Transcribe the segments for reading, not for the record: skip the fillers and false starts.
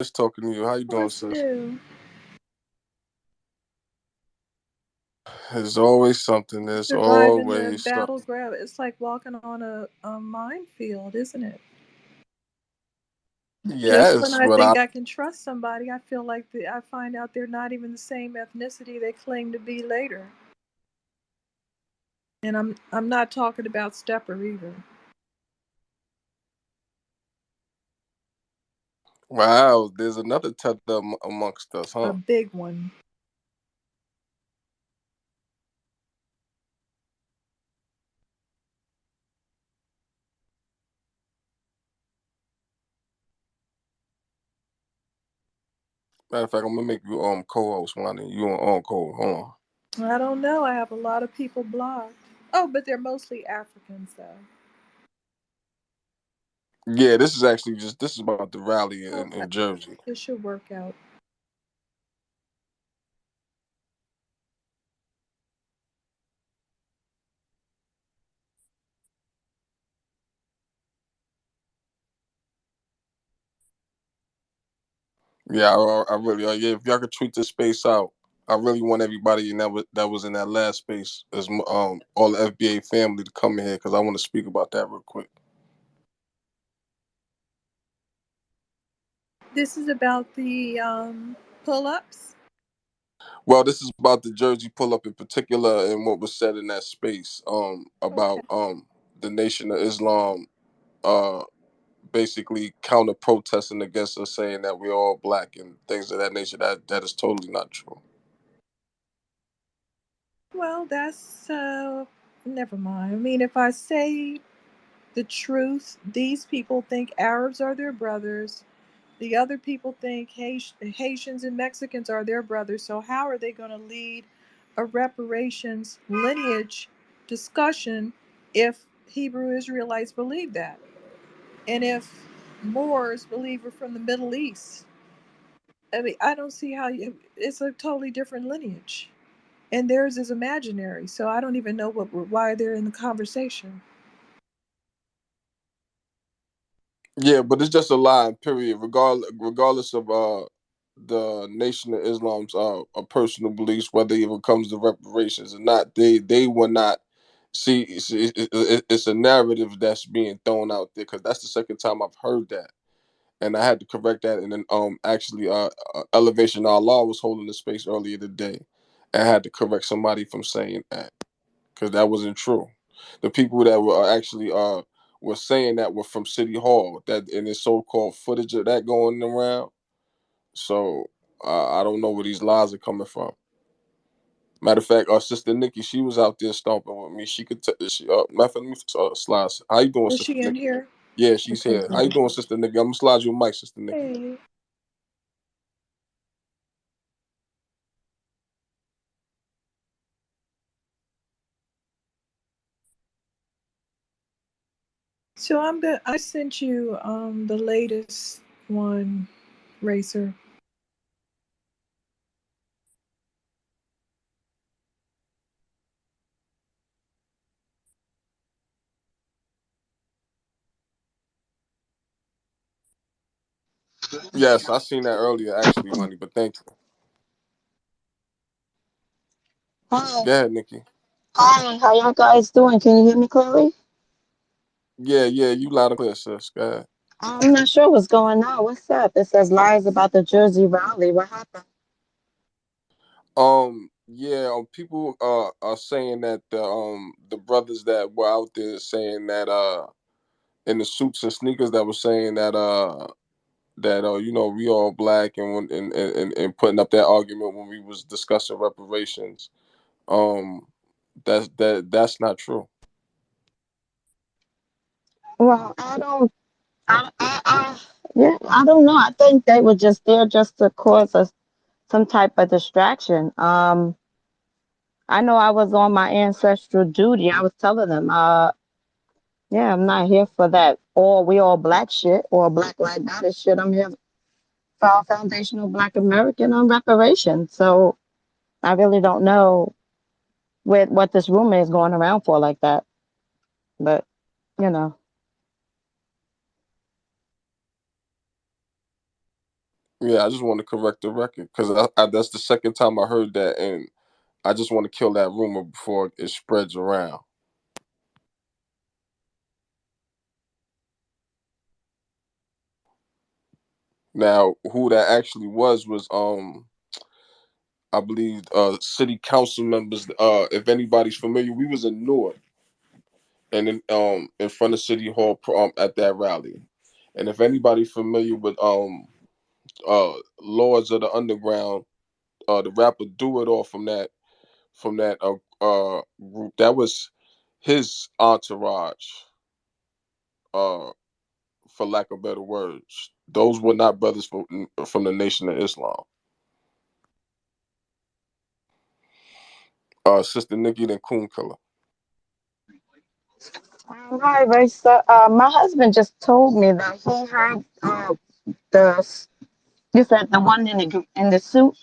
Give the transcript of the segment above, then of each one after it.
Just talking to you. How you doing, What's sis? new? There's always something. There's Surviving the always something. battleground. It's like walking on a minefield, isn't it? Just when Yes, I but think I can trust somebody, I feel like I find out they're not even the same ethnicity they claim to be later. And I'm not talking about stepper either. wow, there's another tether amongst us, A huh? big one. Matter of fact, I'm gonna make you co-host one, and you on co. Hold on. I don't know. I have a lot of people blocked. Oh, but they're mostly Africans though. Yeah, this is about the rally Okay. in Jersey. This should work out. Yeah, I really yeah. If y'all could tweet this space out, I really want everybody in that was in that last space as all the FBA family to come in here because I want to speak about that real quick. This is about the pull-ups. Well, this is about the Jersey pull up in particular and what was said in that space Okay. about the Nation of Islam uh basically counter protesting against us saying that we're all black and things of that nature. That is totally not true. Well, that's never mind. I mean, if I say the truth, these people think Arabs are their brothers. The other people think Haitians and Mexicans are their brothers. So how are they going to lead a reparations lineage discussion if Hebrew Israelites believe that? And if Moors believe we're from the Middle East? I mean, I don't see how it's a totally different lineage. And theirs is imaginary. So I don't even know why they're in the conversation. Yeah, but it's just a lie, period. Regardless of the Nation of Islam's personal beliefs, whether it even comes to reparations or not, they will not see. It's a narrative that's being thrown out there because that's the second time I've heard that, and I had to correct that. And then actually Elevation Allah was holding the space earlier today, and I had to correct somebody from saying that because that wasn't true. The people that were actually were saying that were from City Hall. That in this so-called footage of that going around. So I don't know where these lies are coming from. Matter of fact, our sister Nikki, she was out there stomping with me. She could. Matter of fact, let me slide. How you doing, Is sister she in Nikki? here? Yeah, she's Okay, here. How you good. doing, sister Nikki? I'm gonna slide you a mic, sister Nikki. Hey. So I sent you the latest one, Racer. Yes, I seen that earlier, actually, honey. But thank you. Hi, Go ahead, Nikki. hi, how y'all guys doing? Can you hear me clearly? Yeah, yeah, you loud and clear, sis. Go ahead. I'm not sure what's going on. What's up? It says lies about the Jersey rally. What happened? Yeah, people are saying that the brothers that were out there saying that in the suits and sneakers that were saying that you know we all black and putting up that argument when we was discussing reparations. Um that's not true. Well, yeah, I don't know. I think they were just there just to cause us some type of distraction. I know I was on my ancestral duty. I was telling them, yeah, I'm not here for that. Or we all black shit or Black Lives Matter shit. I'm here for our foundational Black American on reparations. So I really don't know what this rumor is going around for like that. But you know, Yeah, I just want to correct the record because that's the second time I heard that, and I just want to kill that rumor before it spreads around. Now, who that actually was I believe city council members. If anybody's familiar, we was in Newark and in front of City Hall at that rally. And if anybody's familiar with Lords of the Underground, the rapper Do It All from that group, that was his entourage, uh for lack of better words. Those were not brothers from the Nation of Islam. Sister Nikki then Coon Killer. Hi, Raisa. My husband just told me that he heard the you said the one in the suit,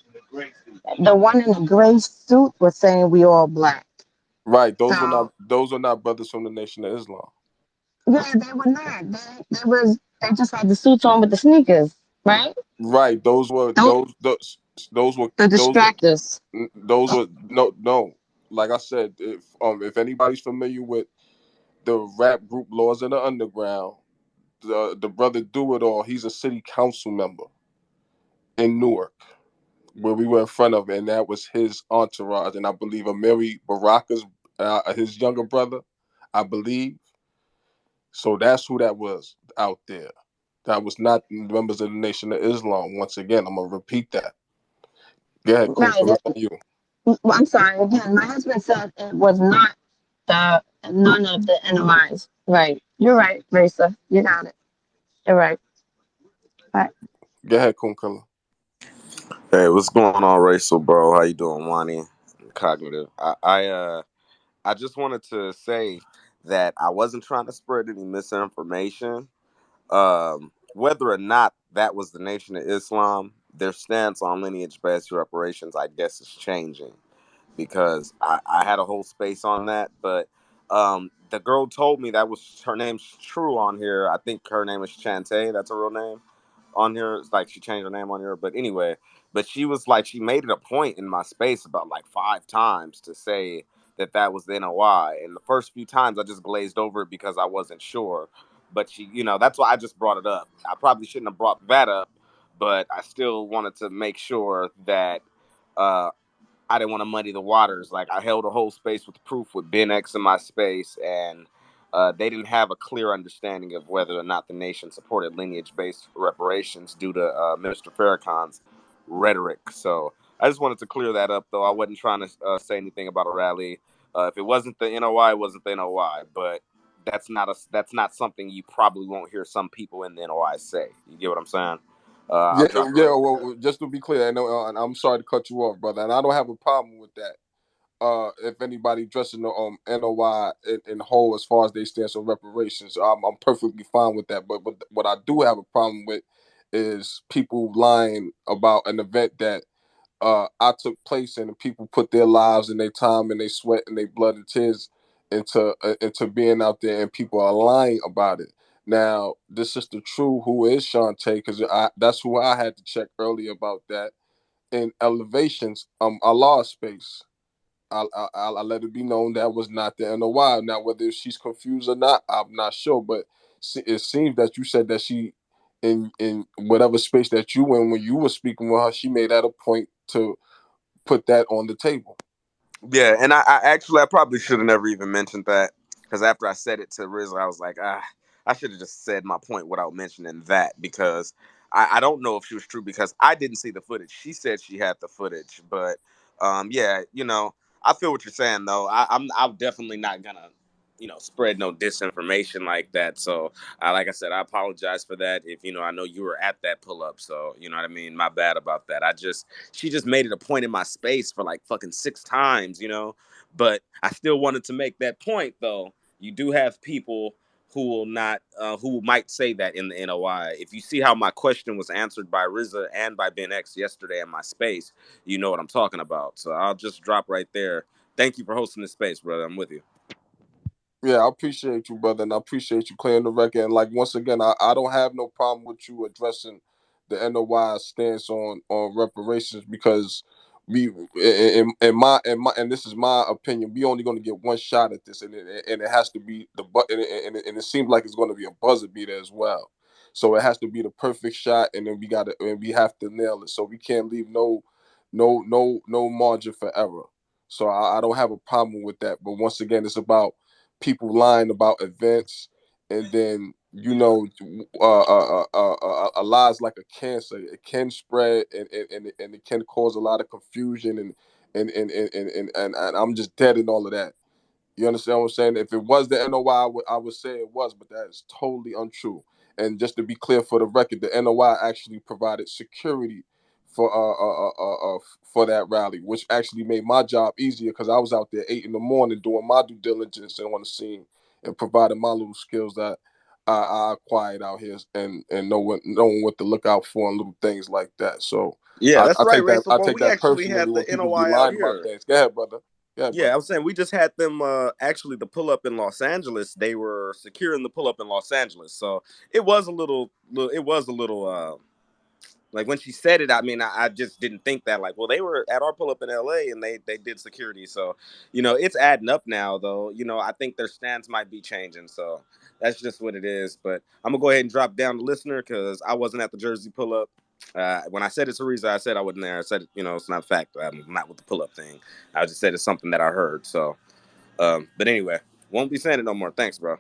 the one in the gray suit was saying we all black. Right, So those are not brothers from the Nation of Islam. yeah, they were not. They just had the suits on with the sneakers, right? Right, Those those were the those were distractors. those were no. Like I said, if anybody's familiar with the rap group Laws in the Underground, the brother Do It All, he's a city council member in Newark, where we were in front of, and that was his entourage, and I believe Amiri Baraka's his younger brother, I believe. So that's who that was out there. That was not members of the Nation of Islam. Once again, I'm gonna repeat that. Go ahead, Right. Kunkel. It's on you. Well, I'm sorry. Again, my husband said it was not the none of the NMIs. Right. You're right, Raisa. You got it. You're right. Right. Go ahead, Kunkel. Hey, what's going on, Rachel, bro? How you doing, Wani? Cognitive. I just wanted to say that I wasn't trying to spread any misinformation. Whether or not that was the Nation of Islam, their stance on lineage-based reparations, I guess, is changing because I had a whole space on that, but the girl told me that was her name's true on here. I think her name is Chante. That's her real name on here. It's like she changed her name on here, but anyway, but she was like she made it a point in my space about like 5 times to say that that was the NOI, and the first few times I just glazed over it because I wasn't sure. But she, that's why I just brought it up. I probably shouldn't have brought that up, but I still wanted to make sure that uh, I didn't want to muddy the waters. Like I held a whole space with proof with Ben X in my space, and they didn't have a clear understanding of whether or not the nation supported lineage-based reparations due to Minister Farrakhan's rhetoric. So I just wanted to clear that up, though. I wasn't trying to say anything about a rally. If it wasn't the NOI, it wasn't the NOI. But that's not something you probably won't hear some people in the NOI say. You get what I'm saying? I'll Yeah, drop it yeah. right there. Well, just to be clear, I know, and I'm sorry to cut you off, brother, and I don't have a problem with that. If anybody dressing the NOI in whole as far as they stand on reparations, I'm perfectly fine with that. But what I do have a problem with is people lying about an event that I took place in, and people put their lives and their time and their sweat and their blood and tears into being out there, and people are lying about it. Now, this is the true who is Shantae, because that's who I had to check earlier about that. In Elevations, Allah space. I let it be known that was not the NOI. Now, whether she's confused or not, I'm not sure. But it seems that you said that she, in whatever space that you in when you were speaking with her, she made that a point to put that on the table. Yeah, and I probably should have never even mentioned that because after I said it to Riz, I was like, I should have just said my point without mentioning that because I don't know if she was true because I didn't see the footage. She said she had the footage, but yeah, I feel what you're saying though. I'm definitely not gonna spread no disinformation like that. So like I said, I apologize for that. If I know you were at that pull up, so you know what I mean. My bad about that. She just made it a point in my space for like fucking 6 times, But I still wanted to make that point though. You do have people who will not, who might say that in the NOI. If you see how my question was answered by Riza and by Ben X yesterday in my space, you know what I'm talking about. So I'll just drop right there. Thank you for hosting this space, brother. I'm with you. Yeah, I appreciate you, brother, and I appreciate you clearing the record. And like once again, I don't have no problem with you addressing the NOI stance on reparations, because we and this is my opinion, we only going to get one shot at this, and it has to be and it seems like it's going to be a buzzer beater as well. So it has to be the perfect shot, and then we have to nail it. So we can't leave no margin for error. So I don't have a problem with that. But once again, it's about people lying about events, and then a lie is like a cancer. It can spread, and it can cause a lot of confusion, and I'm just dead in all of that. You understand what I'm saying? If it was the NOI, I would say it was, but that is totally untrue. And just to be clear for the record, the NOI actually provided security for that rally, which actually made my job easier because I was out there 8 in the morning doing my due diligence and on the scene and providing my little skills that I acquired out here, and knowing what to look out for and little things like that. So Yeah, I, that's I right, take that Rachel. I But take we that actually personally had the when people be NOI out lying about here. things. Go ahead, brother. Go ahead, Yeah, brother. I'm saying we just had them actually the pull up in Los Angeles. They were securing the pull up in Los Angeles, so it was a little. Like when she said it, I mean, I just didn't think that. Like, well, they were at our pull up in L.A. and they did security, so it's adding up now. Though, I think their stance might be changing, so that's just what it is. But I'm gonna go ahead and drop down the listener because I wasn't at the Jersey pull up. When I said it to Teresa, I said I wasn't there. I said, it's not a fact. I'm not with the pull up thing. I just said it's something that I heard. So, but anyway, won't be saying it no more. Thanks, bro.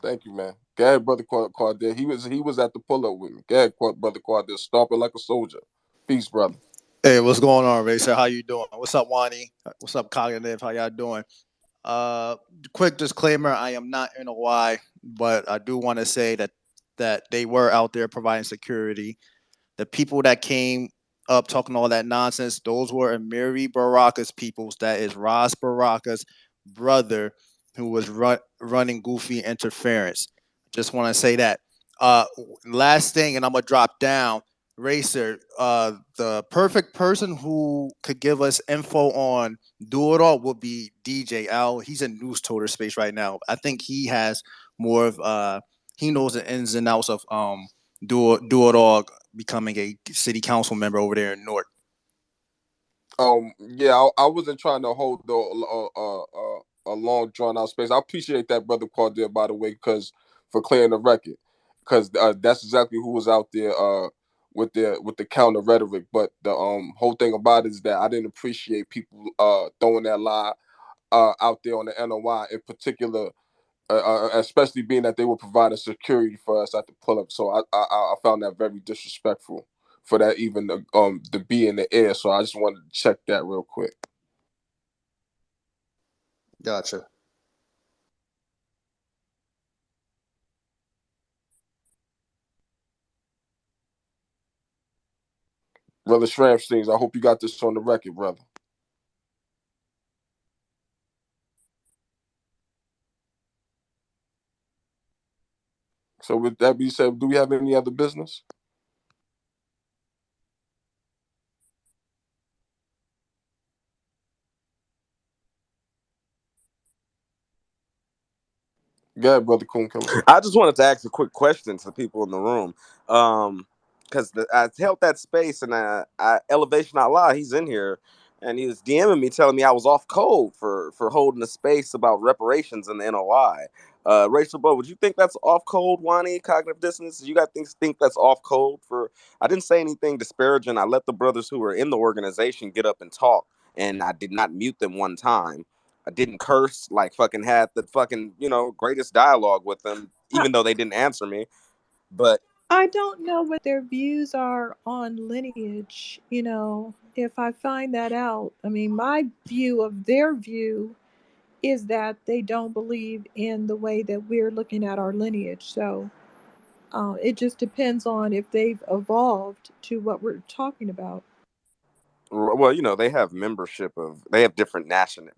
Thank you, man. Go ahead, brother Quardell. He was at the pull up with me. Go ahead, brother Quardell, stomping like a soldier. Peace, brother. Hey, what's going on, Racer? How you doing? What's up, Wani? What's up, Cognitive? How y'all doing? Uh, Quick disclaimer: I am not in Hawaii, but I do want to say that they were out there providing security. The people that came up talking all that nonsense, those were Amiri Baraka's peoples. That is Ras Baraka's brother, who was running goofy interference. Just want to say that. Uh, Last thing, and I'm gonna drop down. Racer, the perfect person who could give us info on Do It All would be DJ Al. He's in news toter space right now. I think he has more of he knows the ins and outs of Do It All becoming a city council member over there in North. Yeah, I wasn't trying to hold a long drawn out space. I appreciate that, brother Quardell, by the way, because for clearing the record, because that's exactly who was out there with the counter rhetoric. But the whole thing about it is that I didn't appreciate people throwing that lie out there on the NOI in particular, especially being that they were providing security for us at the pull up. So I found that very disrespectful for that even to be in the air. So I just wanted to check that real quick. Gotcha. Brother Shramsteins, I hope you got this on the record, brother. So with that being said, do we have any other business? Go ahead, brother Coon Killer. I just wanted to ask a quick question to the people in the room. Because I held that space and Elevation Allah, he's in here and he was DMing me telling me I was off code for holding a space about reparations and the NOI. Rachel Bo, would you think that's off code, Wani? Cognitive dissonance? You got things think that's off code for? I didn't say anything disparaging. I let the brothers who were in the organization get up and talk, and I did not mute them one time. I didn't curse, like fucking had the fucking, greatest dialogue with them, I, even though they didn't answer me. But I don't know what their views are on lineage. If I find that out, I mean, my view of their view is that they don't believe in the way that we're looking at our lineage. So it just depends on if they've evolved to what we're talking about. well, they have different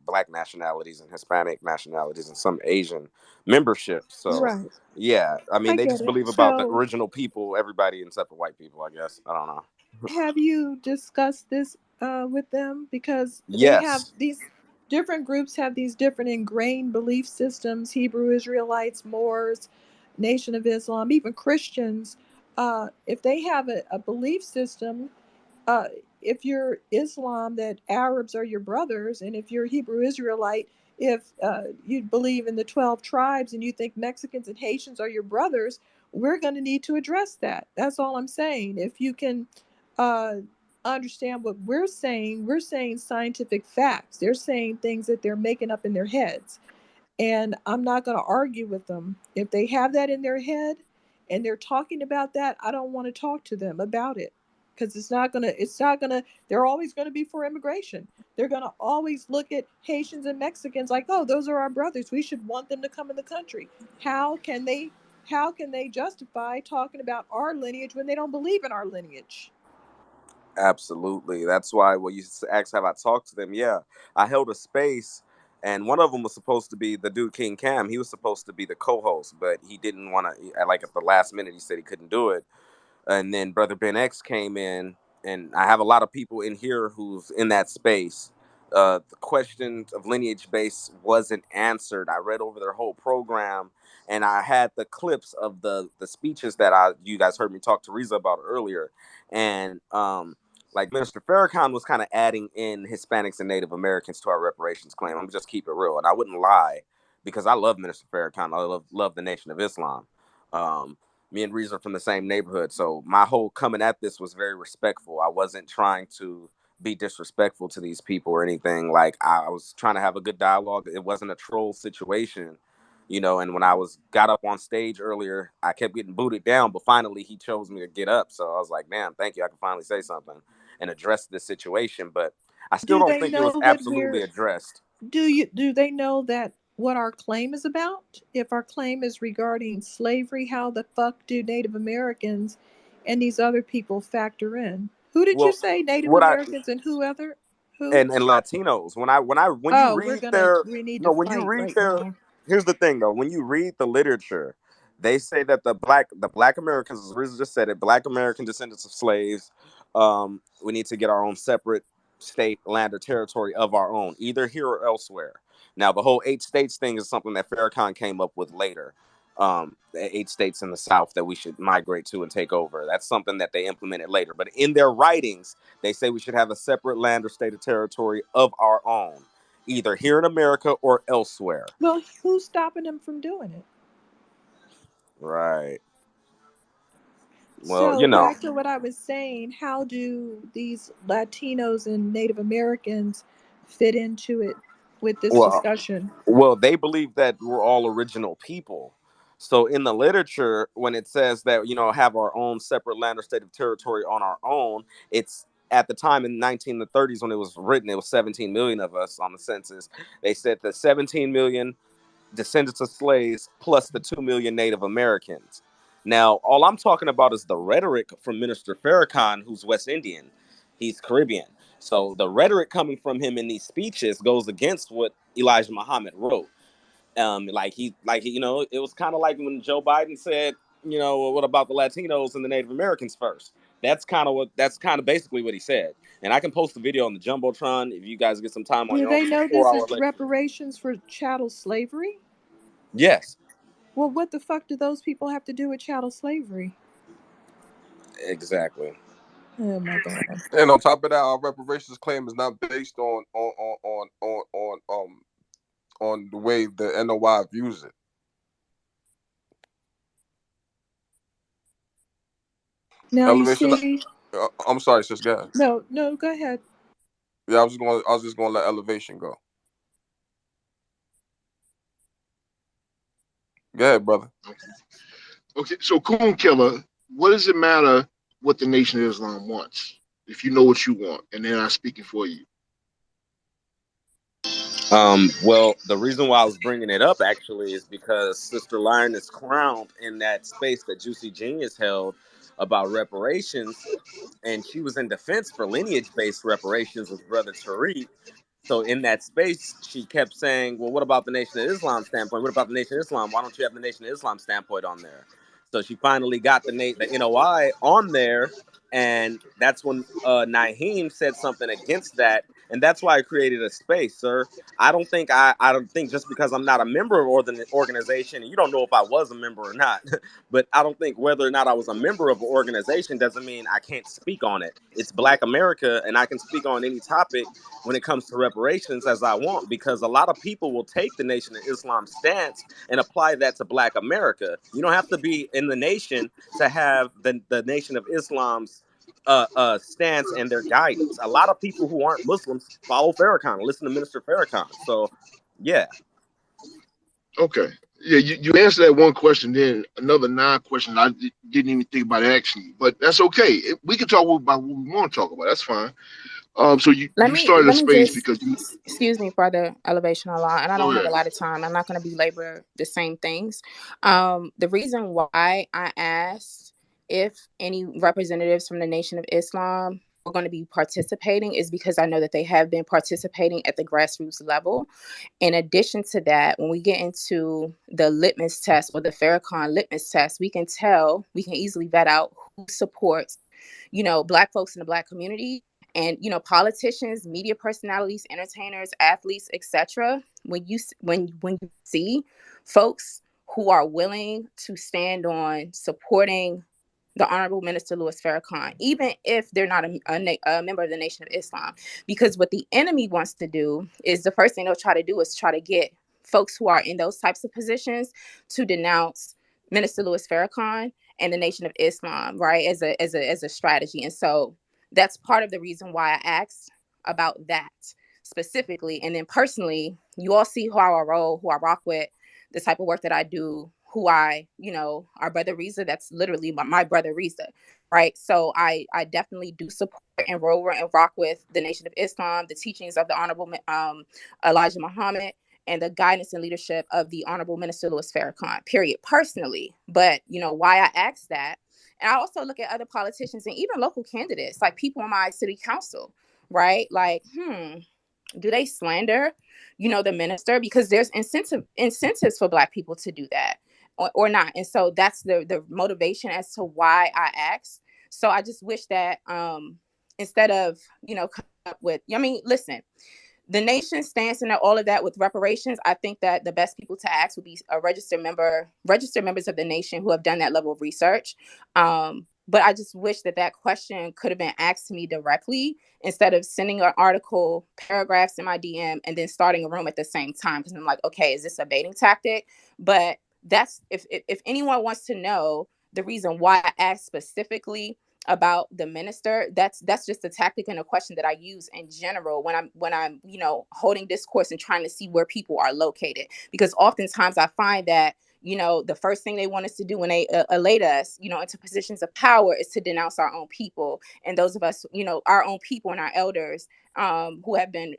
black nationalities and Hispanic nationalities and some Asian membership. So Right. yeah, I mean I they get just it. believe about the So original people, everybody except for white people, I guess. I don't know. have you discussed this with them? Because they have Yes. these different groups have these different ingrained belief systems. Hebrew Israelites, Moors, Nation of Islam, even Christians If they have a belief system, uh, if you're Islam, that Arabs are your brothers, and if you're Hebrew Israelite, if you believe in the 12 tribes and you think Mexicans and Haitians are your brothers, we're going to need to address that. That's all I'm saying. If you can uh, understand what we're saying scientific facts. They're saying things that they're making up in their heads, and I'm not going to argue with them. If they have that in their head and they're talking about that, I don't want to talk to them about it, because it's not going to they're always going to be for immigration. They're going to always look at Haitians and Mexicans like, "Oh, those are our brothers. We should want them to come in the country." How can they justify talking about our lineage when they don't believe in our lineage? Absolutely. That's why when you asked, have I talked to them? Yeah, I held a space, and one of them was supposed to be the dude King Cam. He was supposed to be the co-host, but he didn't want to. Like at the last minute, he said he couldn't do it. And then Brother Ben X came in, and I have a lot of people in here who's in that space. The question of lineage base wasn't answered. I read over their whole program, and I had the clips of the speeches that you guys heard me talk to Riza about earlier, and like Minister Farrakhan was kind of adding in Hispanics and Native Americans to our reparations claim. I'm gonna just keep it real, and I wouldn't lie because I love Minister Farrakhan. I love the Nation of Islam. Me and Reese are from the same neighborhood, so my whole coming at this was very respectful. I wasn't trying to be disrespectful to these people or anything. Like I was trying to have a good dialogue. It wasn't a troll situation, you know. And when I got up on stage earlier, I kept getting booted down, but finally he chose me to get up. So I was like, "Damn, thank you! I can finally say something and address this situation." But I still Do don't they think it was know that absolutely we're addressed. do they know that what our claim is about? If our claim is regarding slavery, how the fuck do Native Americans and these other people factor in? Who did you Well, say? Native what I Americans and who? and Latinos. When you Oh, read their we need to no, when you fight read right their now. here's the thing though, when you read the literature, they say that the black Americans, as Riza just said it, black American descendants of slaves, we need to get our own separate state, land, or territory of our own, either here or elsewhere. Now, the whole 8 states thing is something that Farrakhan came up with later. The 8 states in the South that we should migrate to and take over. That's something that they implemented later. But in their writings, they say we should have a separate land or state or territory of our own, either here in America or elsewhere. Well, who's stopping them from doing it? Right. Well, So back to what I was saying, how do these Latinos and Native Americans fit into it with this well, discussion? they believe that we're all original people. So in the literature, when it says that have our own separate land or state of territory on our own, it's at the time in 1930s when it was written, it was 17 million of us on the census. They said that 17 million descendants of slaves plus the 2 million Native Americans. Now, all I'm talking about is the rhetoric from Minister Farrakhan, who's West Indian. He's Caribbean. So the rhetoric coming from him in these speeches goes against what Elijah Muhammad wrote. It was kind of like when Joe Biden said, well, what about the Latinos and the Native Americans first? That's kind of basically what he said. And I can post the video on the Jumbotron if you guys get some time on Do your own. they It's a know four this hour is lecture. reparations for chattel slavery? Yes, Well, what the fuck do those people have to do with chattel slavery? exactly. Oh my god. And on top of that, our reparations claim is not based on the way the NOI views it. Now you Elevation. see, I'm sorry, sis. Go ahead. no, no, go ahead. Yeah, I was just going to let elevation go. Go ahead, brother. Okay, so Coon Killer, what does it matter what the Nation of Islam wants if you know what you want and they're not speaking for you? Well, the reason why I was bringing it up actually is because Sister Lioness Crowned in that space that Juicy Genius held about reparations, and she was in defense for lineage-based reparations with Brother Tariq. So in that space, she kept saying, "Well, what about the Nation of Islam standpoint? What about the Nation of Islam? Why don't you have the Nation of Islam standpoint on there?" So she finally got the NOI on there, And that's when Naheem said something against that, and that's why I created a space, sir. I don't think just because I'm not a member of the organization, and you don't know if I was a member or not, but I don't think whether or not I was a member of an organization doesn't mean I can't speak on it. It's Black America, and I can speak on any topic when it comes to reparations as I want, because a lot of people will take the Nation of Islam stance and apply that to Black America. You don't have to be in the nation to have the Nation of Islam's stance and their guidance. A lot of people who aren't Muslims follow Farrakhan, listen to Minister Farrakhan. So, yeah. Okay. Yeah, you answered that one question, then another 9 questions I didn't even think about asking you, but that's okay. We can talk about what we want to talk about. That's fine. So you started a Let me space just because you excuse me, brother Elevation Allah, and I go don't have a ahead. lot of time. I'm not going to belabor the same things. The reason why I asked if any representatives from the Nation of Islam were going to be participating is because I know that they have been participating at the grassroots level. In addition to that, when we get into the litmus test or the Farrakhan litmus test, we can easily vet out who supports, Black folks in the Black community, and politicians, media personalities, entertainers, athletes, etc. When you see folks who are willing to stand on supporting the Honorable Minister Louis Farrakhan, even if they're not a member of the Nation of Islam. Because what the enemy wants to do is the first thing they'll try to do is try to get folks who are in those types of positions to denounce Minister Louis Farrakhan and the Nation of Islam, right, as a strategy. And so that's part of the reason why I asked about that specifically. And then personally, you all see how I roll, who I rock with, the type of work that I do, who our brother Reza, that's literally my brother Reza, right? So I definitely do support and roll and rock with the Nation of Islam, the teachings of the Honorable Elijah Muhammad, and the guidance and leadership of the Honorable Minister Louis Farrakhan, period, personally. But why I asked that, and I also look at other politicians and even local candidates, like people on my city council, right? Like, do they slander, the minister? Because there's incentives for Black people to do that or not. And so that's the motivation as to why I asked. So I just wish that instead of, coming up with, listen, the nation stance and all of that with reparations, I think that the best people to ask would be registered members of the nation who have done that level of research. But I just wish that question could have been asked to me directly instead of sending an article, paragraphs in my DM, and then starting a room at the same time. Because I'm like, okay, is this a baiting tactic? But that's if anyone wants to know the reason why I asked specifically about the minister, that's just a tactic and a question that I use in general when I'm holding discourse and trying to see where people are located, because oftentimes I find that the first thing they want us to do when they elate us into positions of power is to denounce our own people, and those of us our own people and our elders who have been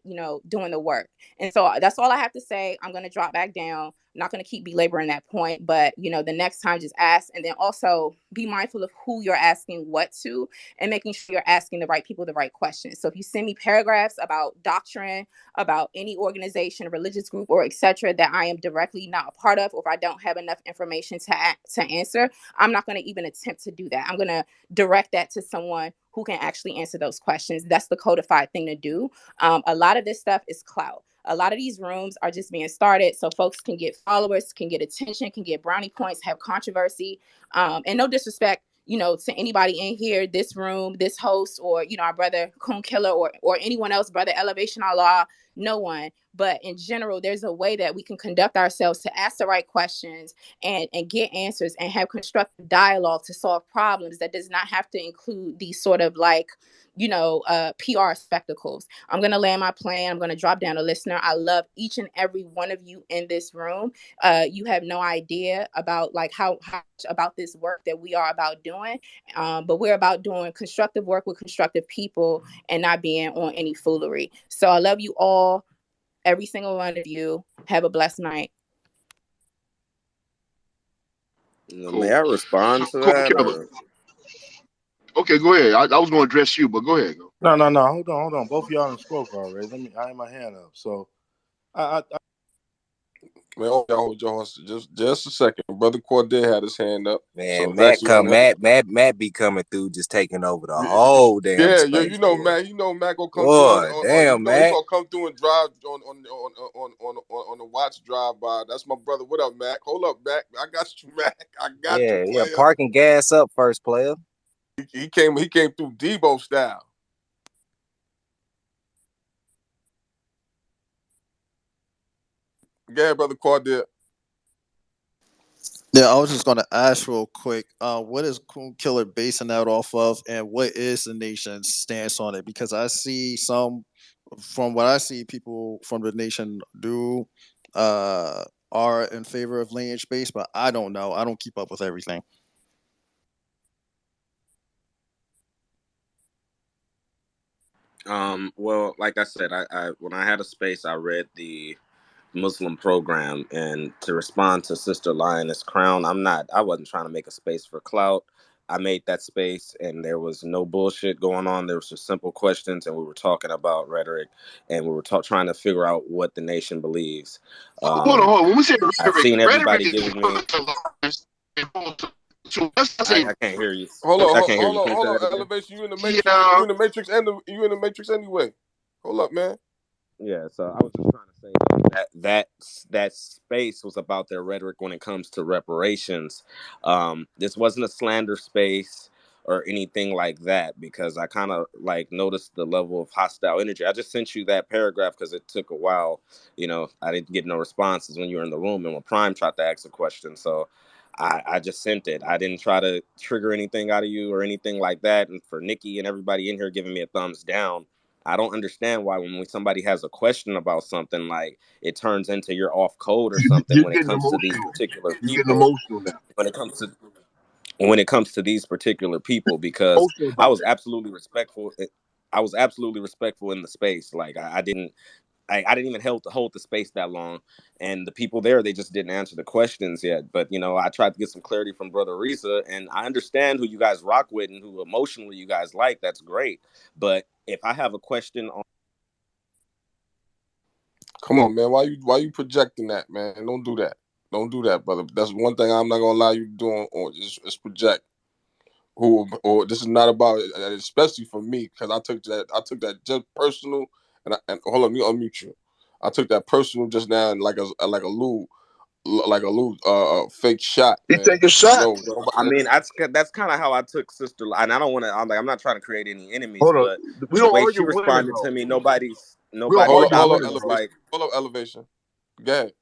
doing the work. And so that's all I have to say. I'm going to drop back down. I'm not going to keep belaboring that point, but the next time just ask, and then also be mindful of who you're asking what to, and making sure you're asking the right people the right questions. So if you send me paragraphs about doctrine, about any organization, religious group, or etc. that I am directly not a part of, or if I don't have enough information to answer, I'm not going to even attempt to do that. I'm going to direct that to someone who can actually answer those questions. That's the codified thing to do. A lot of this stuff is clout. A lot of these rooms are just being started so folks can get followers, can get attention, can get brownie points, have controversy. And no disrespect, to anybody in here, this room, this host, or, our brother Kun Killer, or anyone else, brother Elevation Allah, no one. But in general, there's a way that we can conduct ourselves to ask the right questions and get answers and have constructive dialogue to solve problems that does not have to include these sort of like, PR spectacles. I'm going to land my plane. I'm going to drop down a listener. I love each and every one of you in this room. You have no idea about like how much about this work that we are about doing. But we're about doing constructive work with constructive people and not being on any foolery. So I love you all, every single one of you. Have a blessed night. May Cool. I So respond to cool, that? Kevin. Or Okay, go ahead. I was going to address you, but go ahead. Go. No. Hold on. Both of y'all done spoke already. I had my hand up. So I Man, hold your horse just a second. Brother Corday had his hand up. So Man, if that's you, man. Matt be coming through, just taking over the whole damn Yeah, space, you know, boy. Matt. You know, Matt gonna come through Boy, you damn, know he Matt. gonna come through and drive on the watch drive by. That's my brother. What up, Mac? Hold up, Mac. I got you, Mac. I got you, Yeah, player. parking gas up first, player. He came through Debo style. Go ahead, brother Corday. Yeah, I was just gonna ask real quick, what is Coon Killer basing that off of, and what is the nation's stance on it? Because I see some, from what I see, people from the nation do are in favor of lineage based, but I don't know. I don't keep up with everything. Well, like I said, I when I had a space, I read the Muslim program, and to respond to Sister Lioness Crown, I wasn't trying to make a space for clout. I made that space, and there was no bullshit going on. There was just simple questions, and we were talking about rhetoric, and we were trying to figure out what the nation believes. Hold on, Um, hold on. When we say I've rhetoric, seen everybody rhetoric is giving me. so let's not say I can't hear you. Hold on, I can't hear you. Can you hold say on. that again? Elevation, you in the matrix. yeah. You in the matrix, and you in the matrix anyway. Hold up, man. Yeah, so I was just trying to say that space was about their rhetoric when it comes to reparations. This wasn't a slander space or anything like that, because I kind of like noticed the level of hostile energy. I just sent you that paragraph because it took a while. I didn't get no responses when you were in the room, and when Prime tried to ask a question, so I just sent it. I didn't try to trigger anything out of you or anything like that. And for Nikki and everybody in here giving me a thumbs down, I don't understand why when somebody has a question about something, like it turns into you're off code or something You're when it getting comes to these emotional. particular You're getting people. emotional now. When it comes to these particular people, because Emotional I about was that. absolutely respectful. I was absolutely respectful in the space. Like I didn't even hold the space that long, and the people there, they just didn't answer the questions yet. But I tried to get some clarity from Brother Risa, and I understand who you guys rock with and who emotionally you guys like. That's great. But if I have a question on, Come on, man. Why you projecting that, man? Don't do that. Don't do that, brother. That's one thing I'm not gonna allow you to do is project. Who or this is not about, especially for me, because I took that just personal, and hold on, let me unmute you. I took that personal just now, and like a little fake shot, He man. take a shot. No, I nobody. mean, that's kind of how I took Sister, and I don't want to. I'm not trying to create any enemies, Hold on. but We the don't way argue she winners responded though. to me, We don't nobody Hold up, argue hold stopped up, and winners was though. elevation. like, Hold up, elevation. Go ahead.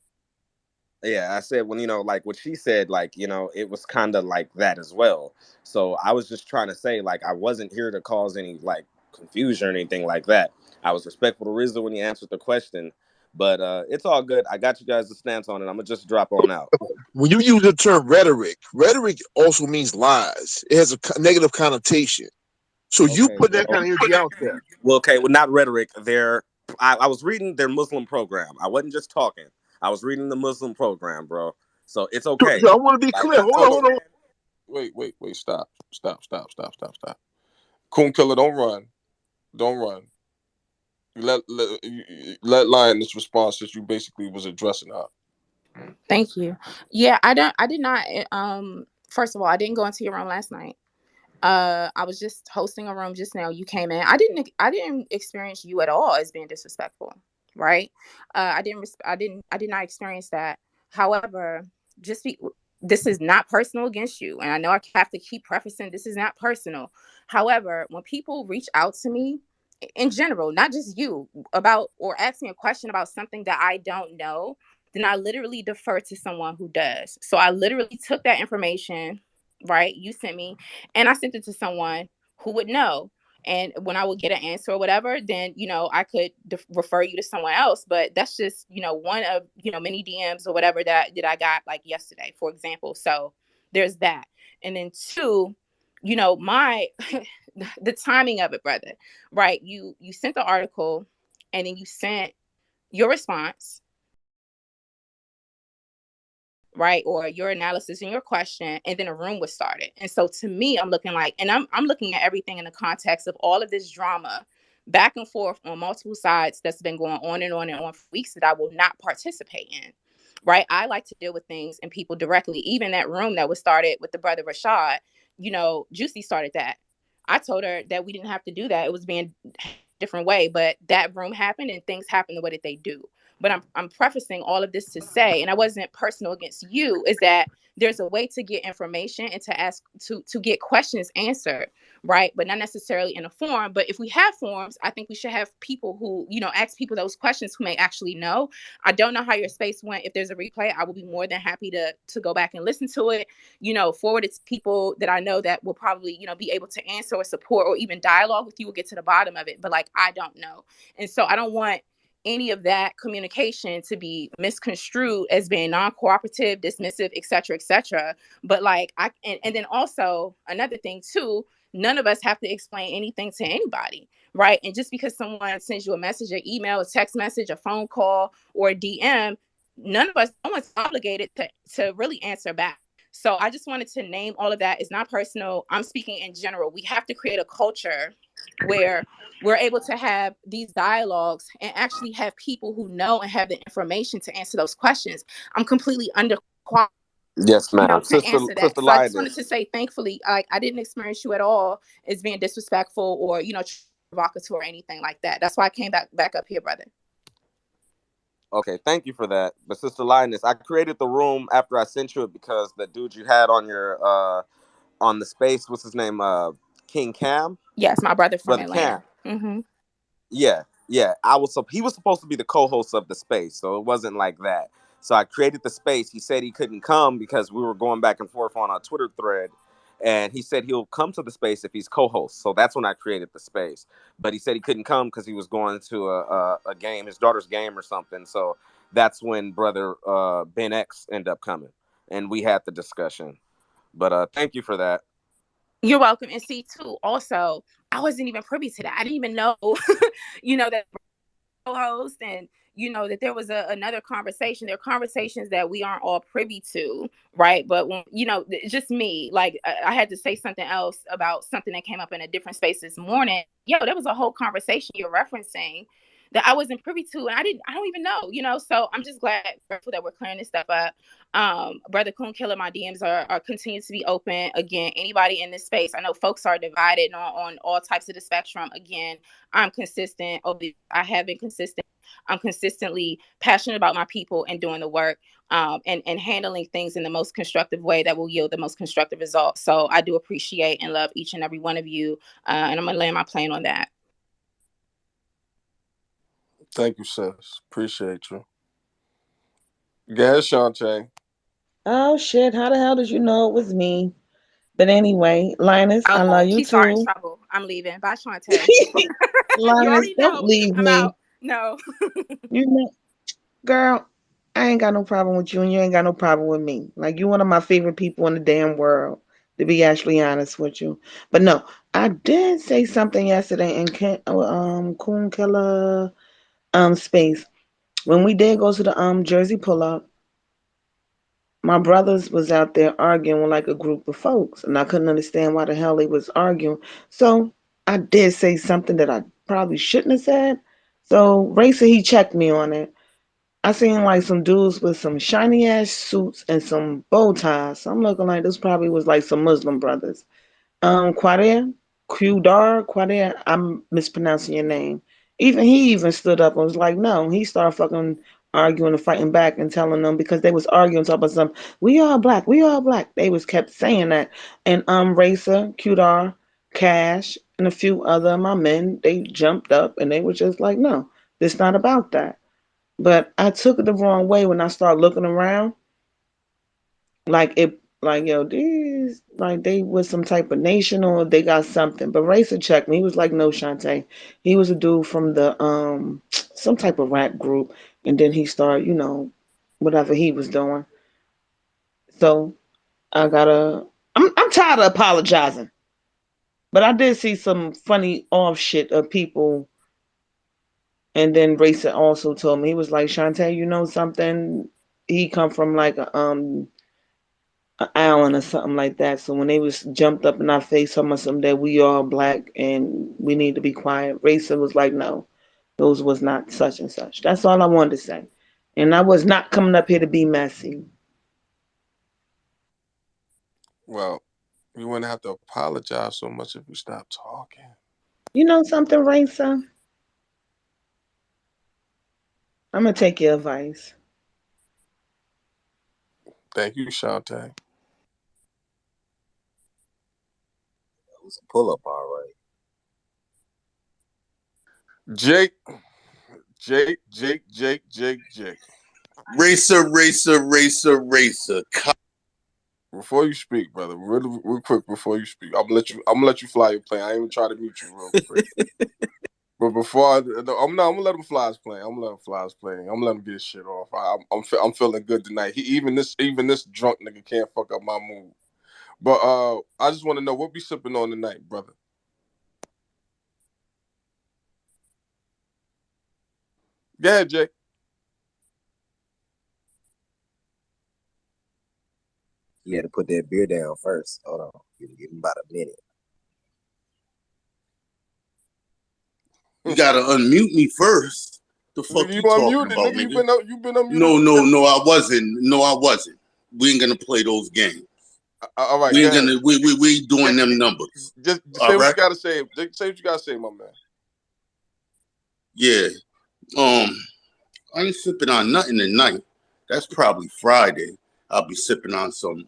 yeah. I said, when like what she said, like it was kind of like that as well. So I was just trying to say, like, I wasn't here to cause any like confusion or anything like that. I was respectful to Rizzo when he answered the question, but it's all good. I got you guys to stance on it. I'm gonna just drop on out. When you use the term rhetoric also means lies. It has a negative connotation. So you Okay, put that well, kind of energy out there. okay, well, not rhetoric. I was reading their Muslim program. I wasn't just talking. I was reading the Muslim program, bro. So it's okay. So I want to be Like, clear. Hold on, Hold on. hold on. Wait. Stop. Coon killer, don't run. Don't run. You let Lioness respond since you basically was addressing her. Thank you. Yeah, I did not first of all, I didn't go into your room last night. I was just hosting a room just now. You came in. I didn't experience you at all as being disrespectful, right? I did not experience that. However, just be this is not personal against you, and I know I have to keep prefacing this is not personal. However, when people reach out to me in general, not just you, about or ask me a question about something that I don't know, then I literally defer to someone who does. So I literally took that information, right? You sent me, and I sent it to someone who would know. And when I would get an answer or whatever, then I could refer you to someone else. But that's just one of many DMs or whatever that I got like yesterday, for example. So there's that. And then two, my the timing of it, brother. Right? You sent the article, and then you sent your response, right, or your analysis and your question, and then a room was started. And so to me, I'm looking like, and I'm looking at everything in the context of all of this drama back and forth on multiple sides that's been going on and on and on for weeks that I will not participate in. right? I like to deal with things and people directly. Even that room that was started with the brother Rashad, Juicy started that. I told her that we didn't have to do that. It was being different way, but that room happened and things happen the way that they do. But I'm prefacing all of this to say, and I wasn't personal against you, is that there's a way to get information and to ask to get questions answered, right? But not necessarily in a forum. But if we have forums, I think we should have people who, ask people those questions who may actually know. I don't know how your space went. If there's a replay, I will be more than happy to go back and listen to it, forward it to people that I know that will probably, be able to answer or support or even dialogue with you or get to the bottom of it. But like, I don't know. And so I don't want any of that communication to be misconstrued as being non-cooperative, dismissive, etc., etc. But like, and then also another thing too, none of us have to explain anything to anybody, right? And just because someone sends you a message, an email, a text message, a phone call, or a DM, no one's obligated to really answer back. So I just wanted to name all of that. It's not personal. I'm speaking in general. We have to create a culture where we're able to have these dialogues and actually have people who know and have the information to answer those questions. I'm completely underqualified, Yes, ma'am. to Sister answer that. Sister So I just wanted to Lioness. say, thankfully, like, I didn't experience you at all as being disrespectful or, provocateur or anything like that. That's why I came back up here, brother. Okay, thank you for that. But Sister Lioness, I created the room after I sent you it because the dude you had on your on the space, what's his name? King Cam? Yes, my brother from Brother Atlanta. Cam. Yeah, yeah. He was supposed to be the co-host of the space, so it wasn't like that. So I created the space. He said he couldn't come because we were going back and forth on a Twitter thread, and he said he'll come to the space if he's co-host. So that's when I created the space. But he said he couldn't come because he was going to a game, his daughter's game or something. So that's when brother Ben X ended up coming, and we had the discussion. But thank you for that. You're welcome. And see, too, also, I wasn't even privy to that. I didn't even know, that co-host and that there was another conversation. There are conversations that we aren't all privy to, right? But when just me, like, I had to say something else about something that came up in a different space this morning. There was a whole conversation you're referencing that I wasn't privy to, and I don't even know. So I'm just grateful that we're clearing this stuff up. Brother Coon Killer, my DMs are continue to be open. Again, anybody in this space, I know folks are divided on all types of the spectrum. Again, I'm consistent. I have been consistent. I'm consistently passionate about my people and doing the work, and handling things in the most constructive way that will yield the most constructive results. So I do appreciate and love each and every one of you, and I'm going to land my plane on that. Thank you, sis. Appreciate you. Go ahead, Shantae. Oh shit! How the hell did you know it was me? But anyway, Linus, I love Oh, you she's starting too. trouble. I'm leaving. Bye, Shantae. You Linus, already don't know leave I'm me. out. No. You know, girl, I ain't got no problem with you, and you ain't got no problem with me. Like you, one of my favorite people in the damn world. To be actually honest with you, but no, I did say something yesterday in Coon Killer space when we did go to the Jersey pull up. My brothers was out there arguing with like a group of folks, and I couldn't understand why the hell they was arguing. So I did say something that I probably shouldn't have said. So Racer, he checked me on it. I seen like some dudes with some shiny ass suits and some bow ties. So I'm looking like this probably was like some Muslim brothers. Quadir, Qdar, Quadir, I'm mispronouncing your name. Even he even stood up and was like, no. He started fucking arguing and fighting back and telling them because they was arguing talking about some, we all black, we all black. They was kept saying that. And Racer, Qdar, Cash, and a few other of my men, they jumped up and they were just like, no, it's not about that. But I took it the wrong way when I started looking around like it like yo these like they was some type of nation or they got something. But Racer checked me. He was like, no, Shantae. He was a dude from the some type of rap group, and then he started, whatever he was doing. So I gotta I'm tired of apologizing. But I did see some funny off shit of people, and then Racer also told me, he was like, Shantae, you know something? He come from like a island or something like that. So when they was jumped up in our face, talking about something that we all black and we need to be quiet, Racer was like, no, those was not such and such. That's all I wanted to say. And I was not coming up here to be messy. Well, you wouldn't have to apologize so much if you stopped talking. You know something, Raisa? I'm gonna take your advice. Thank you, Shantae. It was a pull up, all right. Jake, Jake. Racer. Before you speak, brother, real quick before you speak, I'm gonna let you fly your plane. I ain't even try to mute you real quick. But before I'm gonna let him fly his plane. I'm gonna let him fly his plane. I'm gonna let him get his shit off. I'm feeling good tonight. Even this drunk nigga can't fuck up my mood. But I just want to know what we sipping on tonight, brother. Go ahead, Jake. You had to put that beer down first. Hold on. Give me about a minute. You gotta unmute me first. The fuck Nigga, you you talking unmuted, about, nigga. nigga? You've been unmuted. No, I wasn't. No, I wasn't. We ain't gonna play those games. All right, We go ain't ahead. gonna. We ain't doing them numbers. Just say All what you right. gotta say. Just say what you gotta say, my man. Yeah. I ain't sipping on nothing tonight. That's probably Friday. I'll be sipping on some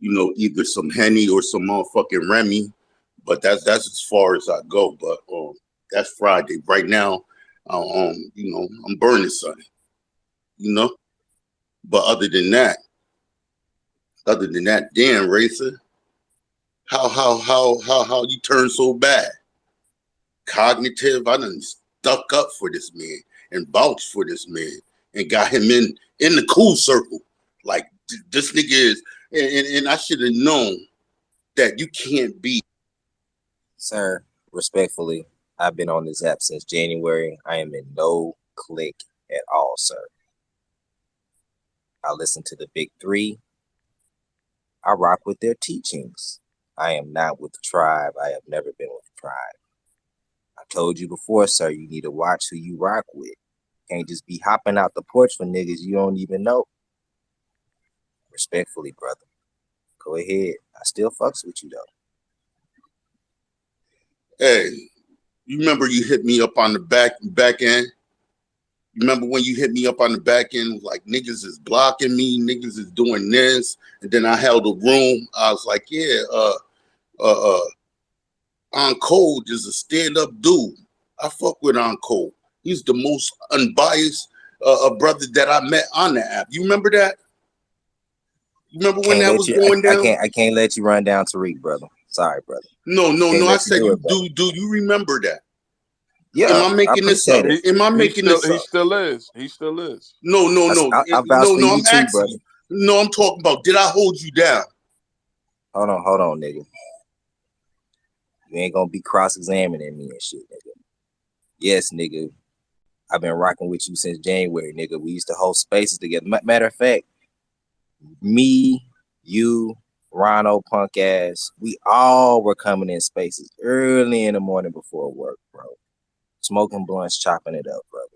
either some Henny or some motherfucking Remy. But that's as far as I go. But that's Friday. Right now, I'm burning something. You know. But other than that, damn Racer, how you turn so bad? Cognitive, I done stuck up for this man and vouched for this man and got him in the cool circle. Like this nigga is, and I should have known that you can't be. Sir, respectfully, I've been on this app since January. I am in no clique at all, sir. I listen to the big three. I rock with their teachings. I am not with the tribe. I have never been with the tribe. I told you before, sir, you need to watch who you rock with. Can't just be hopping out the porch for niggas you don't even know. Respectfully, brother. Go ahead. I still fucks with you, though. Hey, you remember you hit me up on the back end? You remember when you hit me up on the back end, like niggas is blocking me, niggas is doing this, and then I held a room. I was like, yeah, On Code is a stand-up dude. I fuck with On Code. He's the most unbiased brother that I met on the app. You remember that? You remember when Can't that let was you. going down? I can't let you run down Tariq, brother. Sorry, brother. No. Can't I let you said do you it, brother. do. You remember that? Am Yeah, I I making this appreciate up? it. Am I He making this he up? still is. He still is. No. I vouch for you I'm too, asking brother. you. No, I'm talking about. Did I hold you down? Hold on, nigga. You ain't gonna be cross-examining me and shit, nigga. Yes, nigga. I've been rocking with you since January, nigga. We used to host spaces together. Matter of fact, me, you, Rhino, punk ass, we all were coming in spaces early in the morning before work, bro. Smoking blunts, chopping it up, brother.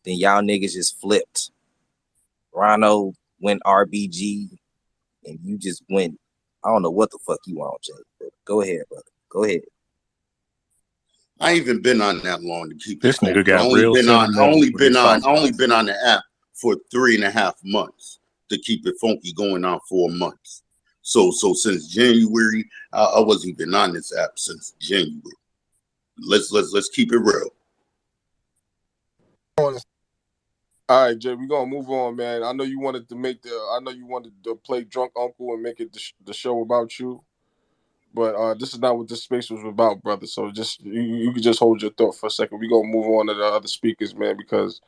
Then y'all niggas just flipped. Rhino went RBG, and you just went. I don't know what the fuck you want, Jake. But go ahead, brother. Go ahead. I ain't even been on that long to keep it This nigga funky. I got only real been on. I sentimental only with his been on. I talking. only been on the app for 3.5 months to keep it funky, going on 4 months. So since January, I wasn't even on this app since January. Let's keep it real. All right, Jay, we're gonna move on, man. I know you wanted to play drunk uncle and make it the show about you. But this is not what this space was about, brother. So just you can just hold your thought for a second. We're gonna move on to the other speakers, man, because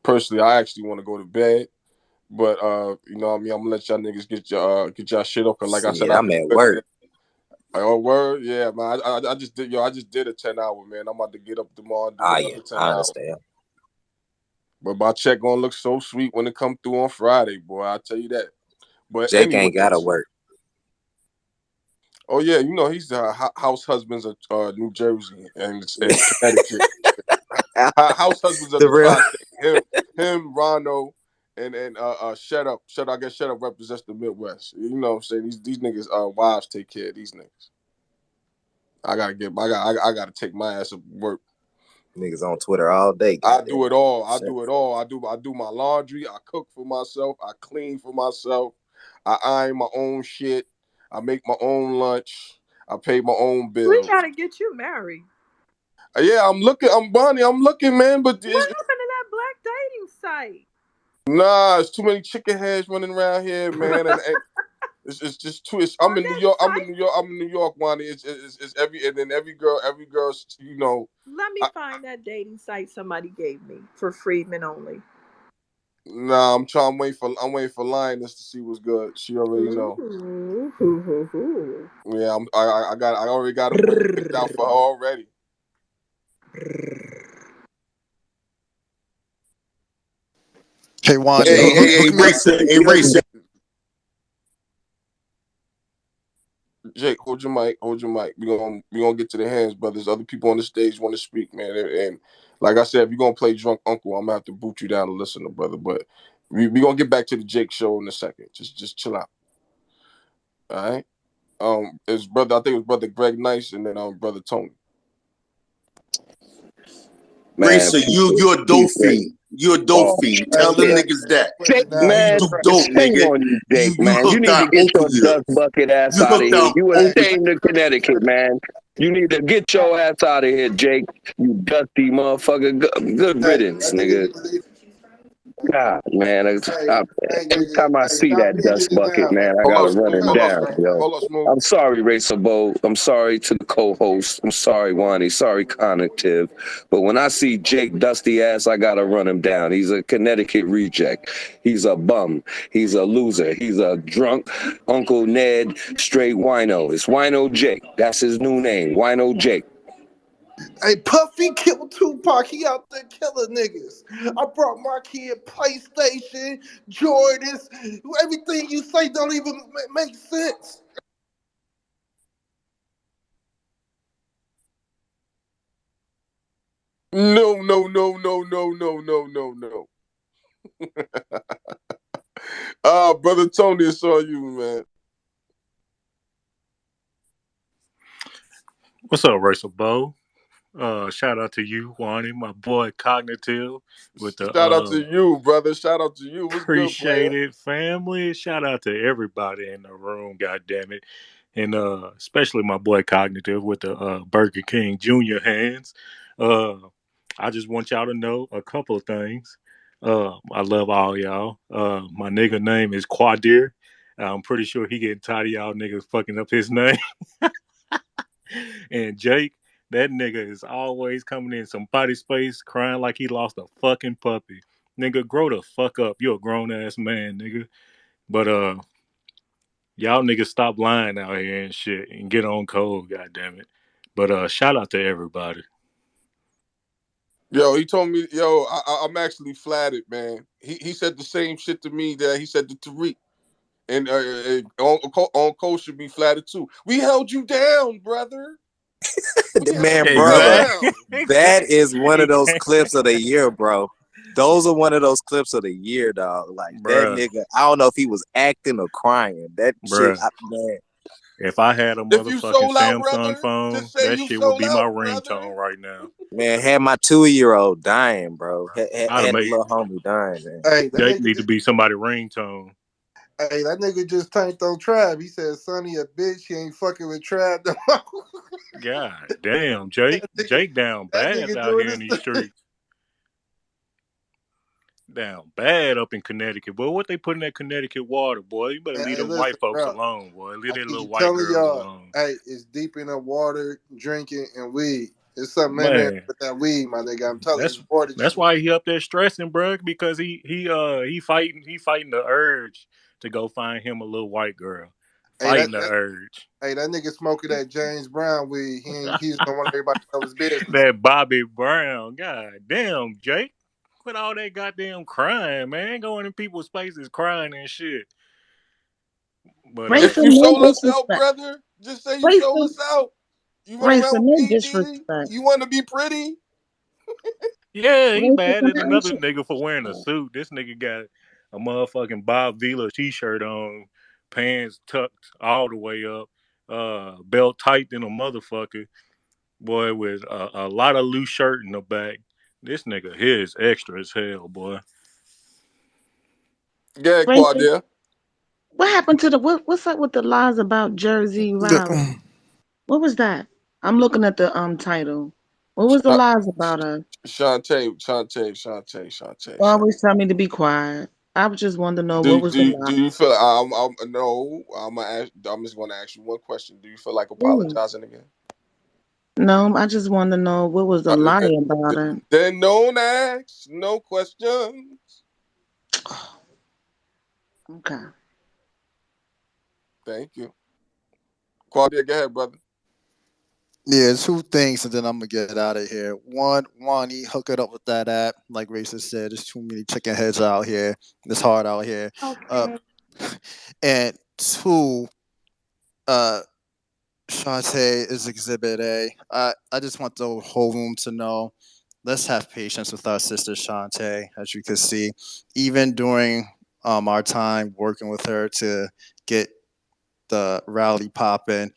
personally I actually want to go to bed. But you know what I mean, I'm gonna let y'all niggas get y'all shit up. Cause like I said, Shit, I I'm be at good. work. Oh word, yeah, man. I just did a 10 hour, man. I'm about to get up tomorrow and do Ah, yeah, another 10 I hours. understand. But my check gonna look so sweet when it come through on Friday, boy. I tell you that. But Jake ain't gotta anyways, work. oh yeah, you know he's the house husbands of New Jersey and Connecticut. House husbands of The the real, tri-state. Him, him, Rono, and Shut Up. I guess Shut Up represents the Midwest. You know what I'm saying? These niggas wives take care of these niggas. I gotta take my ass to work. Niggas on Twitter all day. I Goddamn. do it all. I do it all. I do my laundry. I cook for myself. I clean for myself. I iron my own shit. I make my own lunch. I pay my own We bills. gotta get you married. Yeah, I'm looking. I'm Bonnie. I'm looking, man. But What happened to that black dating site? nah, it's too many chicken heads running around here, man. And it's just too. I'm On in New that York. site, I'm in New York, Bonnie. It's every and then every girl, you know. let me find that dating site somebody gave me for Freedmen only. Nah, I'm waiting for Lioness to see what's good. She already know. Ooh, hoo, hoo, hoo. Yeah, I already got a winner picked out for her already. Hey, Wani, Hey, hook me up. Racer. Jake, hold your mic. Hold your mic. We gonna get to the hands, but there's other people on the stage want to speak, man. And like I said, if you're gonna play drunk uncle, I'm gonna have to boot you down to listen to brother. But we gonna get back to the Jake show in a second. Just chill out. All right. It's brother. I think it was brother Greg Nice, and then brother Tony. Man, Racer, people you're a dope keep it. fiend. You're a dope Oh, fiend. man, Tell them yeah. niggas that. Jake, You man, do dope, shame nigga. on you, Jake, You man. You hooked need to on get your Oakland. dust bucket ass You out of hooked here. on You Oakland. ashamed of Connecticut, man. You need to get your ass out of here, Jake. You dusty motherfucker. Good riddance, nigga. God, man. Every time I see that dust bucket, man, I Hold gotta up, run smooth. him down, yo. Hold up, smooth. I'm sorry, Racer Bo. I'm sorry to the co-host. I'm sorry, Wani. Sorry, Cognitive. But when I see Jake dusty ass, I gotta run him down. He's a Connecticut reject. He's a bum. He's a loser. He's a drunk Uncle Ned straight wino. It's Wino Jake. That's his new name. Wino Jake. Hey, Puffy killed Tupac. He out there killing niggas. I brought my kid PlayStation, Jordans. Everything you say don't even make sense. No, no, no, no, no, no, no, no, no. Brother Tony, it's on you, man. What's up, Racial Bo? Shout out to you, Wani, my boy Cognitive, with the Shout out to you, brother. Shout out to you. What's good, player? appreciated family. Shout out to everybody in the room, god damn it. And especially my boy Cognitive with the Burger King Junior hands. Uh I just want y'all to know a couple of things. I love all y'all. My nigga name is Quadir. I'm pretty sure he getting tired of y'all niggas fucking up his name. And Jake, that nigga is always coming in some body space crying like he lost a fucking puppy. Nigga, grow the fuck up. You a grown ass man, nigga. But y'all niggas stop lying out here and shit and get on code, goddamn it. But shout out to everybody. Yo, he told me, yo, I'm actually flattered, man. He said the same shit to me that he said to Tariq. And on Cole should be flattered too. We held you down, brother. We held Man, you brother, down. that is one of Exactly. those clips of the year, bro. Those are one of those clips of the year, dog. Like that Bruh, nigga, I don't know if he was acting or crying. That shit, bruh. man, If I had a If you motherfucking sold out, Samsung brother, phone, just say that you shit would sold be my out, brother. ringtone right now. man, had my 2 year old dying, bro. I'd have Had a made little homie dying, man. Hey, Jake need to be somebody ringtone. that nigga just tanked on Trav. He said Sonny a bitch. He ain't fucking with Trav. God damn, Jake. that, nigga, Jake down that bad nigga out doing here in this these thing. streets. Down bad up in Connecticut. Boy, what they put in that Connecticut water, boy? You better leave Hey, them white listen, folks bro. alone, boy. Leave I them little keep white telling girls y'all, alone. hey, it's deep in the water, drinking, and weed. There's something in there Man, with that weed, my nigga. I'm telling you, that's it's more than that's just why he up there stressing, bro, because he fighting the urge to go find him a little white girl. hey Fighting the urge. that nigga smoking that James Brown weed. He just don't want everybody to know his business. That Bobby Brown. God damn, Jake. Quit all that goddamn crying, man. Going in people's spaces crying and shit. But If Racial you no sold us out, disrespect. brother, just say you sold Racial, us out. You run around racial with no P. Diddy. disrespect. You want to be pretty? Yeah, he Racist mad and at another ancient. nigga for wearing a suit. This nigga got a motherfucking Bob Vila t-shirt on, pants tucked all the way up, belt tight than a motherfucker. Boy, with a lot of loose shirt in the back. This nigga here is extra as hell, boy. Go ahead, Racist. Quadia. What happened to the what's up with the lies about Jersey Riley? What was that? I'm looking at the title. What was the Sha- lies about us? Shantae. Always tell me to be quiet. I just wanted to know what was the Do lie. you feel? No. I'm just going to ask you one question. Do you feel like Please. apologizing again? No, I just wanted to know what was the lie about it. Then don't ask no questions. Okay. Thank you, Claudia. Go ahead, brother. Yeah, two things, and then I'm gonna get out of here. One, Wani, hook it up with that app. Like Racist said, there's too many chicken heads out here. It's hard out here. Uh, Okay. and two, uh, Shantae is Exhibit A. I just want the whole room to know. Let's have patience with our sister Shantae, as you can see, even during our time working with her to get the rally popping.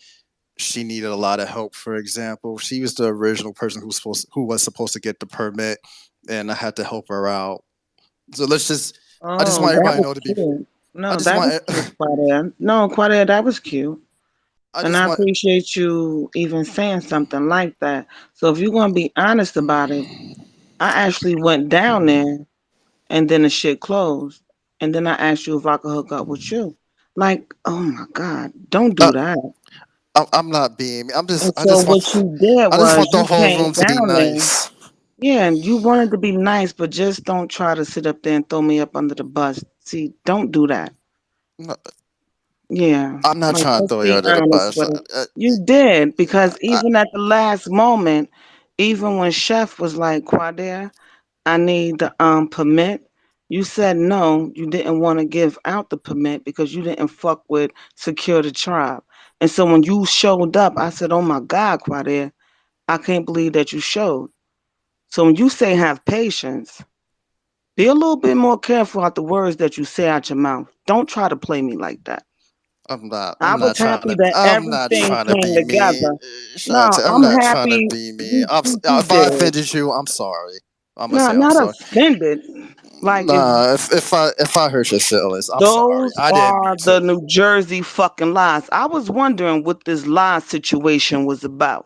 She needed a lot of help. For example, she was the original person who was supposed to get the permit, and I had to help her out. So let's just. I just Oh, want that everybody to was know to be. cute. I No, just that was want. cute, Quadette. No, Quadette, that was cute. I And just I want. appreciate you even saying something like that. So if you're gonna be honest about it, I actually went down there and then the shit closed. And then I asked you if I could hook up with you. Like, oh my God, don't Uh, do that. I'm not being. I'm just. And so what you did I just was want the you whole came room to be down there. nice. Yeah, and you wanted to be nice, but just don't try to sit up there and throw me up under the bus. See, don't do that. No, Yeah, I'm not like trying to let's throw you be under the honest bus. with it. You did because I, even at the last moment, even when Chef was like, "Quader, I need the permit," you said no. You didn't want to give out the permit because you didn't fuck with Secure the Tribe. And so when you showed up, I said, "Oh my God, Quader, I can't believe that you showed." So when you say have patience, be a little bit more careful out the words that you say out your mouth. Don't try to play me like that. I'm not. I I'm was not trying happy to. that I'm not everything trying to came be mean, together. No, Shante. I'm I'm not trying to happy be mean. you If I did. offended you, I'm sorry. I'm gonna No, say I'm not sorry. offended. Like if Nah, if I hurt your feelings, I'm sorry. those I didn't are mean the to. New Jersey fucking lies. I was wondering what this lie situation was about.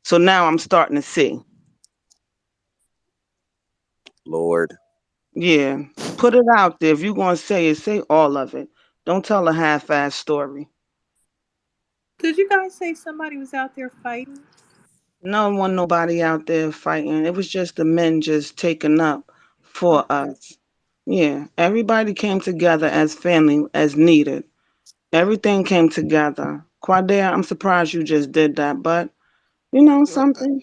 So now I'm starting to see. Lord. Yeah. Put it out there. If you're gonna say it, say all of it. Don't tell a half ass story. Did you guys say somebody was out there fighting? No one nobody out there fighting. It was just the men just taking up for Okay. us. Yeah. Everybody came together as family as needed. Everything came together. Quadea, I'm surprised you just did that, but you know something?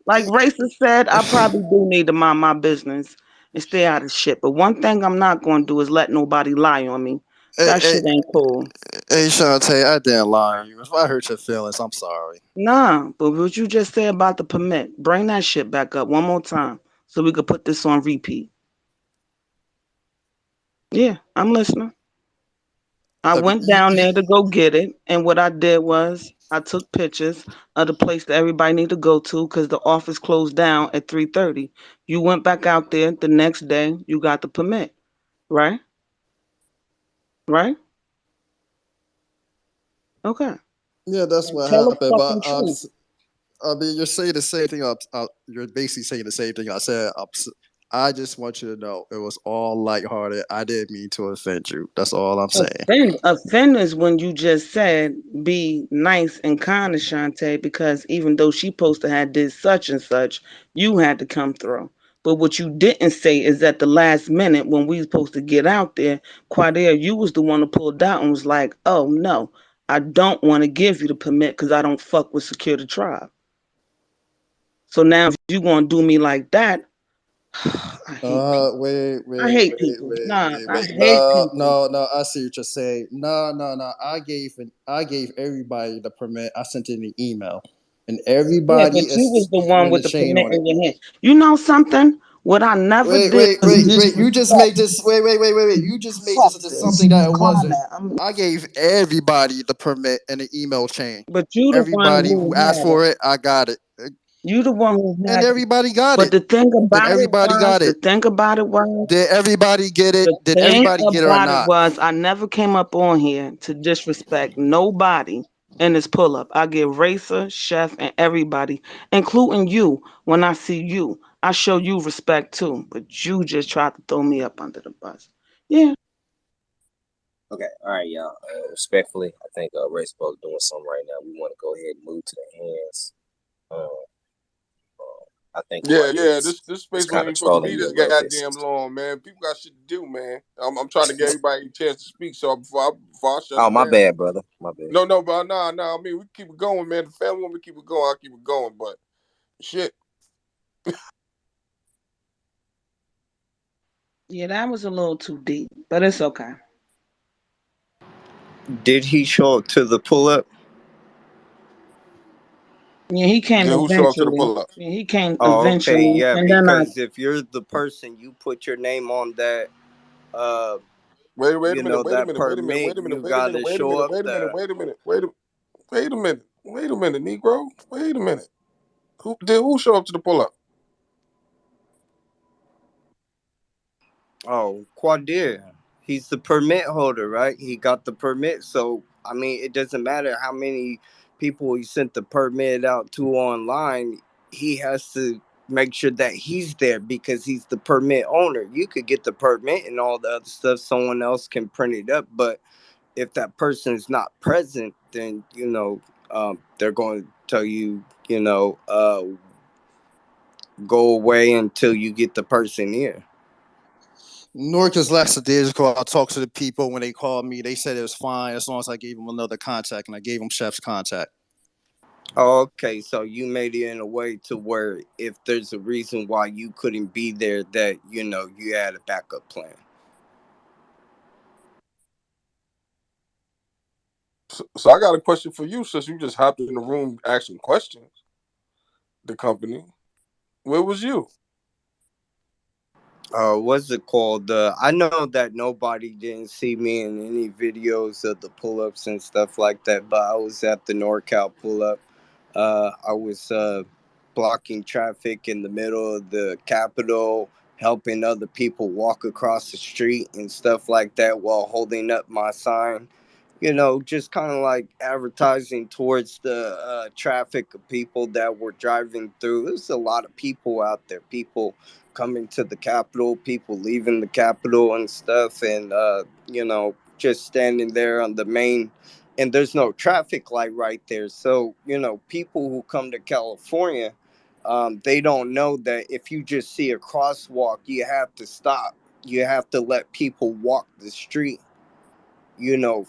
Like Racist said, I probably do need to mind my business and stay out of shit. But one thing I'm not gonna do is let nobody lie on me. Hey, That hey, shit ain't cool. hey, Shante, I didn't lie on you. If I hurt your feelings, I'm sorry. Nah, but what you just said about the permit, bring that shit back up one more time so we could put this on repeat. Yeah, I'm listening. I went down there to go get it, and what I did was I took pictures of the place that everybody need to go to because the office closed down at 3:30. You went back out there the next day. You got the permit, right? Right? Okay. Yeah, that's And what tell the happened. But fucking truth. I mean, you're saying the same thing. You're basically saying the same thing I said. I just want you to know it was all lighthearted. I didn't mean to offend you. That's all I'm saying. Offend is when you just said be nice and kind to Shantae because even though she supposed to have did such and such, you had to come through. But what you didn't say is at the last minute when we supposed to get out there, Quadere, you was the one who pulled out and was like, "Oh no, I don't want to give you the permit because I don't fuck with Secure the Tribe." So now if you gonna do me like that, I hate people. Wait, I wait, hate wait, people. wait, Nah, wait, I wait. hate No, people. no, no. I see what you're saying. No, no, no. I gave everybody the permit. I sent it in an email. and Yeah, everybody but you was is the one on the with the chain permit on it. in your hand. You know something? What I never Wait, did wait, was wait, wait. You just disrespect. made this. Wait. You just made Fuck this into this. something that it Calm wasn't. down. I gave everybody the permit and the email chain. But you the one Everybody who who asked had it. for it, I got it. You the one who And had it. everybody got But it. And everybody got the it. thing about it was, Did everybody get it? the Did thing everybody get it or about it not? was, I never came up on here to disrespect nobody in this pull up. I give Racer, Chef, and everybody, including you. When I see you, I show you respect too. But you just tried to throw me up under the bus. Yeah. Okay, all right, y'all. Respectfully, I think Ray's supposed doing something right now. We want to go ahead and move to the hands. Uh, I think Quade Yeah. is This is space kind wasn't of even supposed to trolling be you this a little bit, goddamn sister. long, man. People got shit to do, man. I'm trying to get everybody a chance to speak, so before I shut Oh, it my down. bad, brother. My bad. No, but nah. I mean, we keep it going, man. The family want me to keep it going. I keep it going, but shit. Yeah, that was a little too deep, but it's okay. Did he show up to the pull up? Yeah, he came Yeah, who show up to the eventually. pull up? Yeah, he came Oh, okay, eventually, yeah, and then I. because if you're the person, you put your name on that, uh, Wait a you minute. know, Wait a that minute. Wait a minute. permit, Wait a minute. you Wait a minute. gotta Wait a show minute. up Wait a minute. there. Wait a minute. Wait a minute. Wait a minute, Negro. Wait a minute. Who show up to the pull up? Oh, Quadir. He's the permit holder, right? He got the permit. So, I mean, it doesn't matter how many people he sent the permit out to online. He has to make sure that he's there because he's the permit owner. You could get the permit and all the other stuff. Someone else can print it up. But if that person is not present, then, they're going to tell you, go away until you get the person here. Norca's last days ago, I talked to the people when they called me. They said it was fine as long as I gave them another contact, and I gave them Chef's contact. Okay, so you made it in a way to where if there's a reason why you couldn't be there, that you had a backup plan. So I got a question for you, since you just hopped in the room asking questions. The company, where was you? What's it called? I know that nobody didn't see me in any videos of the pull-ups and stuff like that, but I was at the NorCal pull-up. I was blocking traffic in the middle of the Capitol, helping other people walk across the street and stuff like that while holding up my sign. Just kind of like advertising towards the traffic of people that were driving through. There's a lot of people out there, people coming to the Capitol, people leaving the Capitol and stuff, and just standing there on the main. And there's no traffic light right there, so people who come to California, they don't know that if you just see a crosswalk, you have to stop. You have to let people walk the street,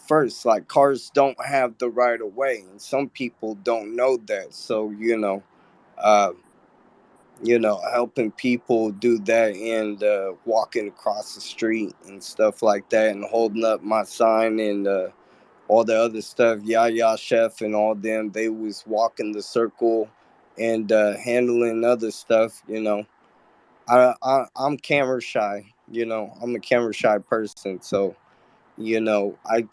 first. Like, cars don't have the right of way, and some people don't know that. So, uh, helping people do that and walking across the street and stuff like that, and holding up my sign and all the other stuff. Yaya Chef and all them, they was walking the circle and handling other stuff. I'm camera shy. I'm a camera shy person, so I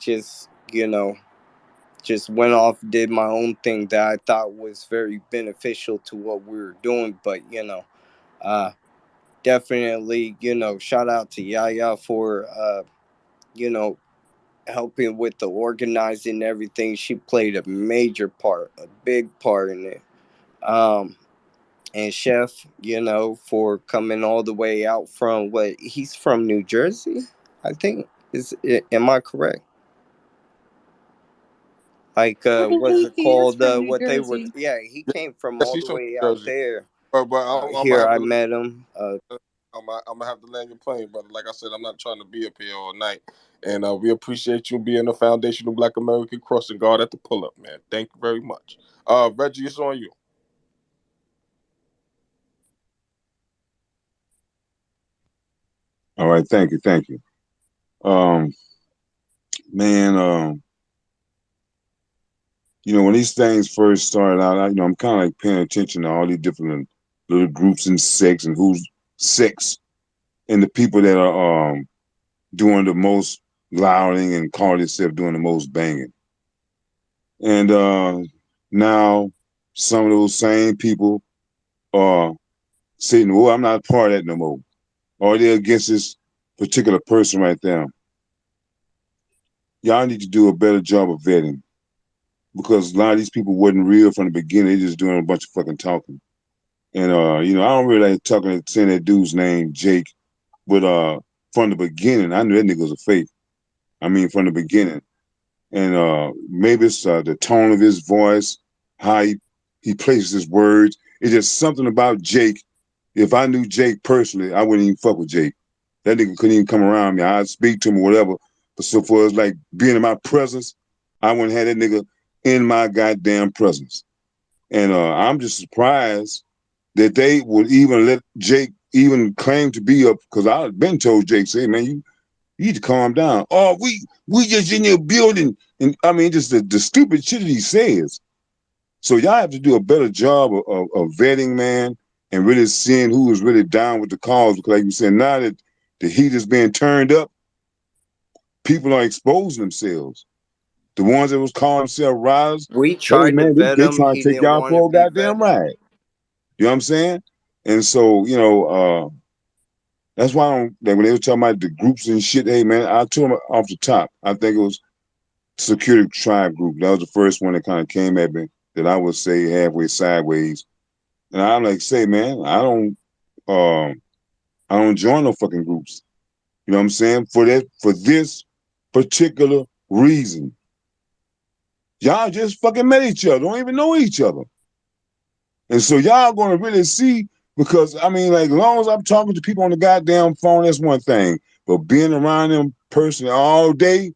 just went off, did my own thing that I thought was very beneficial to what we were doing. But uh, definitely, shout out to Yaya for you know helping with the organizing and everything. She played a major part, a big part in it. Um, and Chef, for coming all the way out from what he's from New Jersey, I think. Am I correct? Like I what's believe it he is called? from New What they were, Jersey. yeah, he came from Yes, all he's the from way New out Jersey. there. But I'm gonna Here have I to. met him. I'm gonna have to land your plane, brother. Like I said, I'm not trying to be up here all night, and we appreciate you being a foundational Black American crossing guard at the pull up, man. Thank you very much. Reggie, it's on you. All right, thank you. Um, man, when these things first started out, I'm kind of like paying attention to all these different little groups and sects and who's sex and the people that are doing the most louding and call themselves doing the most banging. And now some of those same people are saying, "Well, I'm not part of that no more," or they're against this particular person right there. Y'all need to do a better job of vetting because a lot of these people wasn't real from the beginning. They just doing a bunch of fucking talking. And I don't really like talking saying that dude's name, Jake, but from the beginning, I knew that nigga was a fake. I mean, from the beginning. And maybe it's the tone of his voice, how he places his words. It's just something about Jake. If I knew Jake personally, I wouldn't even fuck with Jake. That nigga couldn't even come around me. I'd speak to him or whatever. But so far as like being in my presence, I wouldn't have that nigga in my goddamn presence. And I'm just surprised that they would even let Jake even claim to be up because I've been told Jake, say, man, you need to calm down. Oh, we just in your building. And I mean, just the stupid shit that he says. So y'all have to do a better job of vetting, man, and really seeing who is really down with the cause. Because like you said, now that the heat is being turned up, people are exposing themselves. The ones that was calling themselves riders, We hey tried to man, vet they him. trying He to take didn't y'all want to for a be goddamn vetted. ride. You know what I'm saying? And so, that's why I don't, like when they were talking about the groups and shit, hey man, I told them off the top. I think it was Security Tribe Group. That was the first one that kind of came at me that I would say halfway sideways. And I'm like, say, man, I don't join no fucking groups. You know what I'm saying? For this particular reason. Y'all just fucking met each other, don't even know each other. And so y'all gonna really see because I mean, like, as long as I'm talking to people on the goddamn phone, that's one thing. But being around them personally all day,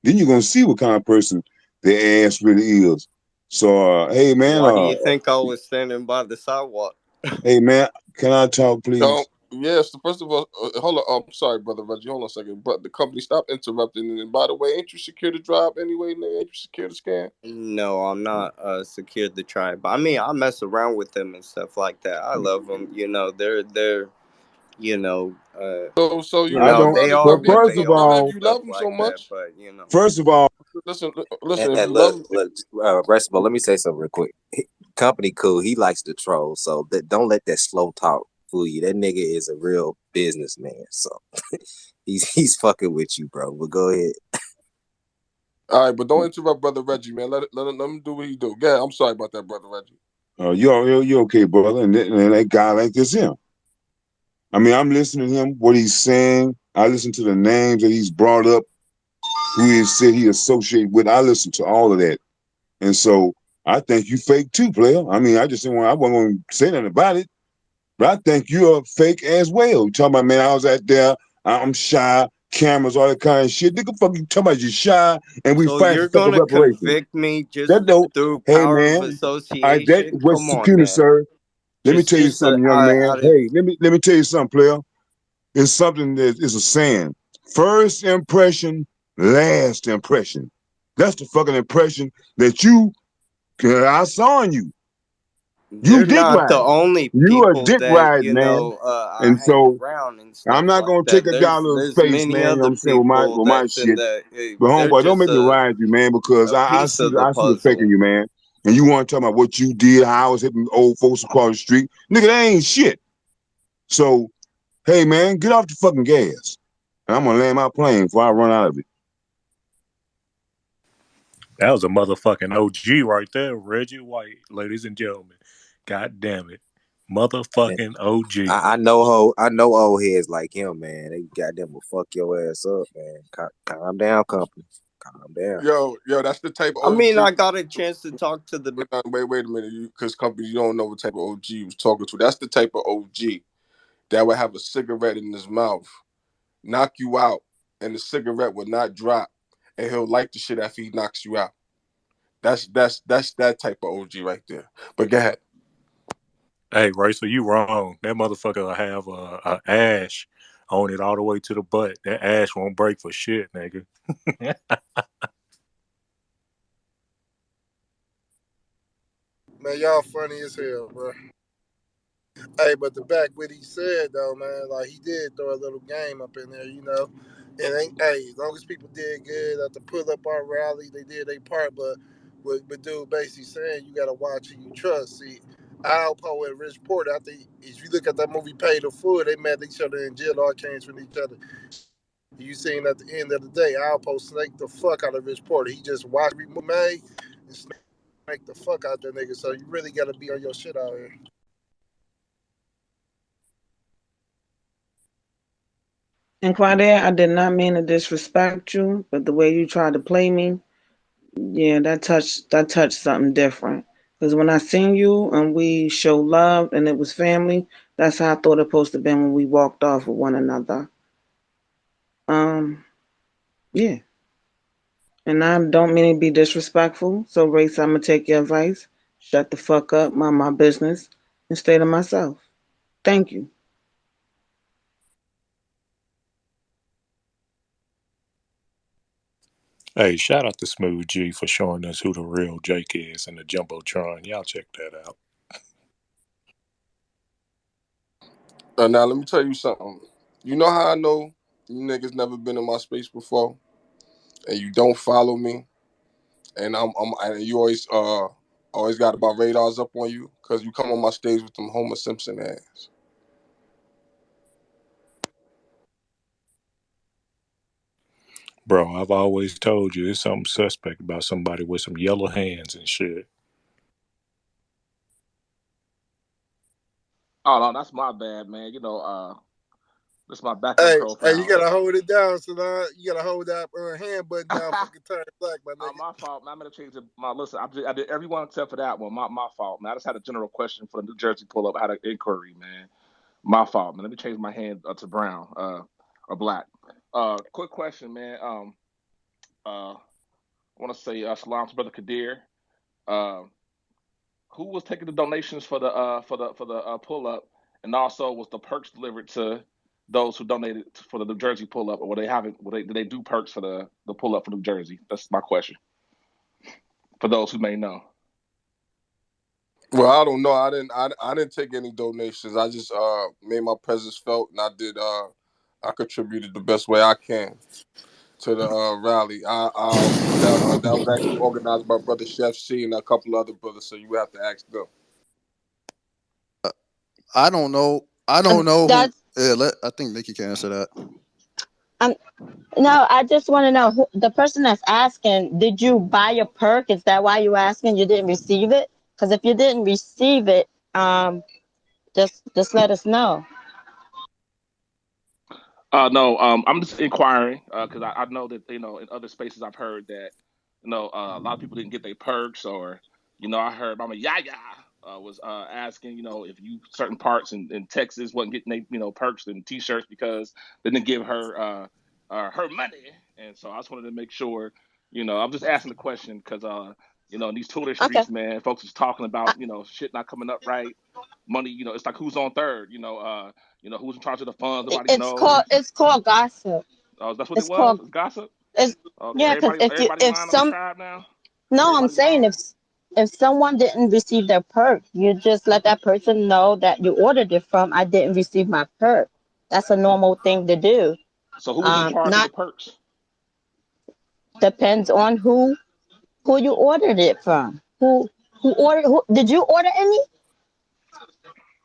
then you're gonna see what kind of person their ass really is. So, hey man, Why do you think I was standing by the sidewalk? hey man, can I talk, please? Yes. First of all, hold on. I'm sorry, brother Reggie. Hold on a second. But the company, stop interrupting. And by the way, ain't you secure the drive anyway? Nigga? Ain't you secure the scan? No, I'm not secured the tribe. I mean, I mess around with them and stuff like that. I love them. They're you know, uh, So you I mess don't. around they the are Well, company. what first they of are If and all, you stuff love them so like that. much, But first of all, listen. And, Listen. If and you love look, them, look, Recipe, let me say something real quick. Company cool. He likes to troll, so don't let that slow talk fool you. That nigga is a real businessman, so he's fucking with you, bro. But go ahead. all right, but don't interrupt, brother Reggie, man. Let him do what he do. Yeah, I'm sorry about that, brother Reggie. you're okay, brother. And that guy like this him. I mean, I'm listening to him, what he's saying. I listen to the names that he's brought up, who he said he associated with. I listen to all of that. And so I think you fake too, player. I mean, I wasn't going to say nothing about it, but I think you're fake as well. You talking about, man, I was out there, I'm shy, cameras, all that kind of shit. Nigga, fuck you talking about you shy and we so fight for you're fucking gonna reparations. convict me just That don't, through hey power of man, that association? was, Come excuse on, me, man. sir. Let me tell you Just something, young man. out of Hey, let me tell you something, player. It's something that is a saying. First impression, last impression. That's the fucking impression that I saw in you. You they're dick not the riding. only You a people dick that riding, man. I And hang so around and I'm stuff not like gonna take that. a dollar's There's face, many man. You know what other I'm saying with my people with my that's in shit. the But they're homeboy, don't just make me ride you, man, because a I piece see of the I see the fake in puzzle. you, man. And you want to talk about what you did, how I was hitting old folks across the street, nigga. That ain't shit. So hey, man, get off the fucking gas. And I'm gonna land my plane before I run out of it. That was a motherfucking OG right there, Reggie White, ladies and gentlemen. God damn it. And Motherfucking OG. I know old heads like him, man. They goddamn will fuck your ass up, man. Calm down, company. Calm down. Yo, that's the type of I mean, OG. I got a chance to talk to the Wait a minute, because company, you don't know what type of OG you was talking to. That's the type of OG that would have a cigarette in his mouth, knock you out, and the cigarette would not drop, and he'll light the shit after he knocks you out. That's that type of OG right there. But go ahead. Hey, Racer, you wrong. That motherfucker will have a ash on it all the way to the butt. That ash won't break for shit, nigga. Man, y'all funny as hell, bro. Hey, but the back what he said though, man, like he did throw a little game up in there, you know. And ain't, hey, as long as people did good at the pull up our rally, they did their part. But what dude basically saying, you gotta watch who you trust. See, Alpo and Rich Porter, I think if you look at that movie Paid in Full, they met each other in jail, all came from each other. You seen at the end of the day, Alpo snaked the fuck out of Rich Porter. He just watched me made and snaked the fuck out that nigga. So you really gotta be on your shit out here. And Quadette, I did not mean to disrespect you, but the way you tried to play me, yeah, that touched something different. Because when I seen you and we showed love and it was family, that's how I thought it supposed to be when we walked off with one another. Yeah. And I don't mean to be disrespectful. So, Race, I'm gonna take your advice. Shut the fuck up, mind my business, and stay to myself. Thank you. Hey, shout out to Smooth G for showing us who the real Jake is in the Jumbotron. Y'all check that out. Now let me tell you something. You know how I know you niggas never been in my space before, and you don't follow me, and and you always got my radars up on you because you come on my stage with them Homer Simpson ass. Bro, I've always told you there's something suspect about somebody with some yellow hands and shit. Oh no, that's my bad, man. This is my backup Hey, you profile. gotta hold it down, so now you gotta hold that hand button down. Fucking turn black, my nigga. My fault, man. I'm gonna change my listen. I did everyone except for that one. My fault, man. I just had a general question for the New Jersey pull up. I had an inquiry, man. My fault, man. Let me change my hand to brown, or black. Quick question, man. I want to say salam to brother Kadir. Uh, who was taking the donations for the pull up, and also was the perks delivered to those who donated for the New Jersey pull up, or were they having? Did they do perks for the pull up for New Jersey? That's my question for those who may know. Well, I don't know. I didn't take any donations. I just made my presence felt, and I contributed the best way I can to the rally. That was actually organized by brother Chef C and a couple other brothers. So you have to ask them. I don't know. I don't know who. That's Yeah, I think Nikki can answer that. um no, I just want to know who the person that's asking, did you buy a perk? Is that why you asking? You didn't receive it? Because if you didn't receive it, just let us know. No, I'm just inquiring because I know that in other spaces I've heard that a lot of people didn't get their perks, or I heard Mama Yaya was asking if you certain parts in Texas wasn't getting they perks and T-shirts because they didn't give her her money, and so I just wanted to make sure I'm just asking the question because in these Twitter Okay. streets, man, folks is talking about shit not coming up right, money, it's like who's on third, who's in charge of the funds, nobody It's called knows. it's called gossip. That's what it It's was. called It's gossip. it's Okay, yeah, because everybody if lying on the some tribe now. no, I'm Everybody saying lying. if someone didn't receive their perk, you just let that person know that you ordered it from. I didn't receive my perk. That's a normal thing to do. So who was in charge of the Not perks? depends on who you ordered it from. Who ordered? Who did you order any?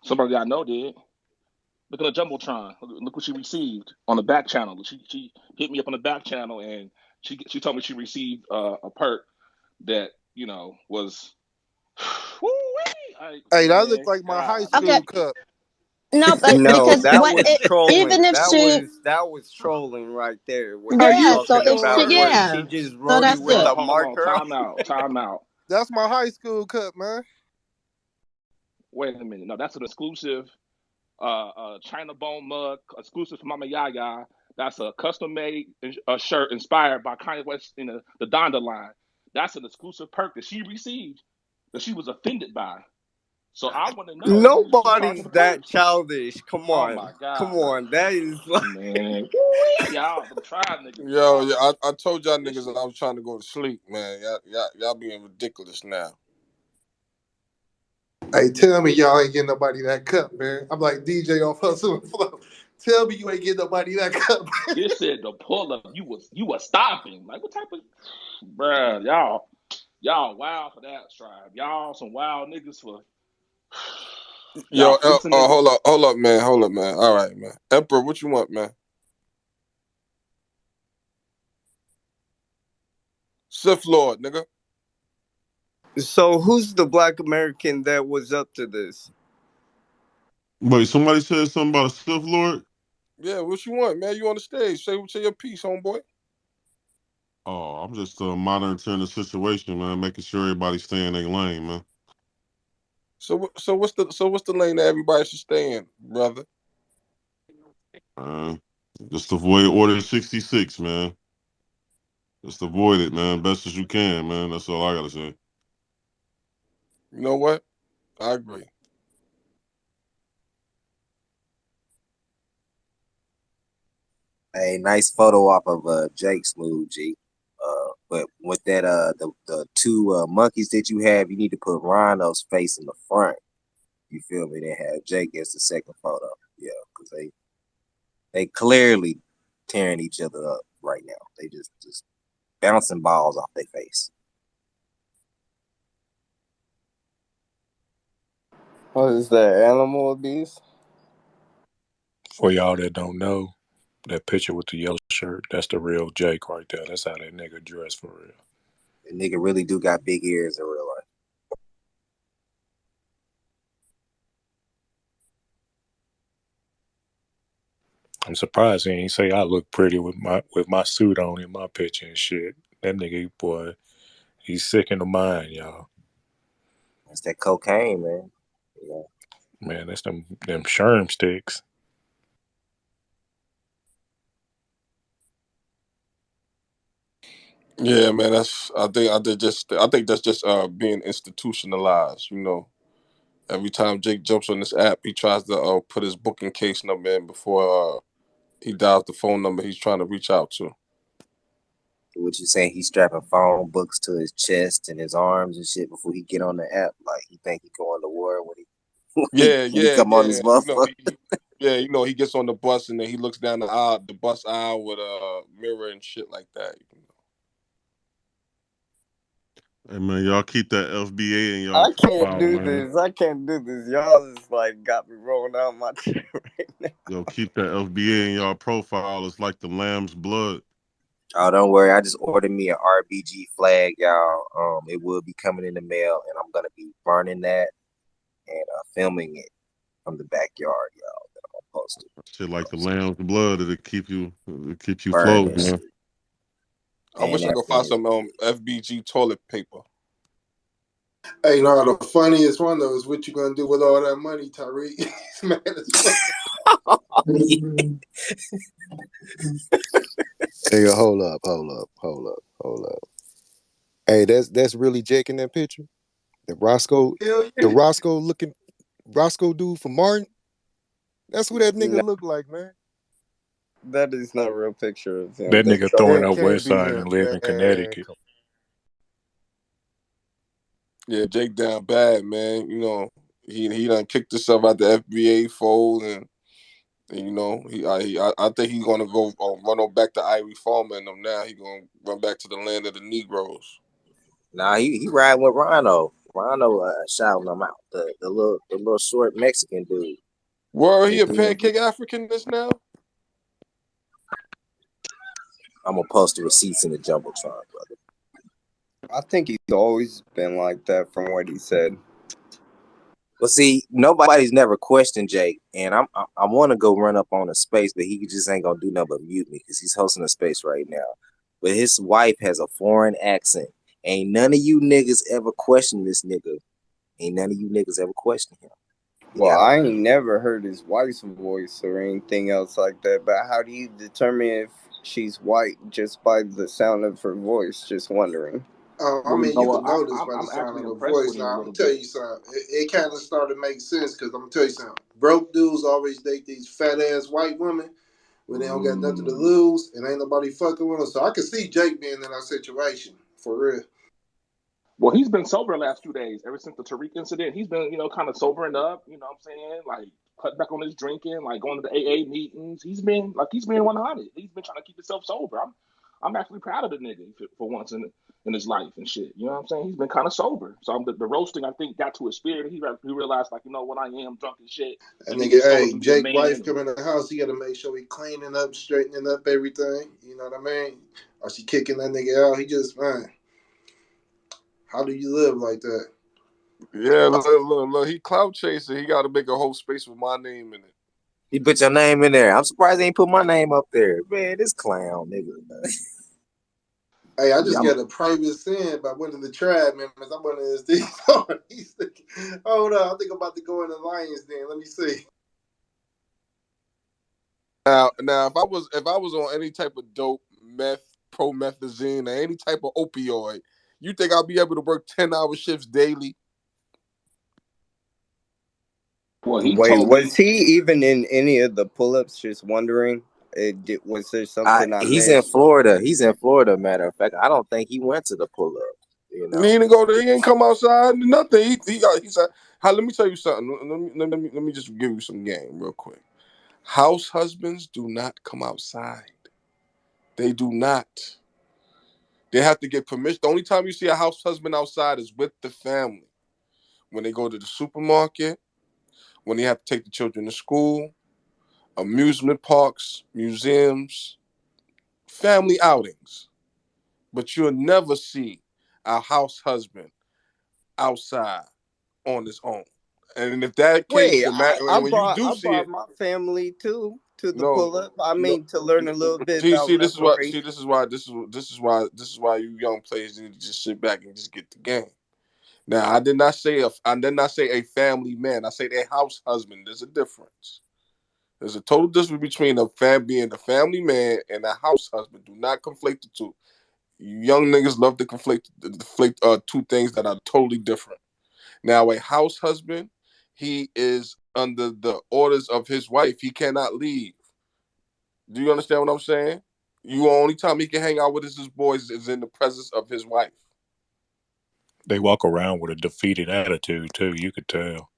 Somebody I know did. Look at the jumbotron. Look what she received on the back channel. She hit me up on the back channel and she told me she received a perk that was. Hey, that looked Man, like my high Okay, school cup. no, but No, because that what was it trolling. even if she That was trolling right there. What Are you yeah, you so talking if fucking she about? Where lying? she yeah, just so wrote it that's with it. a hold on. marker? Time out. Time out. That's my high school cup, man. Wait a minute. No, that's an exclusive China Bone mug, exclusive for Mama Yaya. That's a custom made shirt inspired by Kanye West in the Donda line. That's an exclusive perk that she received that she was offended by. So I want to know who's in charge of Nobody's the that perks. childish. Come Oh on, my come God, on. That is like man, woo y'all, them tribe niggas, Yo, yeah, y'all I told y'all niggas vicious. that I was trying to go to sleep, man. Y'all being ridiculous now. Hey, tell me y'all ain't getting nobody that cup, man. I'm like DJ off Hustle and Flow. Tell me you ain't getting nobody that cup. You said the pull up, you was stopping. Like what type of bruh, y'all wild for that strive. Y'all some wild niggas for Yo, y'all fixing niggas. hold up, man. Hold up, man. All right, man. Emperor, what you want, man? Sith Lord, nigga. So who's the black American that was up to this? Wait, somebody said something about a Sith Lord? Yeah, what you want, man? You on the stage? Say your piece, homeboy. Oh, I'm just monitoring the situation, man, making sure everybody's staying in their lane, man. So what's the lane that everybody should stay in, brother? Uh, just avoid Order 66, man. Just avoid it, man, best as you can, man. That's all I gotta say. You know what? I agree. A nice photo off of Jake Smooth G. But with that the two monkeys that you have, you need to put Rhino's face in the front. You feel me? They have Jake as the second photo. Yeah, because they clearly tearing each other up right now. They just bouncing balls off their face. What is that? Animal abuse? For y'all that don't know, that picture with the yellow shirt, that's the real Jake right there. That's how that nigga dressed for real. The nigga really do got big ears in real life. I'm surprised he ain't say I look pretty with my suit on in my picture and shit. That nigga, boy, he's sick in the mind, y'all. That's that cocaine, man. Yeah. Man, that's them sherm sticks. Yeah, man. I think that's just being institutionalized. You know, every time Jake jumps on this app, he tries to put his booking case number in before he dials the phone number he's trying to reach out to. What you saying? He's strapping phone books to his chest and his arms and shit before he get on the app. Like he think he going to war when he Yeah, when he yeah, come on yeah. this motherfucker. Yeah, he gets on the bus and then he looks down the bus aisle with a mirror and shit like that. Hey, man, y'all keep that FBA in y'all I can't profile, do man. this. I can't do this. Y'all just like got me rolling out my chair right now. Yo, keep that FBA in y'all profile. It's like the lamb's blood. Oh, don't worry. I just ordered me an RBG flag, y'all. It will be coming in the mail, and I'm gonna be burning that and filming it from the backyard, y'all. That I'm gonna post it. Shit like the lamb's blood. It'll keep you Burn floating, that man. shit I and wish I that could find flag. some FBG toilet paper. Hey, no, the funniest one though is what you gonna do with all that money, Tyreek? He's mad as fuck. Hey, hold up, hold up, hold up, hold up. Hey, that's really Jake in that picture. The Roscoe, Hell the yeah. Roscoe looking Roscoe dude from Martin. That's who that No, nigga look like, man. that is not a real picture of him. That They nigga trolled throwing That up him. can't West be Side him, and live in man. Connecticut. Yeah, Jake down bad, man. He done kicked himself out the FBA fold, and I think he's gonna go run on back to Irie Farmer and them now. He gonna run back to the land of the Negroes. Nah, he riding with Rhino. Rhino shouting him out. The little short Mexican dude. Were he They a doing. pancake Africanist now? I'm gonna post the receipts in the jumbotron, brother. I think he's always been like that from what he said. Well, see, nobody's never questioned Jake, and I want to go run up on a space, but he just ain't gonna do nothing but mute me because he's hosting a space right now. But his wife has a foreign accent. Ain't none of you niggas ever question this nigga. Ain't none of you niggas ever question him. Well, Yeah, I ain't never heard his wife's voice or anything else like that. But how do you determine if she's white just by the sound of her voice? Just wondering. I Well, you mean, know you what? can know this by the I'm sound of actually the impressed voice. with him a Now, I'm little gonna tell bit. you something. It kind of started to make sense because I'm gonna tell you something. Broke dudes always date these fat ass white women when they don't got nothing to lose and ain't nobody fucking with them. So I can see Jake being in that situation for real. Well, he's been sober the last few days. Ever since the Tariq incident, he's been, kind of sobering up. You know what I'm saying? Like cut back on his drinking, like going to the AA meetings. He's been 100. He's been trying to keep himself sober. I'm actually proud of the nigga for once in his life and shit. You know what I'm saying? He's been kind of sober. So the roasting, I think, got to his spirit. He realized, like, you know what, I am drunk as shit. That Let me get nigga, sober hey, to be a Jake man. wife come in the house, he gotta make sure he cleaning up, straightening up everything. You know what I mean? Or she kicking that nigga out. He just, man, how do you live like that? Yeah, look, he clout chasing. He got to make a whole space with my name in it. He put your name in there. I'm surprised he ain't put my name up there. Man, this clown nigga. Hey, I Yeah, just got a private sin by one of the tribe members. I'm one of his things. He's thinking, hold on, I think I'm about to go in the Lions Den. Let me see. Now, if I was on any type of dope, meth, promethazine, or any type of opioid, you think I'll be able to work 10-hour shifts daily? well, he Wait, told was me. he even in any of the pull-ups? Just wondering. Was there something I He's in missed? Florida. He's in Florida. Matter of fact, I don't think he went to the pull up. You He know, didn't go there. He ain't come outside. Nothing. He said, let me tell you something. Let me just give you some game real quick. House husbands do not come outside. They do not. They have to get permission. The only time you see a house husband outside is with the family. When they go to the supermarket, when they have to take the children to school, amusement parks, museums, family outings. But you'll never see a house husband outside on his own. And if that case, Wait, I when you brought do I see brought it, my family too to the no, pull-up. I no. mean, to learn a little bit See, about see, this is what. See, reparations. this is why you young players need to just sit back and just get the game. Now, I did not say a family man. I said a house husband. There's a difference. There's a total difference between being a family man and a house husband. Do not conflate the two. You young niggas love to conflate two things that are totally different. Now, a house husband, he is under the orders of his wife. He cannot leave. Do you understand what I'm saying? You only time he can hang out with his boys is in the presence of his wife. They walk around with a defeated attitude too. You could tell.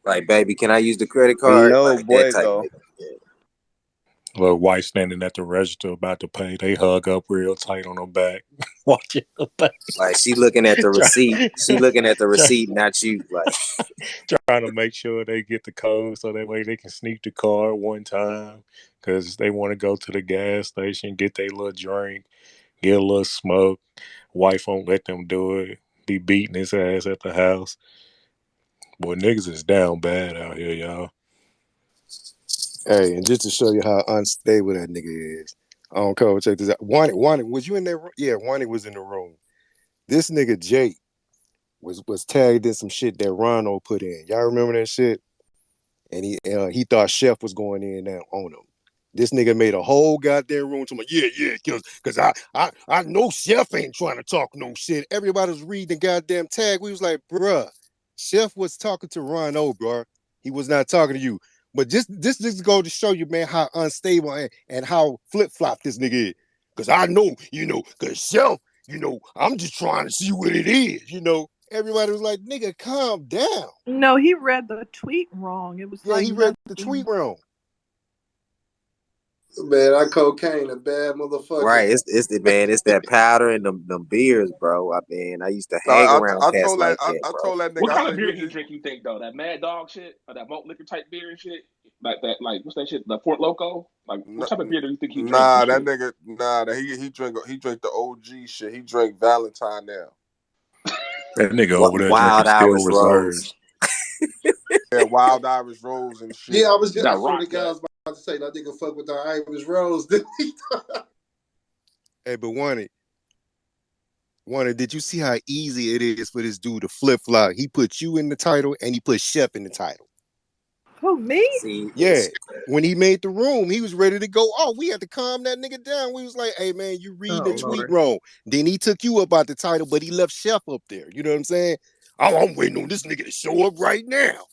like, baby, can I use the credit card? No Like that type of bueno. nigga. Yeah. Little wife standing at the register about to pay. They hug up real tight on her back, watching her back, Like she looking at the receipt. She looking at the try, receipt, not you. Like, trying to make sure they get the code so that way they can sneak the car one time because they want to go to the gas station, get their little drink, get a little smoke. Wife won't let them do it. Be beating his ass at the house. Boy, niggas is down bad out here, y'all. Hey, and just to show you how unstable that nigga is, I don't care. Check this out. Wani, was you in there? Yeah, Wani was in the room. This nigga Jake was tagged in some shit that Rono put in. Y'all remember that shit? And he thought Chef was going in there on him. This nigga made a whole goddamn room to me. Yeah, cause I know Chef ain't trying to talk no shit. Everybody was reading the goddamn tag. We was like, bruh, Chef was talking to Rono, bruh. He was not talking to you. But this go to show you, man, how unstable and how flip flop this nigga is. Cause I know, cause Chef, I'm just trying to see what it is, Everybody was like, nigga, calm down. No, he read the tweet wrong. It was Yeah, like he read the tweet nothing. wrong. Man, that cocaine a bad motherfucker. right? It's the man. It's that powder and them beers, bro. I mean, I used to hang I, around I, I cats told that like that, I bro. told that nigga. What I kind of said beer he drink? You think though, that Mad Dog shit or that malt liquor type beer and shit, like that, like what's that shit? The Fort Loco. Like what type of beer do you think he drink and that shit? nigga. That he drank the OG shit. He drank Valentine now. That nigga over there drinking Wild Steel Irish Rose. Reserves. Yeah, Wild Irish Rose and shit. Yeah, I That swear to rock God, I gut. was about to say that nigga fuck with the Irish Rose. Didn't he? Hey, but Wanda, did you see how easy it is for this dude to flip flop? He put you in the title and he put Chef in the title. Who, me? See, Yeah. When he made the room, he was ready to go. Oh, we had to calm that nigga down. We was like, hey man, you reading the Oh tweet Lord. wrong. Then he took you up out the title, but he left Chef up there. You know what I'm saying? Oh, I'm waiting on this nigga to show up right now.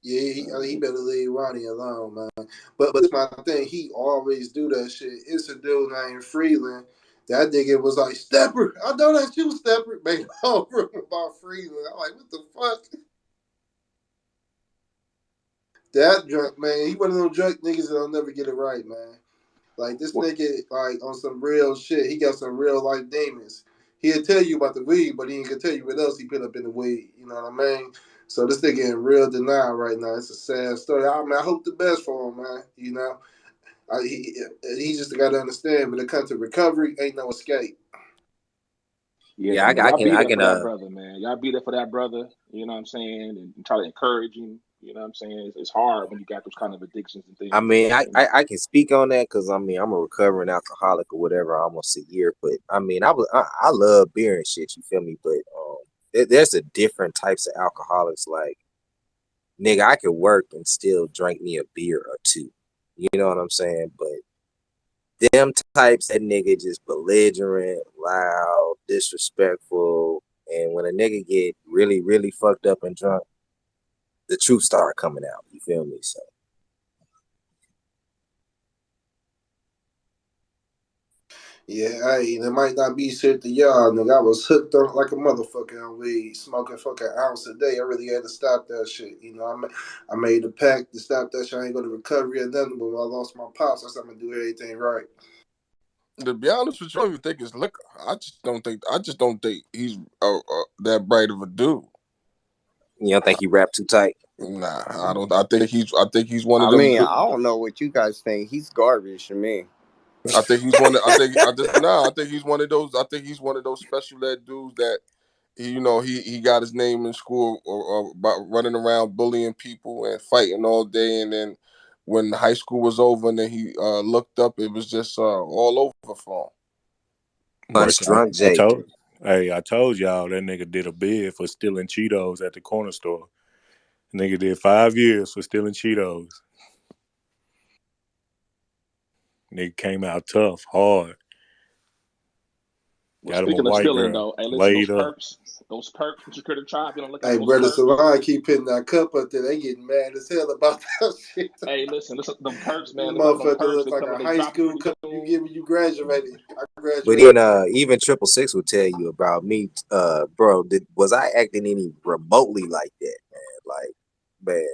Yeah, he better leave Ronnie alone, man. But my thing, he always do that shit. It's a dude named Freeland That nigga was like, Stepper, I know that's you, Stepper. Made the whole room about freezing. I'm like, what the fuck? That drunk, man, he one of them drunk niggas that'll never get it right, man. Like, this nigga, like, on some real shit, he got some real life demons. He'll tell you about the weed, but he ain't gonna tell you what else he put up in the weed. You know what I mean? So this nigga in real denial right now. It's a sad story. I mean, I hope the best for him, man. You know? He just got to understand when it comes to recovery, ain't no escape. Yeah, Yeah, man. I Y'all can, be I there can, for that brother, man. Y'all be there for that brother. You know what I'm saying, and try to encourage him. You know what I'm saying. It's hard when you got those kind of addictions and I things. mean, I, You know? I, I can speak on that because I mean, I'm a recovering alcoholic or whatever, almost a year. But I mean, I love beer and shit. You feel me? But there's a different types of alcoholics. Like, nigga, I could work and still drink me a beer or two. You know what I'm saying? But them types, that nigga just belligerent, loud, disrespectful, and when a nigga get really, really fucked up and drunk, the truth start coming out. You feel me? So. Yeah, hey, it might not be shit to y'all, nigga. I was hooked on like a motherfucker on weed, smoking fucking ounce a day. I really had to stop that shit. You know, I made a pact to stop that shit. I ain't go to recovery or nothing, but when I lost my pops, I said I'm gonna do everything right. To be honest with you, I don't even think it's liquor. I just don't think he's that bright of a dude. You don't think he rap too tight? Nah, I don't. I think he's one of I them. mean, I don't know what you guys think. He's garbage to me. I think he's one. I think I just nah. I think he's one of those. I think he's one of those special ed dudes that he got his name in school or about running around bullying people and fighting all day, and then when high school was over and then he looked up, it was just all over for Punch But drunk I Jake. told, hey, I told y'all that nigga did a bid for stealing Cheetos at the corner store. Nigga did 5 years for stealing Cheetos. Nigga came out tough, hard. Well, Got him a speaking of white stealing, girl, though, hey, listen, laid up. those perks from Security Tribe, you don't look at Hey, those brother perks. Salon keep hitting that cup up there. They getting mad as hell about that shit. Hey, listen, them perks, Them man. They look them motherfucker perks. look They like come a and they high drop you school pretty cup you soon. give when you graduated. I But graduated. even 666 will tell you about me, bro. Was I acting any remotely like that, man? Like, man,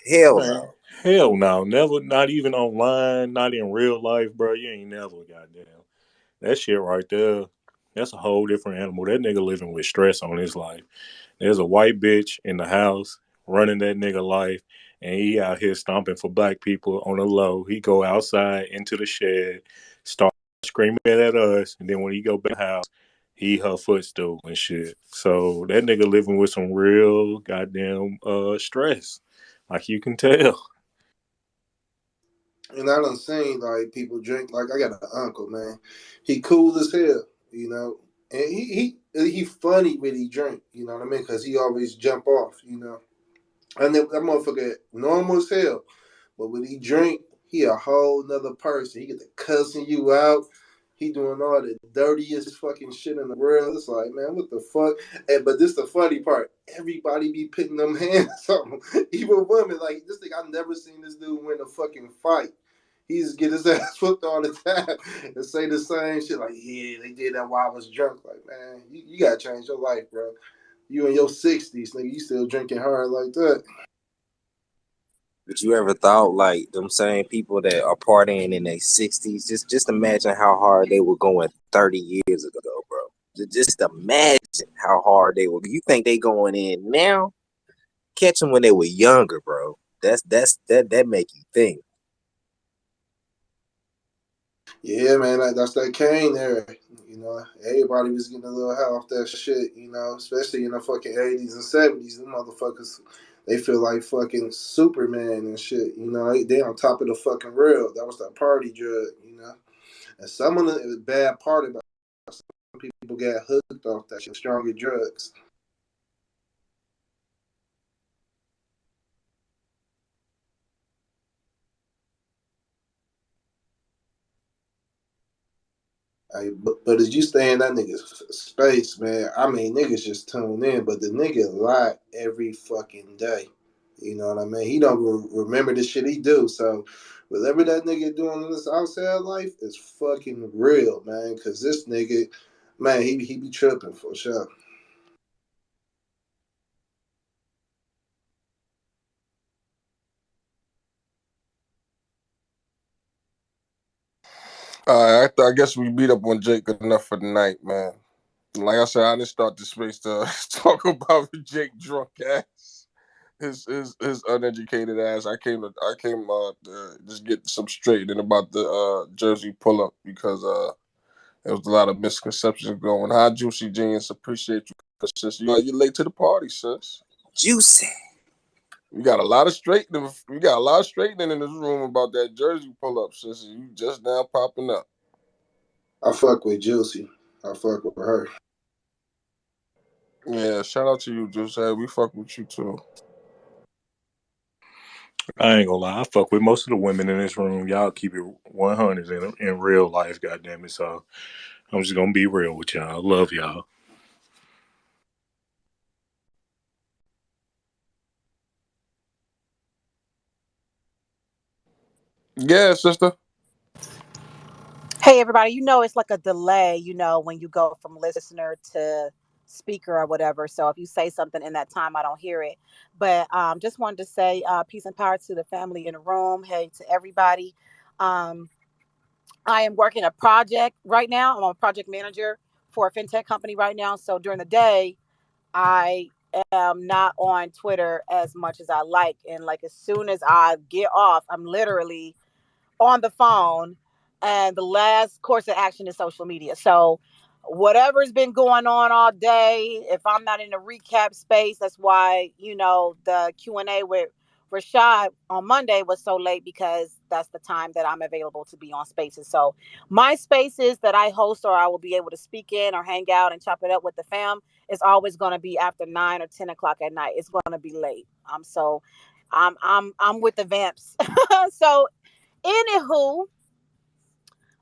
hell Man, no. hell no. Never, not even online, not in real life, bro. You ain't never, goddamn. That shit right there, that's a whole different animal. That nigga living with stress on his life. There's a white bitch in the house running that nigga life, and he out here stomping for black people on the low. He go outside into the shed, start screaming at us, and then when he go back in the house, he her footstool and shit. So that nigga living with some real goddamn stress, like you can tell. And I done seen like people drink. Like I got an uncle, man. He cool as hell, you know. And he funny when he drink, you know what I mean? Because he always jump off, you know. And that motherfucker normal as hell. But when he drink, he a whole nother person. He get to cussing you out. He doing all the dirtiest fucking shit in the world. It's like, man, what the fuck? And but this the funny part. Everybody be putting them hands on him. Even women. Like this thing, I've never seen this dude win a fucking fight. He just get his ass whooped all the time and say the same shit. Like, yeah, they did that while I was drunk. Like, man, you gotta change your life, bro. You in your 60s, nigga, you still drinking hard like that. But you ever thought like them same people that are partying in their 60s? Just imagine how hard they were going 30 years ago, bro. Just imagine how hard they were. You think they going in now? Catch them when they were younger, bro. That make you think. Yeah, man, that's that Kane era. You know, everybody was getting a little high off that shit. You know, especially in the fucking 80s and 70s. Them motherfuckers, they feel like fucking Superman and shit. You know, they on top of the fucking world. That was that party drug. You know, and some of the bad part about some people got hooked off that shit, stronger drugs. But as you stay in that nigga's space, man, I mean, niggas just tune in, but the nigga lie every fucking day. You know what I mean? He don't remember the shit he do. So whatever that nigga doing in this outside life is fucking real, man. Cause this nigga, man, he be tripping for sure. All right, I guess we beat up on Jake enough for the night, man. Like I said, I didn't start the space to talk about Jake drunk ass, his uneducated ass. I came to just get some straightening about the Jersey pull up because there was a lot of misconceptions going. Hi, Juicy Genius, appreciate you, sis. You late to the party, sis. Juicy. We got a lot of straightening. We got a lot of straightening in this room about that Jersey pull up, sis. You just now popping up. I fuck with Juicy. I fuck with her. Yeah, shout out to you, Juicy. We fuck with you too. I ain't gonna lie, I fuck with most of the women in this room. Y'all keep it 100 in real life, goddamn it. So I'm just gonna be real with y'all. Love y'all. Yeah, sister. Hey, everybody. It's like a delay, when you go from listener to speaker or whatever. So if you say something in that time, I don't hear it. But just wanted to say peace and power to the family in the room. Hey, to everybody. Um, I am working a project right now. I'm a project manager for a fintech company right now. So during the day, I am not on Twitter as much as I like. And like as soon as I get off, I'm literally on the phone, and the last course of action is social media. So whatever's been going on all day, if I'm not in a recap space, that's why the Q&A with Rashad on Monday was so late, because that's the time that I'm available to be on spaces. So my spaces that I host, or I will be able to speak in or hang out and chop it up with the fam, is always going to be after 9 or 10 o'clock at night. It's going to be late. I'm with the vamps. So anywho,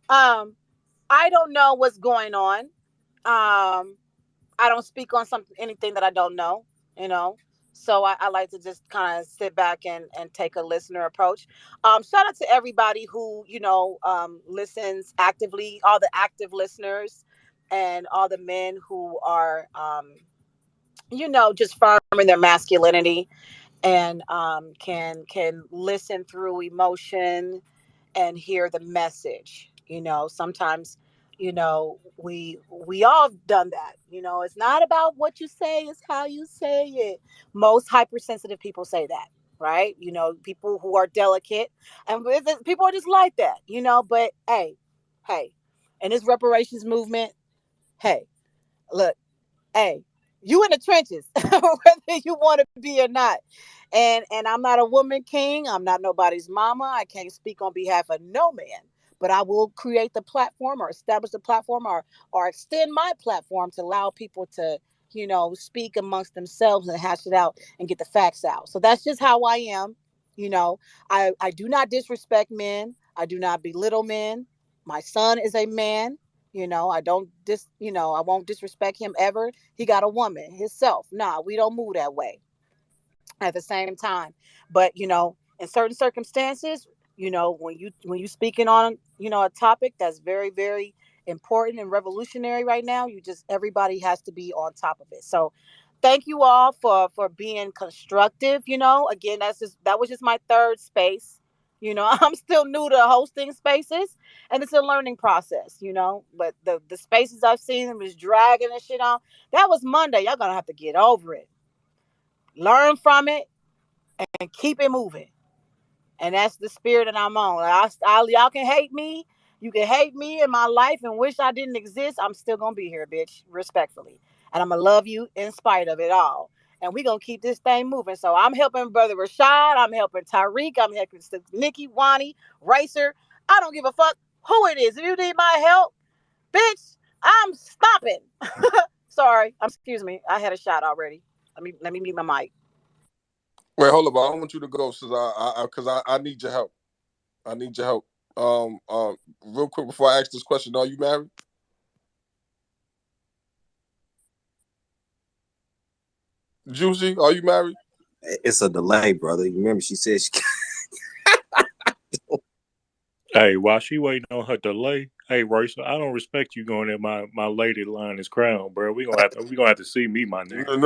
I don't know what's going on. I don't speak on anything that I don't know, you know. So I like to just kind of sit back and take a listener approach. Shout out to everybody who listens actively, all the active listeners, and all the men who are just firm in their masculinity, and can listen through emotion and hear the message. Sometimes we all done that. It's not about what you say, it's how you say it. Most hypersensitive people say that, right? People who are delicate, and people are just like that. But hey, in this reparations movement, hey, look, hey, you in the trenches, whether you want to be or not. And I'm not a woman king. I'm not nobody's mama. I can't speak on behalf of no man. But I will create the platform, or establish the platform, or extend my platform to allow people to, speak amongst themselves and hash it out and get the facts out. So that's just how I am. I do not disrespect men. I do not belittle men. My son is a man. I don't I won't disrespect him ever. He got a woman, himself. Nah, we don't move that way at the same time. But in certain circumstances, when you speaking on a topic that's very, very important and revolutionary right now, everybody has to be on top of it. So thank you all for being constructive. Again, that was just my third space. I'm still new to hosting spaces, and it's a learning process. But the spaces I've seen them was dragging and shit on. That was Monday. Y'all gonna have to get over it, learn from it, and keep it moving. And that's the spirit that I'm on. Y'all can hate me. You can hate me in my life and wish I didn't exist. I'm still gonna be here, bitch, respectfully. And I'm gonna love you in spite of it all. And we're gonna keep this thing moving. So I'm helping Brother Rashad. I'm helping Tyreek. I'm helping Nikki, Wani, Racer. I don't give a fuck who it is. If you need my help, bitch, I'm stopping. Sorry. Excuse me. I had a shot already. Let me mute my mic. Wait, hold up. I don't want you to go, since I need your help. I need your help. Real quick before I ask this question, are you married? Juicy, are you married? It's a delay, brother. You remember she said she. Hey, while she waiting on her delay, hey Royce, I don't respect you going at my lady line is crown, bro. We gonna have to see me, my nigga.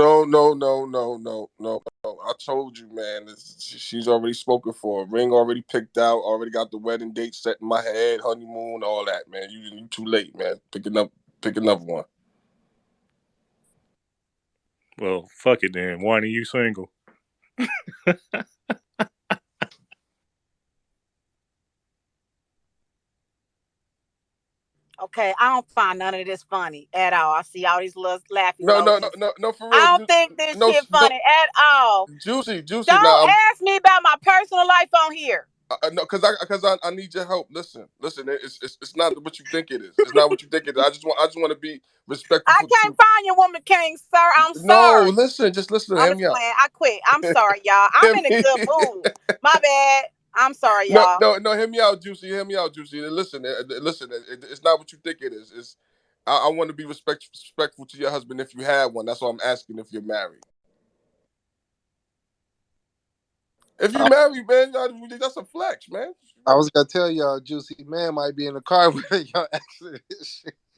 No. I told you, man. She's already spoken for. Ring already picked out. Already got the wedding date set in my head. Honeymoon, all that, man. You too late, man. Pick another one. Well, fuck it then. Why are you single? Okay, I don't find none of this funny at all. I see all these little laugh No, no, no, emojis. no, no, for I real. don't think this No, shit no, funny at all. juicy. Don't Now, ask me about my personal life on here. no, because I need your help. Listen. It's not what you think it is. It's not what you think it is. I just want to be I respectful can't to. find your woman king, sir. I'm No, sorry. listen. Just listen. I'm Hear just me out. playing. I quit. I'm sorry, y'all. I'm Hear in a me. good mood. My bad. I'm sorry, No, y'all. no, no. Hear me out, Juicy. Hear me out, Juicy. Listen, listen. It's not what you think it is. I want to be respectful to your husband if you have one. That's why I'm asking if you're married. If you're married, man, that's a flex, man. I was gonna tell y'all, Juicy Man might be in the car with y'all accident.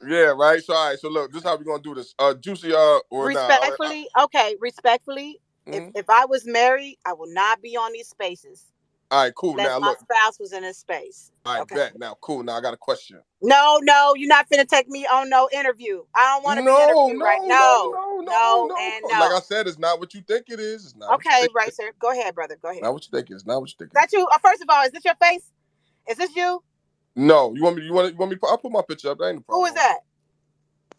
Yeah, right. So, all right. So, look, this is how we're gonna do this. Juicy, or nah. Respectfully, okay, respectfully, Mhm. if I was married, I will not be on these spaces All right, cool. unless Now, my look. spouse was in a space. I Okay. bet. Now, cool. Now, I got a question. No, you're not finna take me on no interview. I don't want to be No, interviewed right. no, no, No, no, no, no, no. and Like I no. said, it's not what you think it is. It's not what you Okay, think it is. Racer, go ahead, brother. Go ahead. Not what you think it is. Not what you think Is it is. that you? First of all, is this your face? Is this you? No, you want me? You want me? I'll put my picture up. That ain't a Who problem. is that?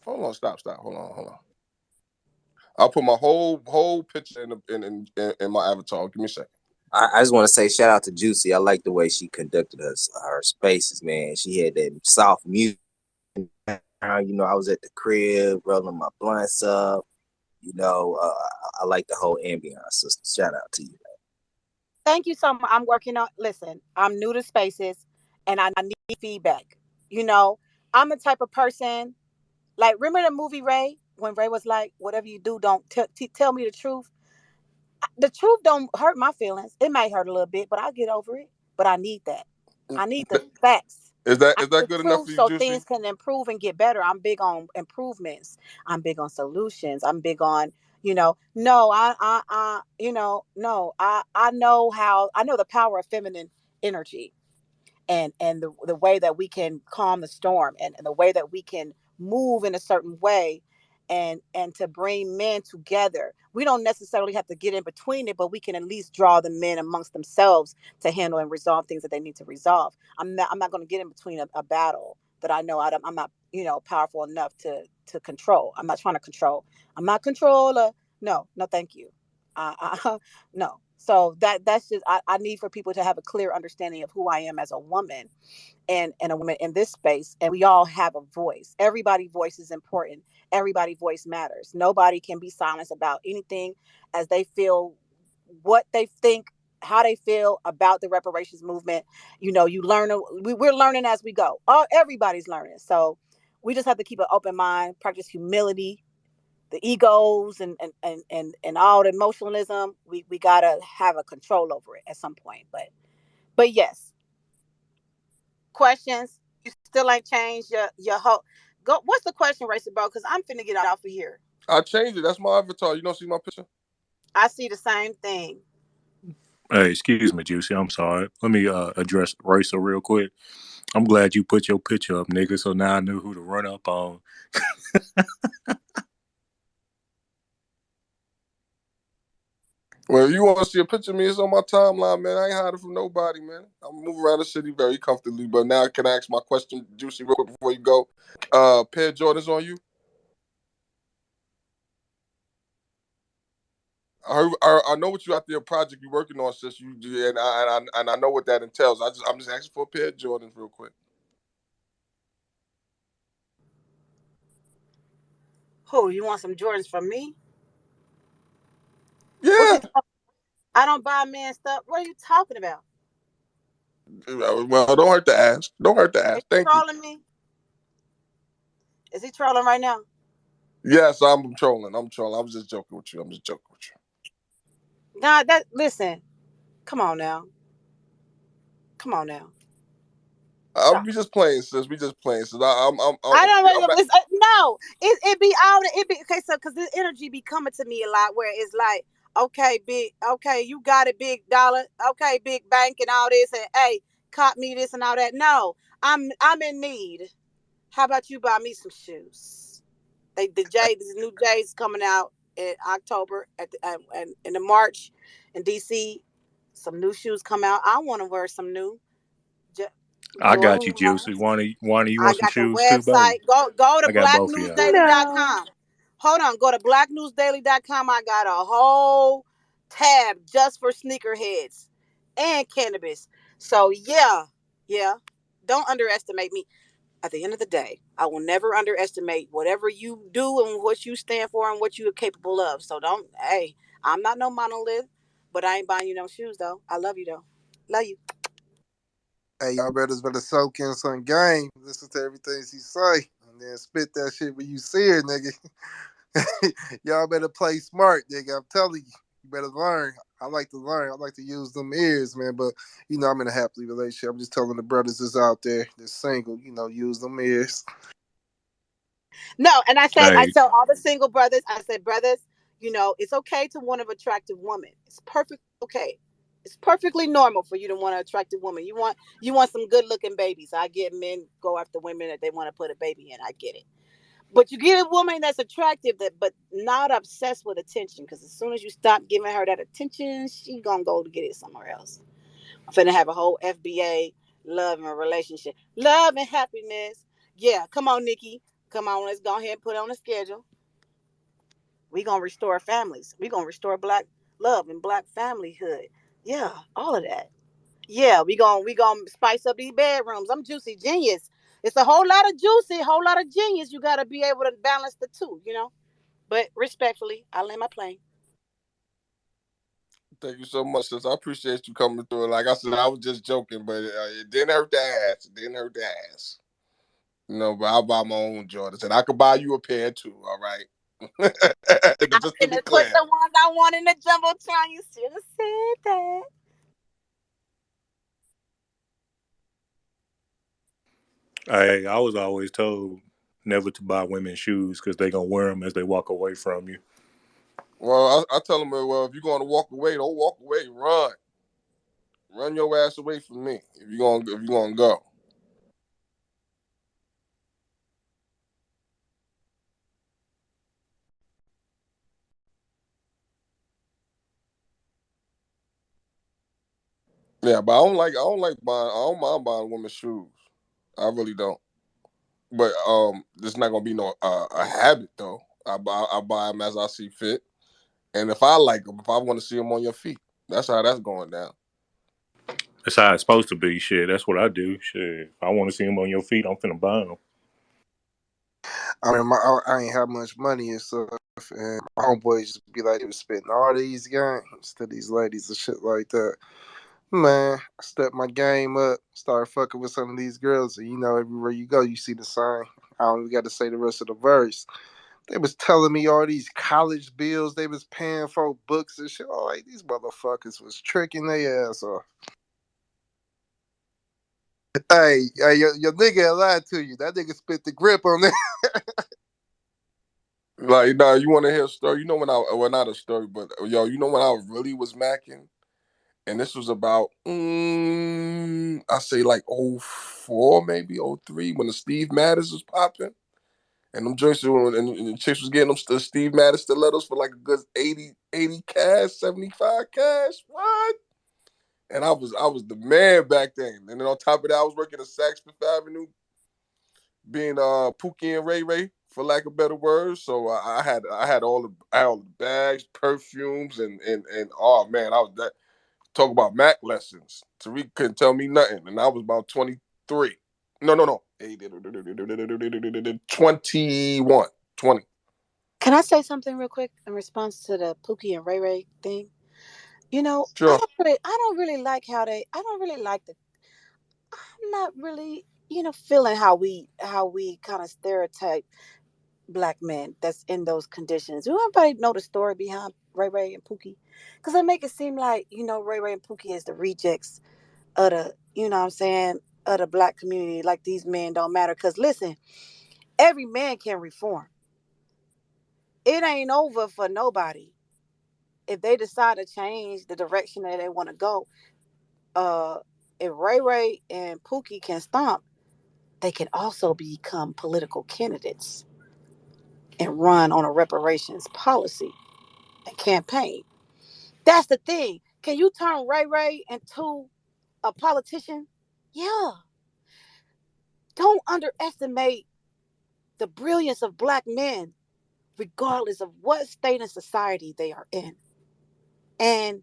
Hold on. Stop. Hold on. I'll put my whole picture in my avatar. Give me a second. I just want to say shout out to Juicy. I like the way she conducted her spaces, man. She had that soft music. You know, I was at the crib rolling my blunts up. You know, I like the whole ambiance, sister. Shout out to you. Thank you so much. I'm working on. Listen, I'm new to spaces, and I need feedback. You know, I'm the type of person. Like, remember the movie Ray when Ray was like, "Whatever you do, don't tell me the truth." The truth don't hurt my feelings. It may hurt a little bit, but I'll get over it. But I need that. I need the facts. Is that I is need that the good enough truth for you, so Juicy? things can improve and get better. I'm big on improvements. I'm big on solutions. I'm big on, no, no, I know I know the power of feminine energy and the way that we can calm the storm and the way that we can move in a certain way and to bring men together. We don't necessarily have to get in between it, but we can at least draw the men amongst themselves to handle and resolve things that they need to resolve. I'm not going to get in between a battle that I know I'm not powerful enough to control. I'm not trying to control. I'm not controller. No, thank you. No. So that's just I need for people to have a clear understanding of who I am as a woman and a woman in this space. And we all have a voice. Everybody's voice is important. Everybody's voice matters. Nobody can be silenced about anything as they feel, what they think, how they feel about the reparations movement. You learn. We're learning as we go. Everybody's learning. So we just have to keep an open mind, practice humility, the egos and all the emotionalism. We gotta have a control over it at some point. But yes, questions. You still ain't changed your whole. Go. What's the question, Racer Bro? Because I'm finna get off of here. I changed it. That's my avatar. You don't see my picture? I see the same thing. Hey, excuse me, Juicy. I'm sorry. Let me address Racer real quick. I'm glad you put your picture up, nigga. So now I knew who to run up on. Well, if you want to see a picture of me, it's on my timeline, man. I ain't hiding from nobody, man. I'm moving around the city very comfortably. But now, can I ask my question, Juicy, real quick before you go? Pair of Jordans on you? I know what you out there project you working on, sis. And I know what that entails. I'm just asking for a pair of Jordans real quick. Who you want some Jordans from me? What Yeah. you? I don't buy men stuff. What are you talking about? Well, don't hurt to ask. Don't hurt to Is ask. he Thank you. trolling me? Is he trolling right now? Yes, I'm trolling. I'm trolling. I was just joking with you. I'm just joking with you. Nah, that listen. Come on now. Come on now. Stop. We just playing, sis. We just playing, sis. I don't I'm really listen. No. It be all it be okay. So because this energy be coming to me a lot, where it's like, okay, big, okay, you got it, big dollar, okay, big bank and all this, and hey, caught me this and all that. No, I'm in need. How about you buy me some shoes? These new J's coming out in October at the and in the March in DC. Some new shoes come out. I want to wear some new I got Jordan you, 1. Juicy. Wanda, you I want some got the shoes too, baby? website. Go to I got both of y'all. blacknewsdaily.com. No. Hold on. Go to blacknewsdaily.com. I got a whole tab just for sneakerheads and cannabis. So yeah. Don't underestimate me. At the end of the day, I will never underestimate whatever you do and what you stand for and what you are capable of. So don't, hey, I'm not no monolith, but I ain't buying you no shoes though. I love you though. Love you. Hey, y'all better soak in some game. Listen to everything she say, and then spit that shit when you see her, nigga. Y'all better play smart, nigga. I'm telling you, you better learn. I like to learn. I like to use them ears, man. But I'm in a happily relationship. I'm just telling the brothers that's out there that's single, use them ears. No, and I Hey, tell all the single brothers, I said, brothers, it's okay to want an attractive woman. It's perfect okay. It's perfectly normal for you to want an attractive woman. You want some good looking babies. I get men go after women that they want to put a baby in. I get it. But you get a woman that's attractive that but not obsessed with attention. Because as soon as you stop giving her that attention, she gonna go to get it somewhere else. I'm finna have a whole FBA love and relationship. Love and happiness. Yeah, come on, Nikki. Come on, let's go ahead and put it on the schedule. We gonna restore families. We gonna restore black love and black familyhood. Yeah, all of that. Yeah, we gonna spice up these bedrooms. I'm juicy genius. It's a whole lot of juicy, whole lot of genius. You gotta be able to balance the two. But respectfully, I lay my plane. Thank you so much, sis. I appreciate you coming through. Like I said, I was just joking, but it didn't hurt the ass. It didn't hurt the ass. But I'll buy my own Jordans, and I could buy you a pair too. All right. I'm Just to be gonna put clear. the ones I want in the jumbotron. You should have said that. I was always told never to buy women's shoes because they gonna wear them as they walk away from you. Well, I tell them, well, if you're going to walk away, don't walk away. Run your ass away from me if you're gonna go. Yeah, but I don't mind buying women's shoes. I really don't. But it's not gonna be no a habit though. I buy them as I see fit, and if I like them, if I want to see them on your feet, that's how that's going down. That's how it's supposed to be. Shit, that's what I do. Shit, if I want to see them on your feet, I'm finna buy them. I mean, I ain't have much money and stuff, and my homeboys just be like, they was spending all these games to these ladies and shit like that. Man, I stepped my game up, started fucking with some of these girls, and everywhere you go, you see the sign. I don't even got to say the rest of the verse. They was telling me all these college bills they was paying for books and shit. Oh, like these motherfuckers was tricking their ass off. Hey, your nigga lied to you. That nigga spit the grip on that. Like, nah, you want to hear a story? Well, not a story, but yo, when I really was macking, and this was about, I say like '04, maybe '03, when the Steve Matters was popping. And them joints and the chicks was getting them Steve Madden stilettos for like a good 80 cash, 75 cash. What? And I was the man back then. And then on top of that, I was working at Saks Fifth Avenue, being Pookie and Ray Ray, for lack of better words. So I had all the bags, perfumes, and oh man, I was that talk about Mac lessons. Tariq couldn't tell me nothing, and I was about 23. No. 21, 20. Can I say something real quick in response to the Pookie and Ray Ray thing? I Sure. don't really like how I don't really like the. I'm not really, feeling how we kind of stereotype black men that's in those conditions. Do anybody know the story Ray Ray and Pookie, because they make it seem like, Ray Ray and Pookie is the rejects of the, what I'm saying, of the black community. Like these men don't matter. Because listen, every man can reform. It ain't over for nobody. If they decide to change the direction that they want to go, uh, if Ray Ray and Pookie can stomp, they can also become political candidates and run on a reparations policy and campaign. That's the thing. Can you turn Ray Ray into a politician? Yeah. Don't underestimate the brilliance of black men, regardless of what state and society they are in. And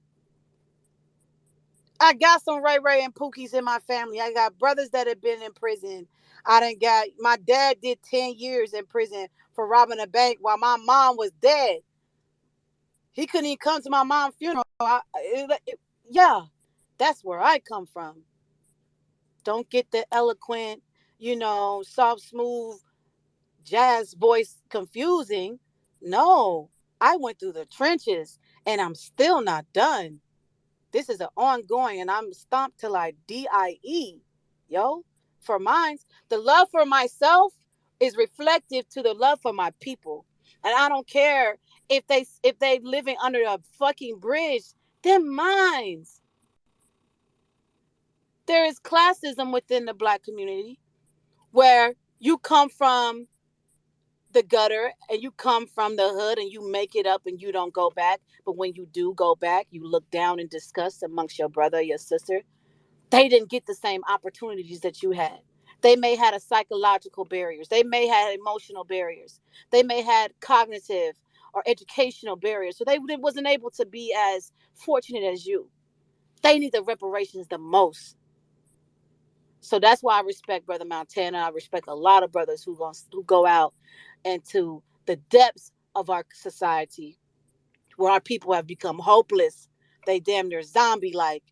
I got some Ray Ray and Pookies in my family. I got brothers that have been in prison. I done got, my dad did 10 years in prison for robbing a bank while my mom was dead. He couldn't even come to my mom's funeral. Yeah, that's where I come from. Don't get the eloquent, soft, smooth jazz voice confusing. No, I went through the trenches and I'm still not done. This is an ongoing, and I'm stomped till I die. Yo, for mine, the love for myself is reflective to the love for my people, and I don't care if they living under a fucking bridge. They're mines. There is classism within the black community where you come from the gutter and you come from the hood and you make it up and you don't go back. But when you do go back, you look down in disgust amongst your brother or your sister. They didn't get the same opportunities that you had. They may had a psychological barriers. They may had emotional barriers. They may had cognitive or educational barriers. So they wasn't able to be as fortunate as you. They need the reparations the most. So that's why I respect Brother Montana. I respect a lot of brothers who go out into the depths of our society where our people have become hopeless. They damn near zombie like.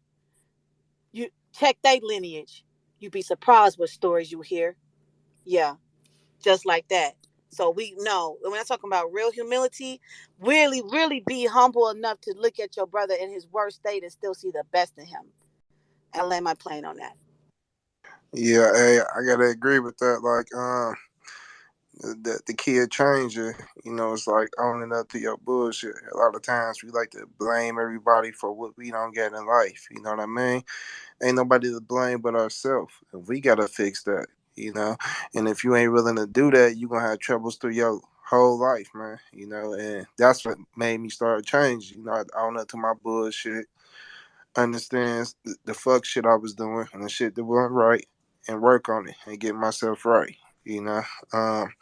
You check their lineage. You'd be surprised what stories you hear. Yeah, just like that. So we know when I'm talking about real humility, really, really be humble enough to look at your brother in his worst state and still see the best in him. And I lay my plane on that. Yeah, hey, I gotta agree with that. Like, the kid changer, it's like owning up to your bullshit. A lot of times we like to blame everybody for what we don't get in life. You know what I mean? Ain't nobody to blame but ourselves. And we gotta fix that, you know. And if you ain't willing to do that, you gonna have troubles through your whole life, man. And that's what made me start changing. I own up to my bullshit, understands the fuck shit I was doing and the shit that wasn't right, and work on it and get myself right. You know, um,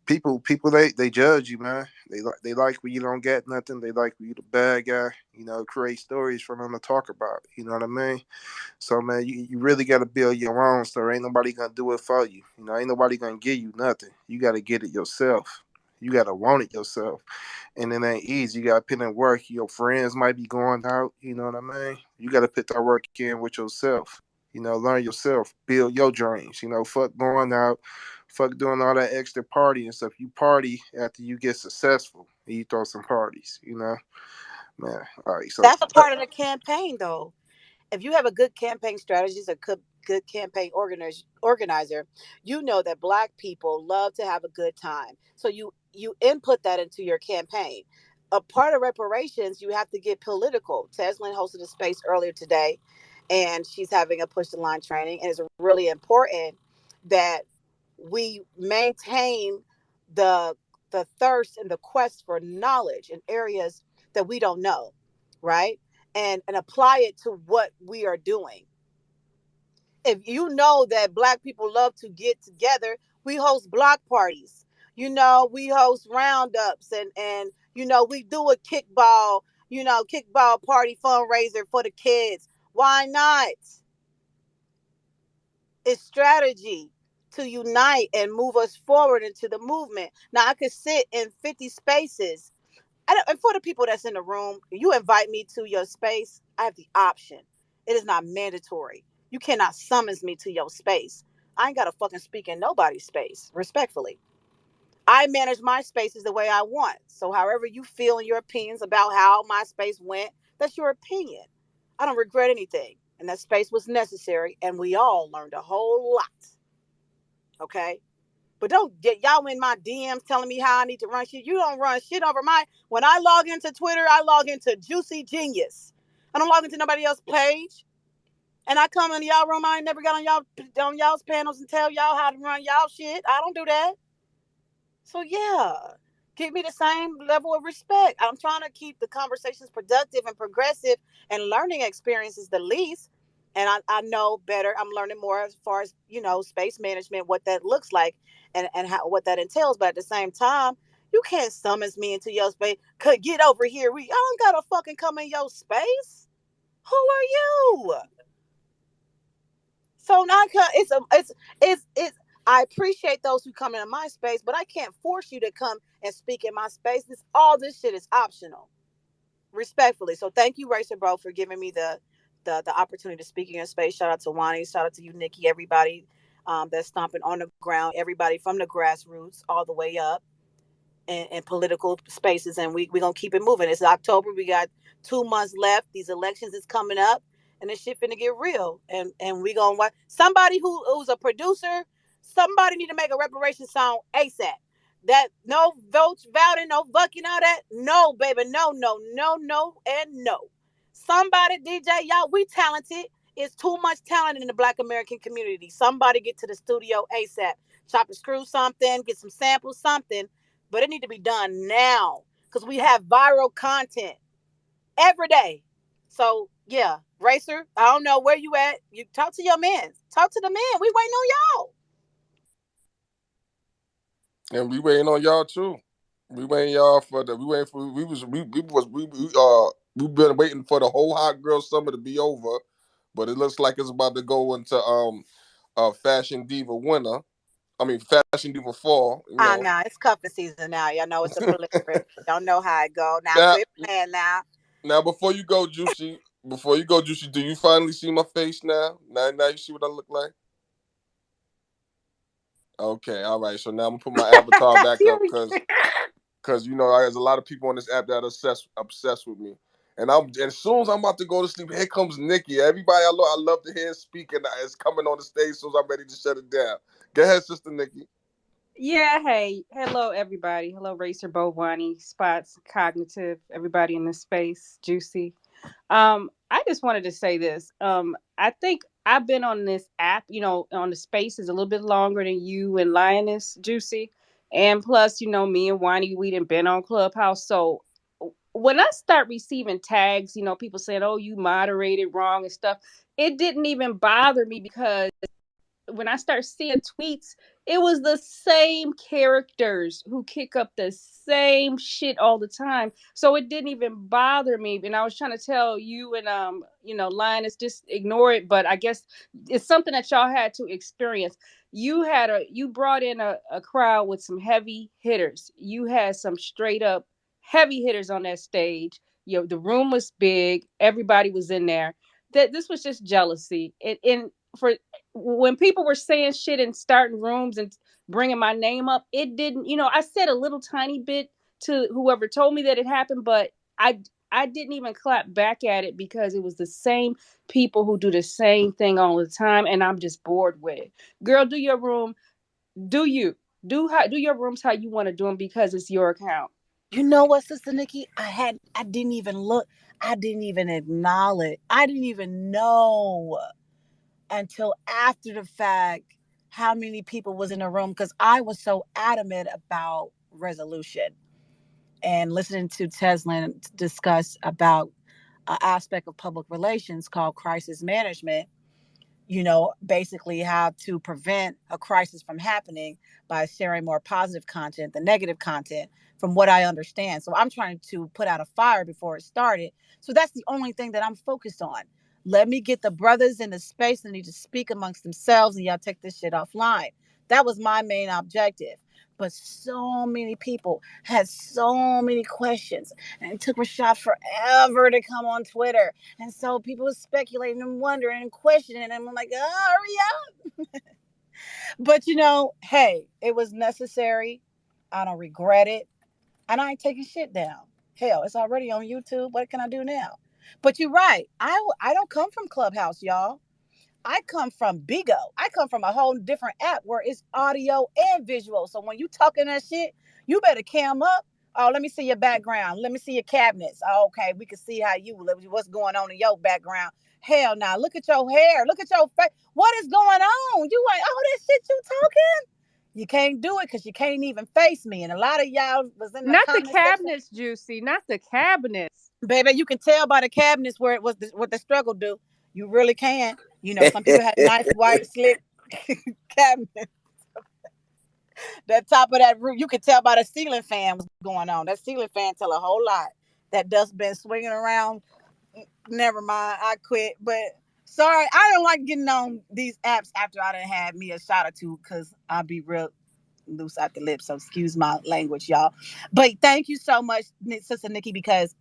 people they judge you, man. They like when you don't get nothing. They like when you the bad guy. Create stories for them to talk about. You know what I mean? So man, you really got to build your own story. Ain't nobody gonna do it for you. Ain't nobody gonna give you nothing. You got to get it yourself. You got to want it yourself. And it ain't easy. You got to put in work. Your friends might be going out. You know what I mean? You got to put that work in with yourself. Learn yourself. Build your dreams. Fuck going out. Fuck doing all that extra party and stuff. You party after you get successful and you throw some parties. Man. All right. So That's a part of the campaign, though. If you have a good campaign strategist, a good campaign organizer, you know that black people love to have a good time. So you input that into your campaign. A part of reparations, you have to get political. Teslin hosted a space earlier today, and she's having a push the line training, and it's really important that we maintain the the thirst and the quest for knowledge in areas that we don't know, right? And apply it to what we are doing. If you know that black people love to get together, we host block parties. We host roundups and we do a kickball party fundraiser for the kids. Why not? It's strategy to unite and move us forward into the movement. Now I could sit in 50 spaces. And for the people that's in the room, you invite me to your space, I have the option. It is not mandatory. You cannot summons me to your space. I ain't got to fucking speak in nobody's space, respectfully. I manage my spaces the way I want. So however you feel in your opinions about how my space went, that's your opinion. I don't regret anything. And that space was necessary. And we all learned a whole lot. Okay. But don't get y'all in my DMs telling me how I need to run shit. You don't run shit over my. When I log into Twitter, I log into Juicy Genius. I don't log into nobody else's page. And I come into y'all room. I ain't never got on y'all's panels and tell y'all how to run y'all shit. I don't do that. So yeah, give me the same level of respect. I'm trying to keep the conversations productive and progressive, and learning experiences the least. And I know better. I'm learning more as far as space management, what that looks like, and how what that entails. But at the same time, you can't summons me into your space. Could get over here. I don't gotta fucking come in your space. Who are you? So not it's I appreciate those who come into my space, but I can't force you to come and speak in my space. This shit is optional, respectfully. So thank you, Racer Bro, for giving me the opportunity to speak in your space. Shout out to Wani, shout out to you, Nikki, everybody that's stomping on the ground, everybody from the grassroots all the way up in political spaces, and we gonna keep it moving. It's October. We got 2 months left. These elections is coming up, and this shit finna get real. And we gonna watch somebody who's a producer. Somebody need to make a reparation song ASAP. That no votes, voting, no fucking all that. No, baby, no, no, no, no, and no. Somebody, DJ, y'all, we talented. It's too much talent in the Black American community. Somebody get to the studio ASAP. Chop and screw something, get some samples, something, but it need to be done now because we have viral content every day. So yeah, Racer, I don't know where you at. You talk to your man. Talk to the man. We waiting on y'all. And we waiting on y'all too. We waiting y'all for the. We waiting for. We've been waiting for the whole hot girl summer to be over, but it looks like it's about to go into fashion diva winter. I mean fashion diva fall. You Ah, know. nah, it's cuffing season now. Y'all know it's a preliminary. Y'all know how it go. Now now, quit playing now. now before you go, Juicy. Before you go, Juicy, do you finally see my face now? Now you see what I look like. Okay, all right. So now I'm gonna put my avatar back up because there's a lot of people on this app that are obsessed with me. And as soon as I'm about to go to sleep, here comes Nikki. Everybody I love to hear speak, and it's coming on the stage as soon as I'm ready to shut it down. Go ahead, Sister Nikki. Yeah, hey, hello everybody. Hello, Racer Bovani, Spots, Cognitive, everybody in this space, Juicy. I just wanted to say this. I think I've been on this app, on the spaces a little bit longer than you and Lioness, Juicy. And plus, me and Wani, we done been on Clubhouse. So when I start receiving tags, people saying, oh, you moderated wrong and stuff, it didn't even bother me because when I start seeing tweets, it was the same characters who kick up the same shit all the time. So it didn't even bother me. And I was trying to tell you and Linus, just ignore it. But I guess it's something that y'all had to experience. You brought in a crowd with some heavy hitters. You had some straight up heavy hitters on that stage. The room was big, everybody was in there. That this was just jealousy. And for when people were saying shit and starting rooms and bringing my name up, it didn't, I said a little tiny bit to whoever told me that it happened, but I didn't even clap back at it because it was the same people who do the same thing all the time, and I'm just bored with it. Girl, do your room, do you do your rooms how you want to do them because it's your account. You know what, Sister Nikki? I didn't even look. I didn't even acknowledge. I didn't even know until after the fact how many people was in the room because I was so adamant about resolution and listening to Teslin discuss about an aspect of public relations called crisis management, basically how to prevent a crisis from happening by sharing more positive content than negative content, from what I understand. So I'm trying to put out a fire before it started. So that's the only thing that I'm focused on. Let me get the brothers in the space that need to speak amongst themselves, and y'all take this shit offline. That was my main objective. But so many people had so many questions, and it took Rashad forever to come on Twitter. And so people were speculating and wondering and questioning, and I'm like, oh, hurry up. But hey, it was necessary. I don't regret it. And I ain't taking shit down. Hell, it's already on YouTube. What can I do now? But you're right. I don't come from Clubhouse, y'all. I come from Bigo. I come from a whole different app where it's audio and visual. So when you talking that shit, you better cam up. Oh, let me see your background. Let me see your cabinets. Oh, okay, we can see how you what's going on in your background. Hell, now look at your hair. Look at your face. What is going on? You ain't all that shit you talking. You can't do it because you can't even face me. And a lot of y'all was in the Not the comment section. cabinets, Juicy. Not the cabinets. Baby, you can tell by the cabinets where it was what the struggle do. You really can. You know, some people had nice white slick cabinet. That top of that roof, you could tell by the ceiling fan what's going on. That ceiling fan tell a whole lot. That dust been swinging around. Never mind, I quit. But sorry, I don't like getting on these apps after I done had me a shot or two because I'll be real loose at the lips. So excuse my language, y'all. But thank you so much, Sister Nikki, because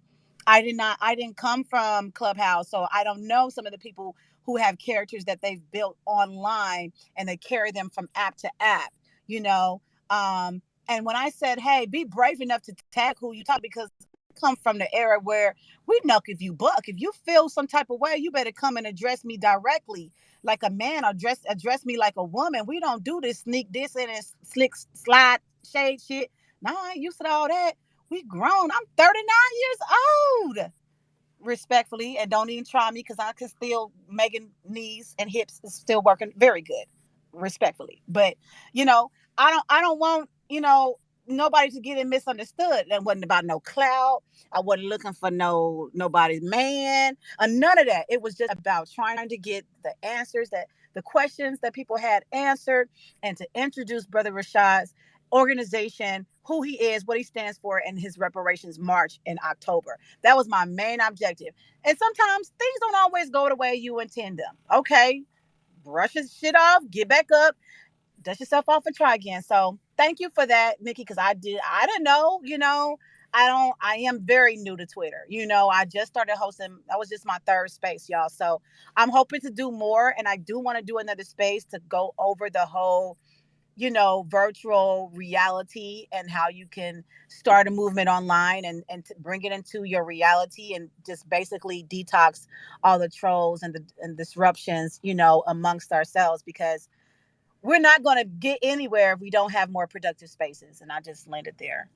I didn't come from Clubhouse, so I don't know some of the people who have characters that they've built online and they carry them from app to app, you know. And when I said, hey, be brave enough to tag who you talk, because I come from the era where we knuck if you buck. If you feel some type of way, you better come and address me directly like a man, or address me like a woman. We don't do this sneak this and slick slide shade shit. No, I ain't used to all that. We grown. I'm 39 years old. Respectfully, and don't even try me because I can still making knees and hips is still working very good. Respectfully. But I don't want, nobody to get it misunderstood. That wasn't about no clout. I wasn't looking for nobody's man or none of that. It was just about trying to get the answers, that the questions that people had answered, and to introduce Brother Rashad's organization, who he is, what he stands for, and his reparations march in October. That was my main objective. And sometimes things don't always go the way you intend them. Okay, brush his shit off, get back up, dust yourself off, and try again. So thank you for that, Nikki, because I didn't know, I am very new to Twitter. I just started hosting. That was just my third space, y'all. So I'm hoping to do more, and I do want to do another space to go over the whole virtual reality and how you can start a movement online and to bring it into your reality and just basically detox all the trolls and disruptions, amongst ourselves, because we're not going to get anywhere if we don't have more productive spaces. And I just landed there.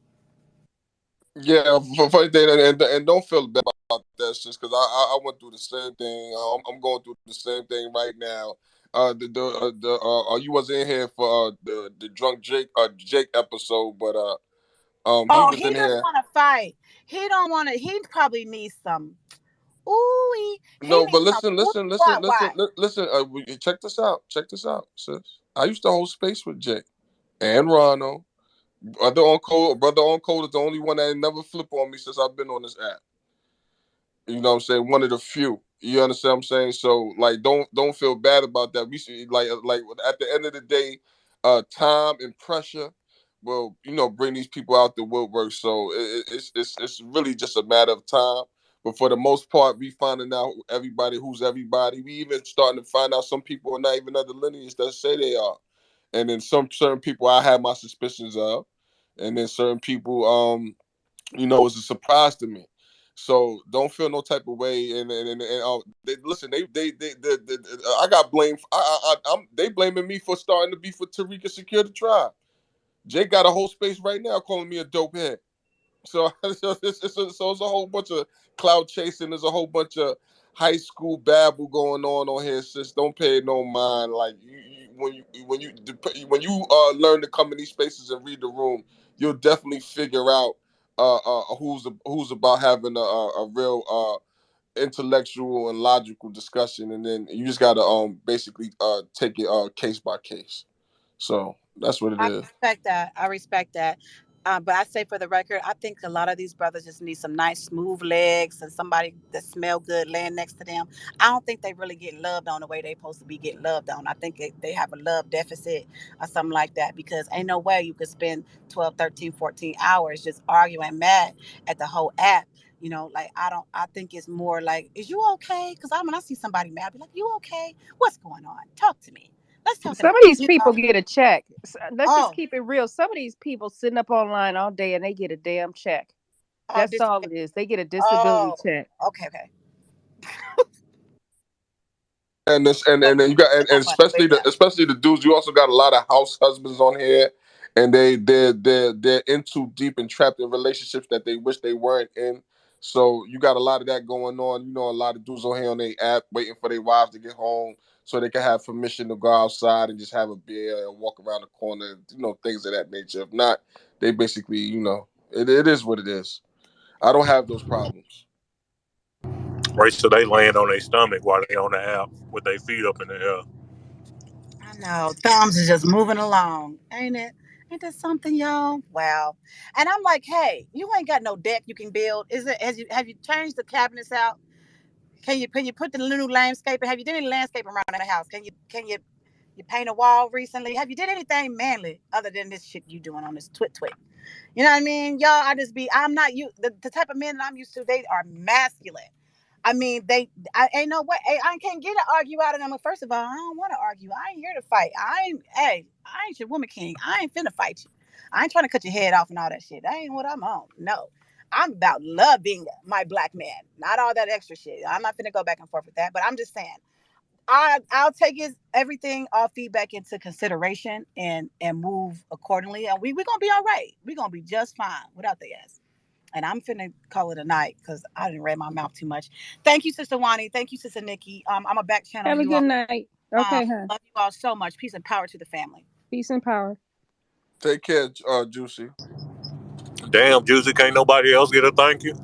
Yeah, for funny thing, and don't feel bad about that, just because I went through the same thing. I'm going through the same thing right now. You was in here for the drunk Jake episode, but he Oh, was he in just here. want to fight. He don't want to. He probably needs some. Ooh, he No, but needs some. listen, Ooh, listen, listen, what? listen, What? listen. Check this out. Check this out, sis. I used to hold space with Jake and Ronald. Brother on code is the only one that ain't never flip on me since I've been on this app. You know what I'm saying? One of the few. You understand what I'm saying? So like don't feel bad about that. We should like at the end of the day, time and pressure will, bring these people out the woodwork. So it's really just a matter of time. But for the most part, we finding out everybody who's everybody. We even starting to find out some people are not even of the lineage that say they are. And then some certain people I have my suspicions of. And then certain people it's a surprise to me. So don't feel no type of way. And listen, I got blamed. They blaming me for starting to be for Tariq and Secure the Tribe. Jake got a whole space right now calling me a dope head. So, so it's a whole bunch of cloud chasing. There's a whole bunch of high school babble going on here. Sis, don't pay it no mind. Like when you learn to come in these spaces and read the room, you'll definitely figure out who's about having a real intellectual and logical discussion, and then you just gotta basically take it case by case. So that's what it I is. respect that. I respect that. But I say for the record, I think a lot of these brothers just need some nice smooth legs and somebody that smell good laying next to them. I don't think they really get loved on the way they supposed to be getting loved on. I think they have a love deficit or something like that, because ain't no way you could spend 12, 13, 14 hours just arguing mad at the whole app. Like I think it's more like, is you okay? Because when I see somebody mad, I be like, you okay? What's going on? Talk to me. Let's talk it Some out. of these You people know? get a check. Let's just Oh, keep it real. Some of these people sitting up online all day and they get a damn check. oh, That's this. all it is. They get a disability Oh, check. okay, okay. And this So and then you got get my and money. Where you at? especially the dudes. You also got a lot of house husbands on here, and they're in too deep and trapped in relationships that they wish they weren't in. So you got a lot of that going on. You know, a lot of dudes on here on their app waiting for their wives to get home so they can have permission to go outside and just have a beer and walk around the corner. You know, things of that nature. If not, they basically, it is what it is. I don't have those problems. Right, so they land on their stomach while they on the app with their feet up in the air. I know. Thumbs is just moving along, ain't it? Ain't that something, y'all? Wow. And I'm like, hey, you ain't got no deck you can build. Is it? Have you changed the cabinets out? Can you put the new landscaping? Have you done any landscaping around the house? You paint a wall recently? Have you did anything manly other than this shit you doing on this twit? You know what I mean? Y'all, I'm not you the type of men that I'm used to, they are masculine. I mean, I ain't no way. I can't get to argue out of them. First of all, I don't want to argue. I ain't here to fight. I ain't your woman king. I ain't finna fight you. I ain't trying to cut your head off and all that shit. That ain't what I'm on. No. I'm about loving my black man, not all that extra shit. I'm not finna go back and forth with that, but I'm just saying, I'll take everything, all feedback into consideration and move accordingly, and we gonna be all right. We gonna be just fine without the ass. And I'm finna call it a night because I didn't read my mouth too much. Thank you, Sister Wani. Thank you, Sister Nikki. I'm a back channel Have a you good all. night. Okay, huh? Love you all so much. Peace and power to the family. Peace and power. Take care, Juicy. Damn, Juicy, can't nobody else get a thank you?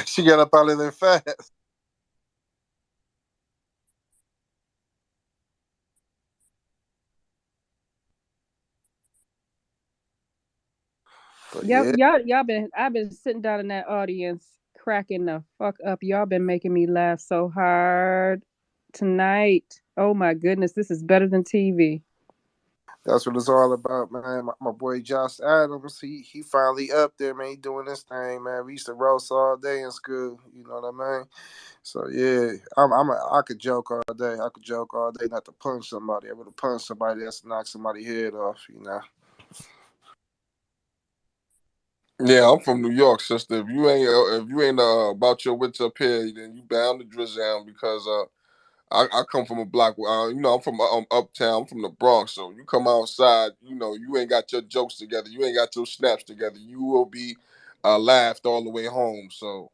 She got up out of there fast. But Yep, yeah, y'all been. I've been sitting down in that audience, cracking the fuck up. Y'all been making me laugh so hard tonight. Oh my goodness, this is better than TV. that's what it's all about, man. My boy Josh Adams, he finally up there, man. He doing this thing, man. We used to roast all day in school. You know what I mean? So yeah, I could joke all day. I could joke all day, not to punch somebody. I would have punched somebody that's knock somebody's head off. You know. Yeah, I'm from New York, sister. If you ain't about your wits up here, then you bound to drizzle because I come from a block. I'm from uptown. I'm from the Bronx. So you come outside, you ain't got your jokes together. You ain't got your snaps together. You will be laughed all the way home. So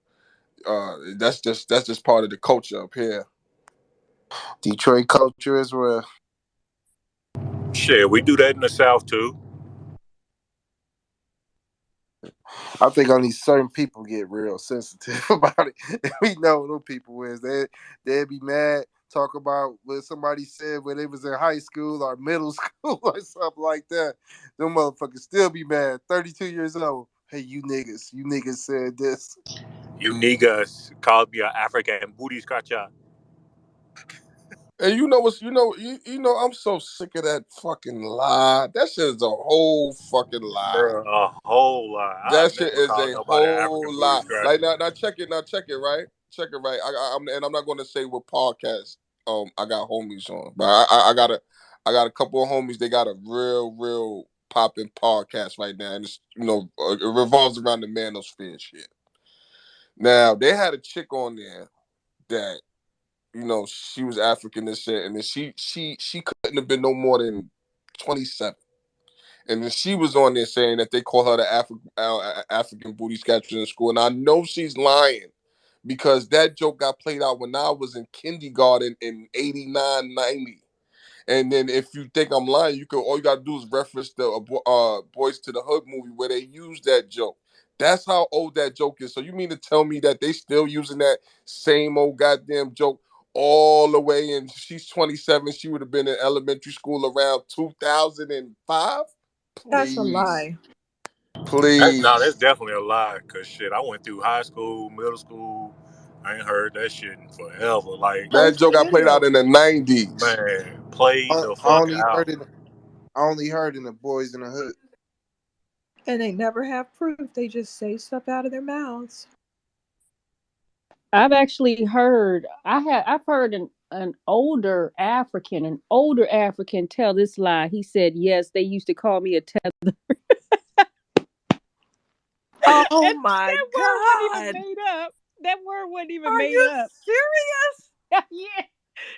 that's just part of the culture up here. Detroit culture as well. Shit, we do that in the South too. I think only certain people get real sensitive about it. We know what those people is. They'd be mad, talk about what somebody said when they was in high school or middle school or something like that. Them motherfuckers still be mad. 32 years old. Hey, you niggas said this. You niggas called me an African booty scratcher. And you know what's I'm so sick of that fucking lie. That shit is a whole fucking lie. Bro, a whole lot. That I've shit never is called a nobody an whole African booty lot. Like scratcher. now check it. Now check it right. Check it right. I'm not going to say what podcast I got homies on, but I got a couple of homies. They got a real popping podcast right now, and it revolves around the manosphere shit. Now they had a chick on there that she was African and shit, and then she couldn't have been no more than 27. And then she was on there saying that they call her the African booty scratcher in school. And I know she's lying because that joke got played out when I was in kindergarten in 89, 90. And then if you think I'm lying, all you gotta do is reference the Boys to the Hood movie where they use that joke. That's how old that joke is. So you mean to tell me that they still using that same old goddamn joke all the way? And she's 27. She would have been in elementary school around 2005. That's a Please, lie. That's please. definitely a lie. Cause shit, I went through high school, middle school. I ain't heard that shit in forever. Like, That Post joke the got played out video. in the 90s. man, play I, the I fuck only out. heard it. I only heard in the Boys in the Hood. And they never have proof. They just say stuff out of their mouths. I've actually heard. I've heard an older African tell this lie. He said, yes, they used to call me a tether. Oh And my that word wasn't even God. made up. That word wasn't even Are made you up. serious? Yeah.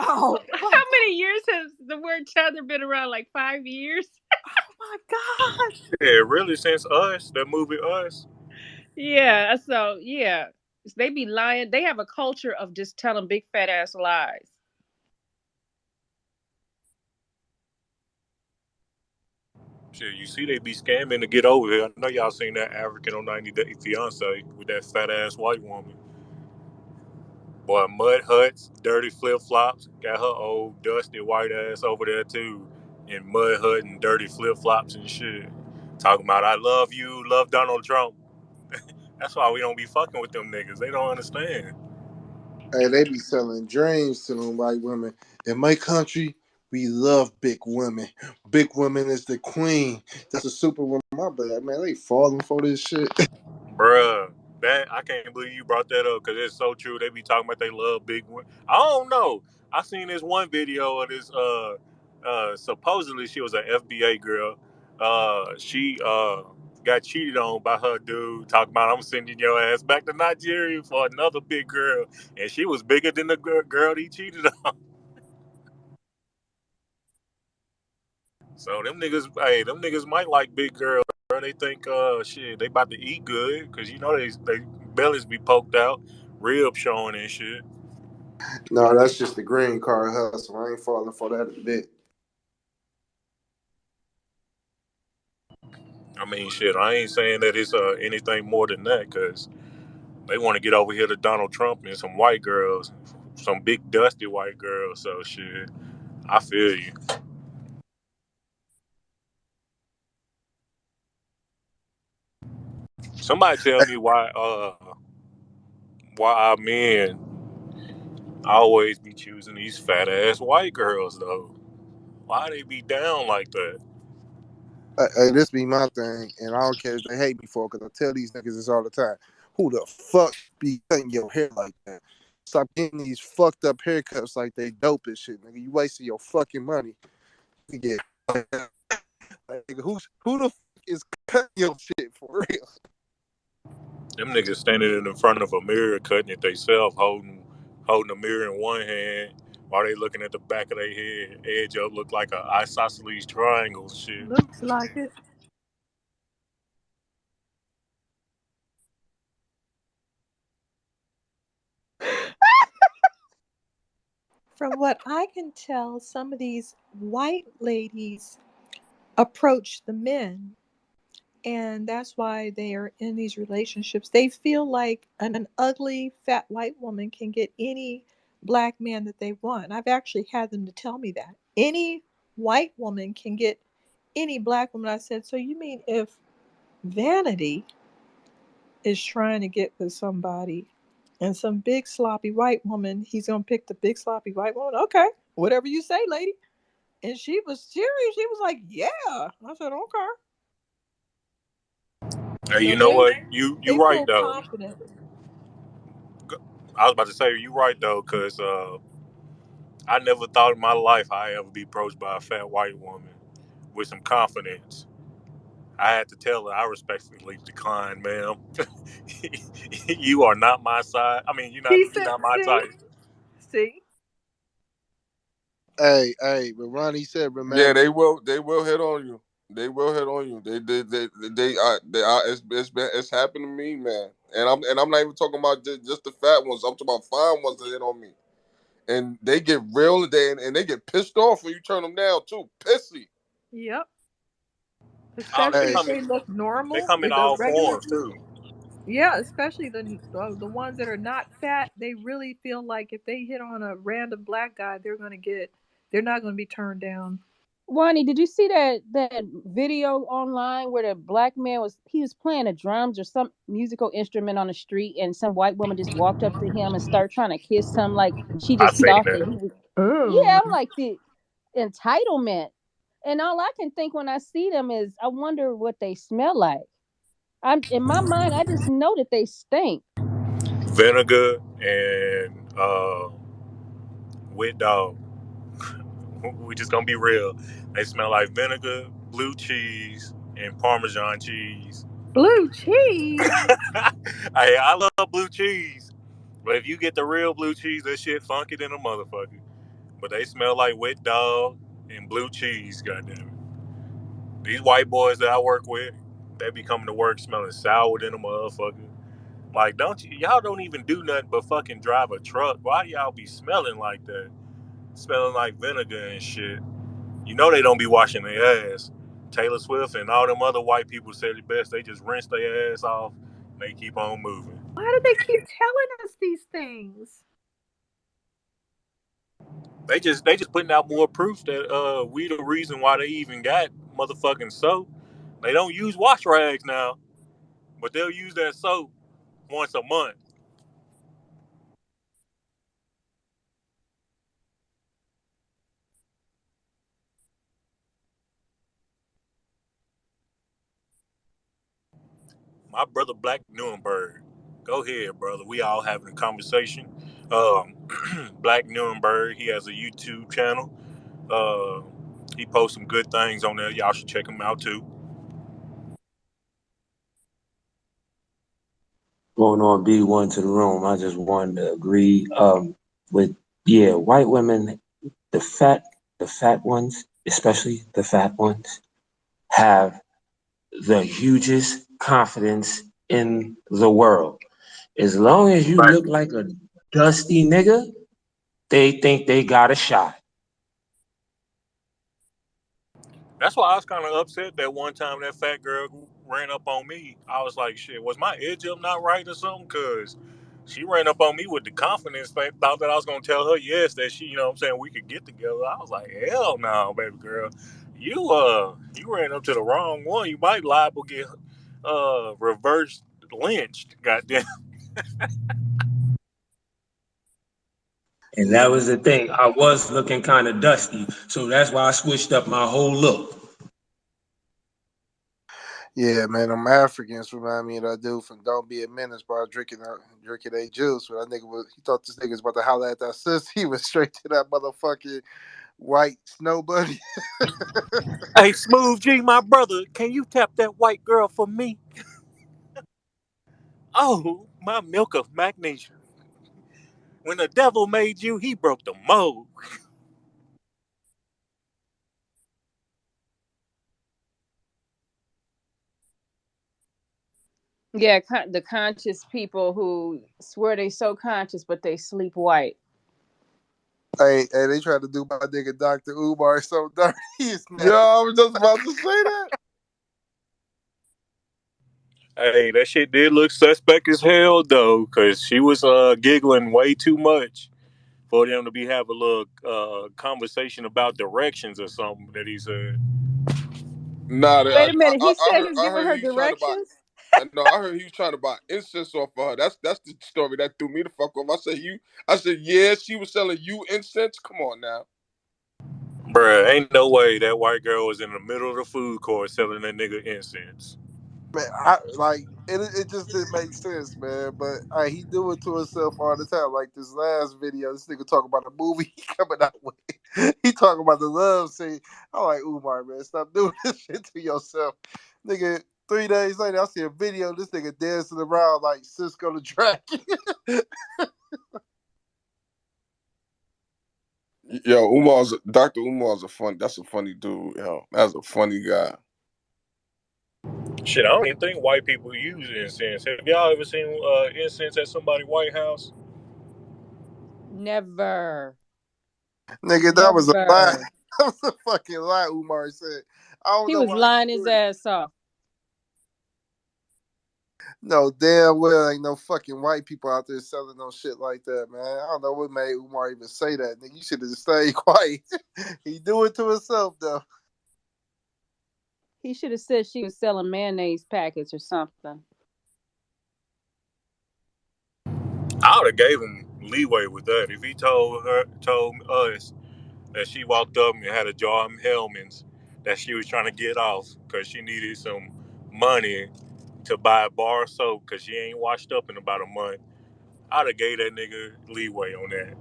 Oh my, How many years has the word tether been around? Like 5 years? oh my God. Yeah, really, since Us, that movie Us. Yeah. So, yeah. They be lying. They have a culture of just telling big fat ass lies. Shit, you see they be scamming to get over here. I know y'all seen that African on 90 Day Fiance with that fat ass white woman. Boy, mud huts, dirty flip flops, got her old dusty white ass over there too, in mud hut and dirty flip flops and shit. Talking about I love you, love Donald Trump. That's why we don't be fucking with them niggas. They don't understand. Hey, they be selling dreams to them white women. In my country, we love big women. Big women is the queen. That's a superwoman. My bad, man. They falling for this shit. Bruh, that I can't believe you brought that up because it's so true. They be talking about they love big women. I don't know. I seen this one video of this. Supposedly she was an FBA girl. She got cheated on by her dude. Talking about I'm sending your ass back to Nigeria for another big girl, and she was bigger than the girl he cheated on. So them niggas, hey, them niggas might like big girls. Bro. They think, shit, they about to eat good because you know they bellies be poked out, ribs showing and shit. No, that's just the green card hustle. I ain't falling for that a bit. I mean, shit, I ain't saying that it's anything more than that because they want to get over here to Donald Trump and some white girls, some big dusty white girls. So shit, I feel you. Somebody tell me why our men always be choosing these fat ass white girls though. Why they be down like that? Hey, this be my thing, and I don't care if they hate me for it, because I tell these niggas this all the time. Who the fuck be cutting your hair like that? Stop getting these fucked up haircuts like they dope and shit, nigga. You wasting your fucking money. You get like, nigga, who the fuck is cutting your shit for real? Them niggas standing in the front of a mirror cutting it themselves, holding a mirror in one hand while they looking at the back of their head. Edge up look like a isosceles triangle shit. Looks like it. From what I can tell, some of these white ladies approach the men, and that's why they are in these relationships. They feel like an ugly, fat white woman can get any black man that they want. I've actually had them to tell me that. Any white woman can get any black woman. I said, so you mean if Vanity is trying to get with somebody and some big sloppy white woman, he's gonna pick the big sloppy white woman? Okay, whatever you say, lady. And she was serious. She was like, yeah. I said, okay. Hey, you So know they what? You they right feel though. confident. I was about to say you right though, cause I never thought in my life I ever be approached by a fat white woman with some confidence. I had to tell her I respectfully decline, ma'am. You are not my size. I mean, He you're said, not my see, type. see. Hey, but Ronnie said, Yeah, remember, they will hit on you. They will hit on you. They are. It's happened to me, man. And I'm not even talking about just the fat ones. I'm talking about fine ones that hit on me, and they get real and they get pissed off when you turn them down too. Pissy. Yep. Oh, Especially if hey, they look they normal, come in the all regular forms people. too. Yeah, especially the ones that are not fat. They really feel like if they hit on a random black guy, they're not going to be turned down. Wani, did you see that video online where the black man was playing the drums or some musical instrument on the street, and some white woman just walked up to him and started trying to kiss him, like she I just seen thought that he that. was. Oh, Yeah, I'm like, the entitlement, and all I can think when I see them is I wonder what they smell like. I'm in my mind, I just know that they stink. Vinegar and Wet dog. We just gonna be real. They smell like vinegar, blue cheese, and Parmesan cheese. Blue cheese. Hey, I love blue cheese, but if you get the real blue cheese, that shit funky than a motherfucker. But they smell like wet dog and blue cheese. Goddamn it! These white boys that I work with, they be coming to work smelling sour than a motherfucker. Like, y'all don't even do nothing but fucking drive a truck. Why y'all be smelling like that? Smelling like vinegar and shit. You know they don't be washing their ass. Taylor Swift and all them other white people said it best. They just rinse their ass off and they keep on moving. Why do they keep telling us these things? They just putting out more proof that we the reason why they even got motherfucking soap. They don't use wash rags now, but they'll use that soap once a month. My brother Black Nuremberg. Go ahead, brother. We all having a conversation. Um, Black Nuremberg. He has a YouTube channel. Uh, he posts some good things on there. Y'all should check him out too. Going on B1 to the room. I just wanted to agree with white women, the fat ones, especially the fat ones, have the hugest confidence in the world. As long as you Right. look like a dusty nigga, they think they got a shot. That's why I was kind of upset that one time that fat girl ran up on me. I was like, shit, was my edge up not right or something? Because she ran up on me with the confidence, thought that I was going to tell her yes, that she, you know what I'm saying, we could get together. I was like, hell no, baby girl. You ran up to the wrong one. You might liable get reverse lynched. Goddamn. And that was the thing. I was looking kind of dusty, so that's why I switched up my whole look. Yeah, man, them Africans remind me of that dude from Don't Be a Menace by drinking a juice. But that nigga he thought this nigga was about to holler at that sis. He was straight to that motherfucking white snow bunny. Hey, Smooth G, my brother, can you tap that white girl for me? Oh, my milk of magnesia. When the devil made you, he broke the mold. Yeah, the conscious people who swear they so conscious but they sleep white. Hey, they tried to do my nigga Dr. Umar so dirty. Yeah, I was just about to say that. Hey, that shit did look suspect as hell though, cause she was giggling way too much for them to be having a little conversation about directions or something that he said. Nah, Wait a minute, he I said he heard was giving her he was trying to buy. directions? No, I heard he was trying to buy incense off of her. That's the story that threw me the fuck off. I said, yeah, she was selling you incense. Come on now. Bruh, ain't no way that white girl was in the middle of the food court selling that nigga incense. Man, it just didn't make sense, man. But he do it to himself all the time. Like this last video, this nigga talking about a movie he coming out with. He talking about the love scene. I'm like, Umar, man, stop doing this shit to yourself, nigga. 3 days later, I see a video of this nigga dancing around like Cisco the Dragon. Yo, Dr. Umar's a fun. That's a funny dude. Yo, that's a funny guy. Shit, I don't even think white people use incense. Have y'all ever seen incense at somebody's White House? Never. Nigga, that was a lie. Never. That was a fucking lie, Umar said. I don't He know was why he lying his do it. ass off. No, damn well ain't no fucking white people out there selling no shit like that, man. I don't know what made Umar even say that. Nigga, you should have just stayed quiet. He do it to himself, though. He should have said she was selling mayonnaise packets or something. I would have gave him leeway with that. If he told us that she walked up and had a jar of Hellman's that she was trying to get off because she needed some money to buy a bar of soap because she ain't washed up in about a month, I'd have gave that nigga leeway on that.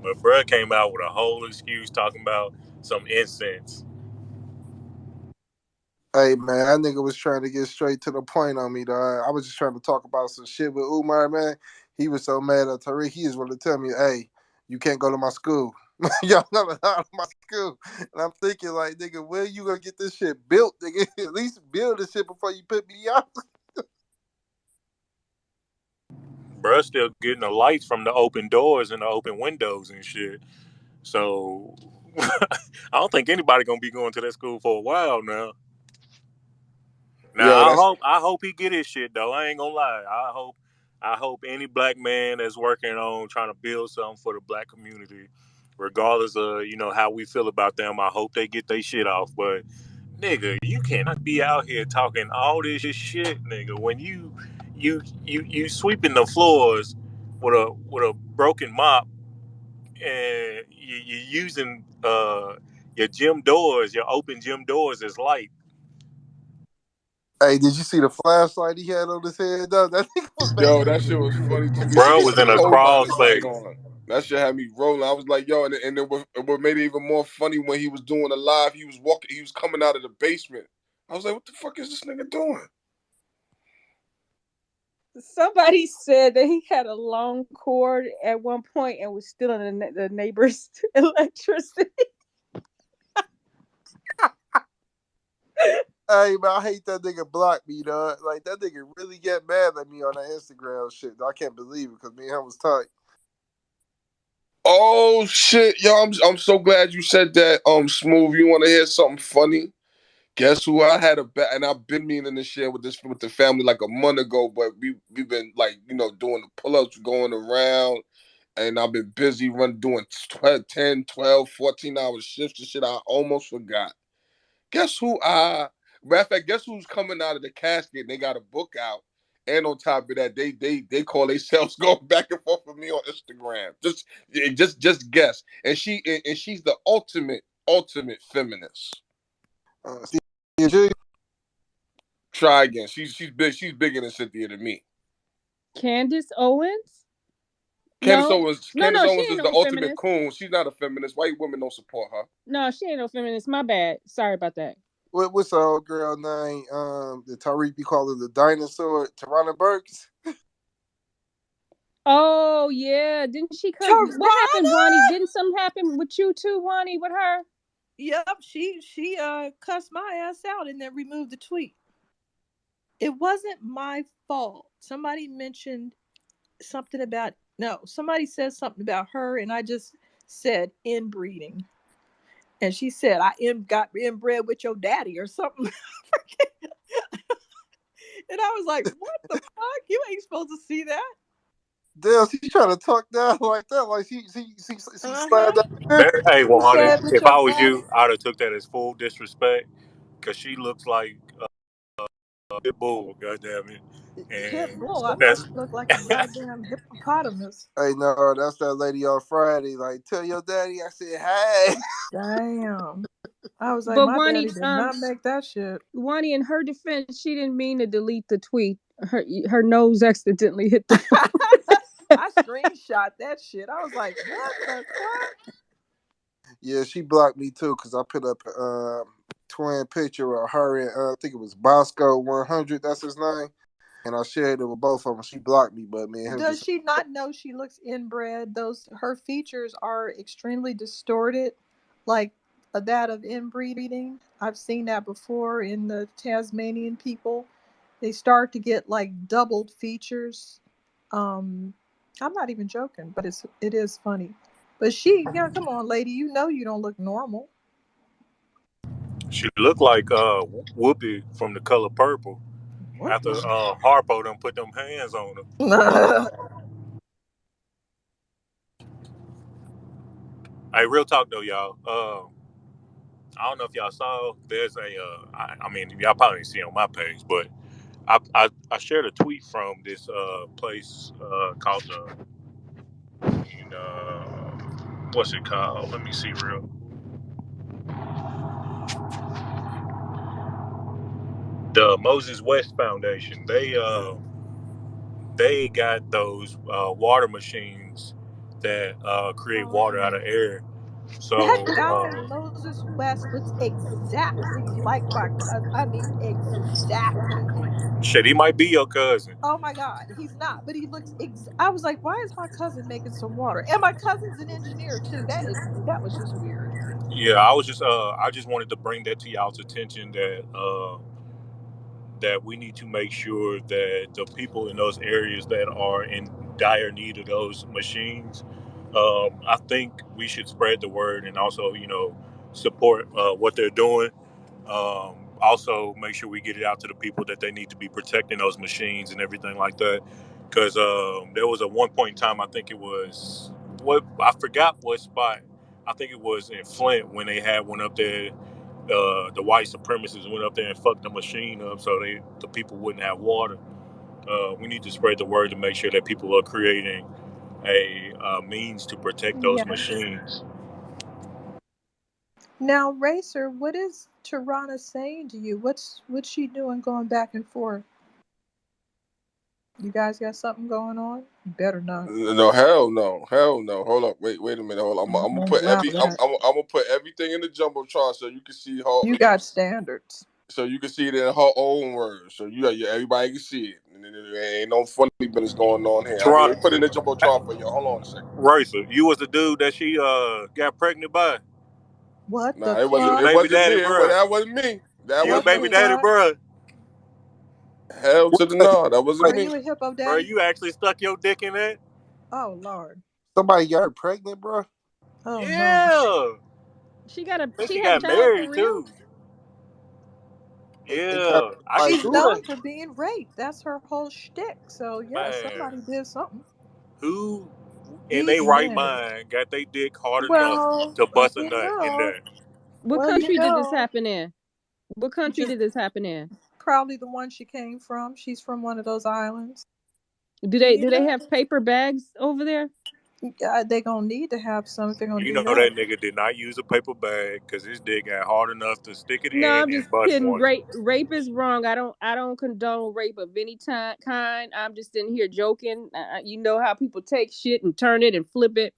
But bruh came out with a whole excuse talking about some incense. Hey man, that nigga was trying to get straight to the point on me, dog. I was just trying to talk about some shit with Umar, man. He was so mad at Tariq. He just wanted to tell me, "Hey, you can't go to my school. Y'all not allowed to my school." And I'm thinking, like, nigga, where you gonna get this shit built, nigga? At least build this shit before you put me out. Bruh still getting the lights from the open doors and the open windows and shit. So I don't think anybody gonna be going to that school for a while now. Now Yo, that's I hope he get his shit though. I ain't gonna lie. I hope any black man that's working on trying to build something for the black community, regardless of how we feel about them, I hope they get their shit off. But nigga, you cannot be out here talking all this shit, nigga, when you sweeping the floors with a broken mop and you using your gym doors, your open gym doors as light. Hey, did you see the flashlight he had on his head? Though that nigga was yo, making that shit was funny to me. He Bro had was the in a crawl co-pilot light space. on. That shit had me rolling. I was like, yo, and what made it even more funny when he was doing the live, he was coming out of the basement. I was like, what the fuck is this nigga doing? Somebody said that he had a long cord at one point and was stealing the neighbor's electricity. Hey man, I hate that nigga blocked me, dog. Like that nigga really get mad at me on that Instagram shit. I can't believe it because me and him was tight. Oh shit, yo, I'm so glad you said that. Smooth, you want to hear something funny? Guess who I had a bet, and I've been meaning to share with this with the family like a month ago, but we've been like doing the pull ups, going around, and I've been busy doing 12, 10, 12, 14 hour shifts and shit. I almost forgot. Guess who I matter of fact, guess who's coming out of the casket and they got a book out. And on top of that, they call themselves going back and forth with me on Instagram. Just guess. And she's the ultimate feminist. Steve, Try again. She's bigger than Cynthia to me. Candace Owens? Candace No, Owens, no, Candace no. She Owens ain't is the no ultimate feminist. coon. She's not a feminist. White women don't support her. No, she ain't no feminist. My bad. Sorry about that. what's the old girl name? The Tariq be calling the dinosaur, Tarana Burks. Oh yeah, didn't she come? What happened, Wani? Tarana? Didn't something happen with you too, Wani? With her? Yep, she cussed my ass out and then removed the tweet. It wasn't my fault. Somebody mentioned something about no, somebody said something about her and I just said inbreeding. And she said got inbred with your daddy or something. And I was like, what the fuck? You ain't supposed to see that. Damn, she trying to talk down like that, like she Uh-huh. slammed that. Hey, She Wani, said with if your I was daddy. you, I'd have took that as full disrespect because she looks like a pit bull, goddamn it. Pit And bull. I thought that's she looked like a goddamn hippopotamus. Hey, no, that's that lady on Friday. Like, tell your daddy I said hey. Damn. I was like, But my daddy did not make that shit. Wani, in her defense, she didn't mean to delete the tweet. Her nose accidentally hit the phone. I screenshot that shit. I was like, what the fuck? Yeah, she blocked me too because I put up a twin picture of her and I think it was Bosco 100. That's his name. And I shared it with both of them. She blocked me, but me and him Does just she not know she looks inbred? Those her features are extremely distorted, like that of inbreeding. I've seen that before in the Tasmanian people. They start to get like doubled features. Um, I'm not even joking, but it is funny. But come on, lady, you know you don't look normal. she looked like Whoopi from The Color Purple What? after Harpo done put them hands on her. Hey, real talk though, y'all. I don't know if y'all saw. There's I mean, y'all probably didn't see it on my page, but I shared a tweet from this place called what's it called? Let me see real. The Moses West Foundation. They got those water machines that create water out of Oh. air. That So guy, Moses West, looks exactly like my cousin. I mean, exactly. shit, he might be your cousin. Oh my God, he's not, but he looks. I was like, why is my cousin making some water? And my cousin's an engineer too. That was just weird. Yeah, I just wanted to bring that to y'all's attention that we need to make sure that the people in those areas that are in dire need of those machines, I think we should spread the word and also, support what they're doing. Also, make sure we get it out to the people that they need to be protecting those machines and everything like that. Because there was a one point in time, I think it was what I forgot what spot. I think it was in Flint when they had one up there. The white supremacists went up there and fucked the machine up so the people wouldn't have water. We need to spread the word to make sure that people are creating a means to protect those Yes. machines. Now, Racer, what is Tirana saying to you? What's she doing going back and forth? You guys got something going on? You better not. No, hell no, hell no. Hold up, wait a minute. Hold on. I I'm gonna won't put allow that. I'm gonna put everything in the jumbotron so you can see her. You got standards. So you can see it in her own words. So everybody can see it. And there ain't no funny business going on here. I'm gonna Toronto, put it in the jumbotron for you. Hold on a second. Racer, you was the dude that she got pregnant by. What the Nah, You the it fuck? baby wasn't me. daddy, bro. That wasn't me. That You the What wasn't the baby me. daddy, fuck? bro. Hell to the no, that wasn't Wait, Are me. you a hippo Bro, daddy? you actually stuck your dick in that? Oh Lord. somebody got her pregnant, bro. Oh no. Yeah. She Then she had a got child for married real? too. And kind of Yeah. I can like She's who see known that? for being raped. That's her whole shtick. So yeah, man. somebody did something. Who in These their right men. mind got their dick hard enough Well, to bust a you nut in know. there? What Well, you country did this know. happen in? What country Just did this happen in? probably the one she came from. She's from one of those islands. Do they Yeah. have paper bags over there? They gonna need to have some if they're gonna You do know that. that nigga did not use a paper bag because his dick got hard enough to stick it No, in I'm just and bust kidding. one. Rape is wrong. I don't condone rape of any kind. I'm just in here joking. You know how people take shit and turn it and flip it.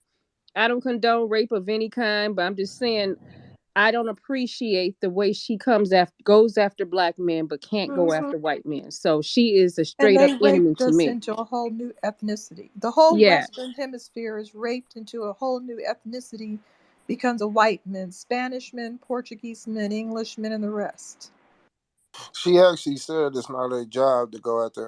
I don't condone rape of any kind, but I'm just saying I don't appreciate the way she goes after black men but can't go Hmm. after white men. So she is a And straight up they enemy raped to us me. into a whole new ethnicity. The whole Yeah. Western Hemisphere is raped into a whole new ethnicity because of white men, Spanish men, Portuguese men, English men, and the rest. She actually said it's not her job to go after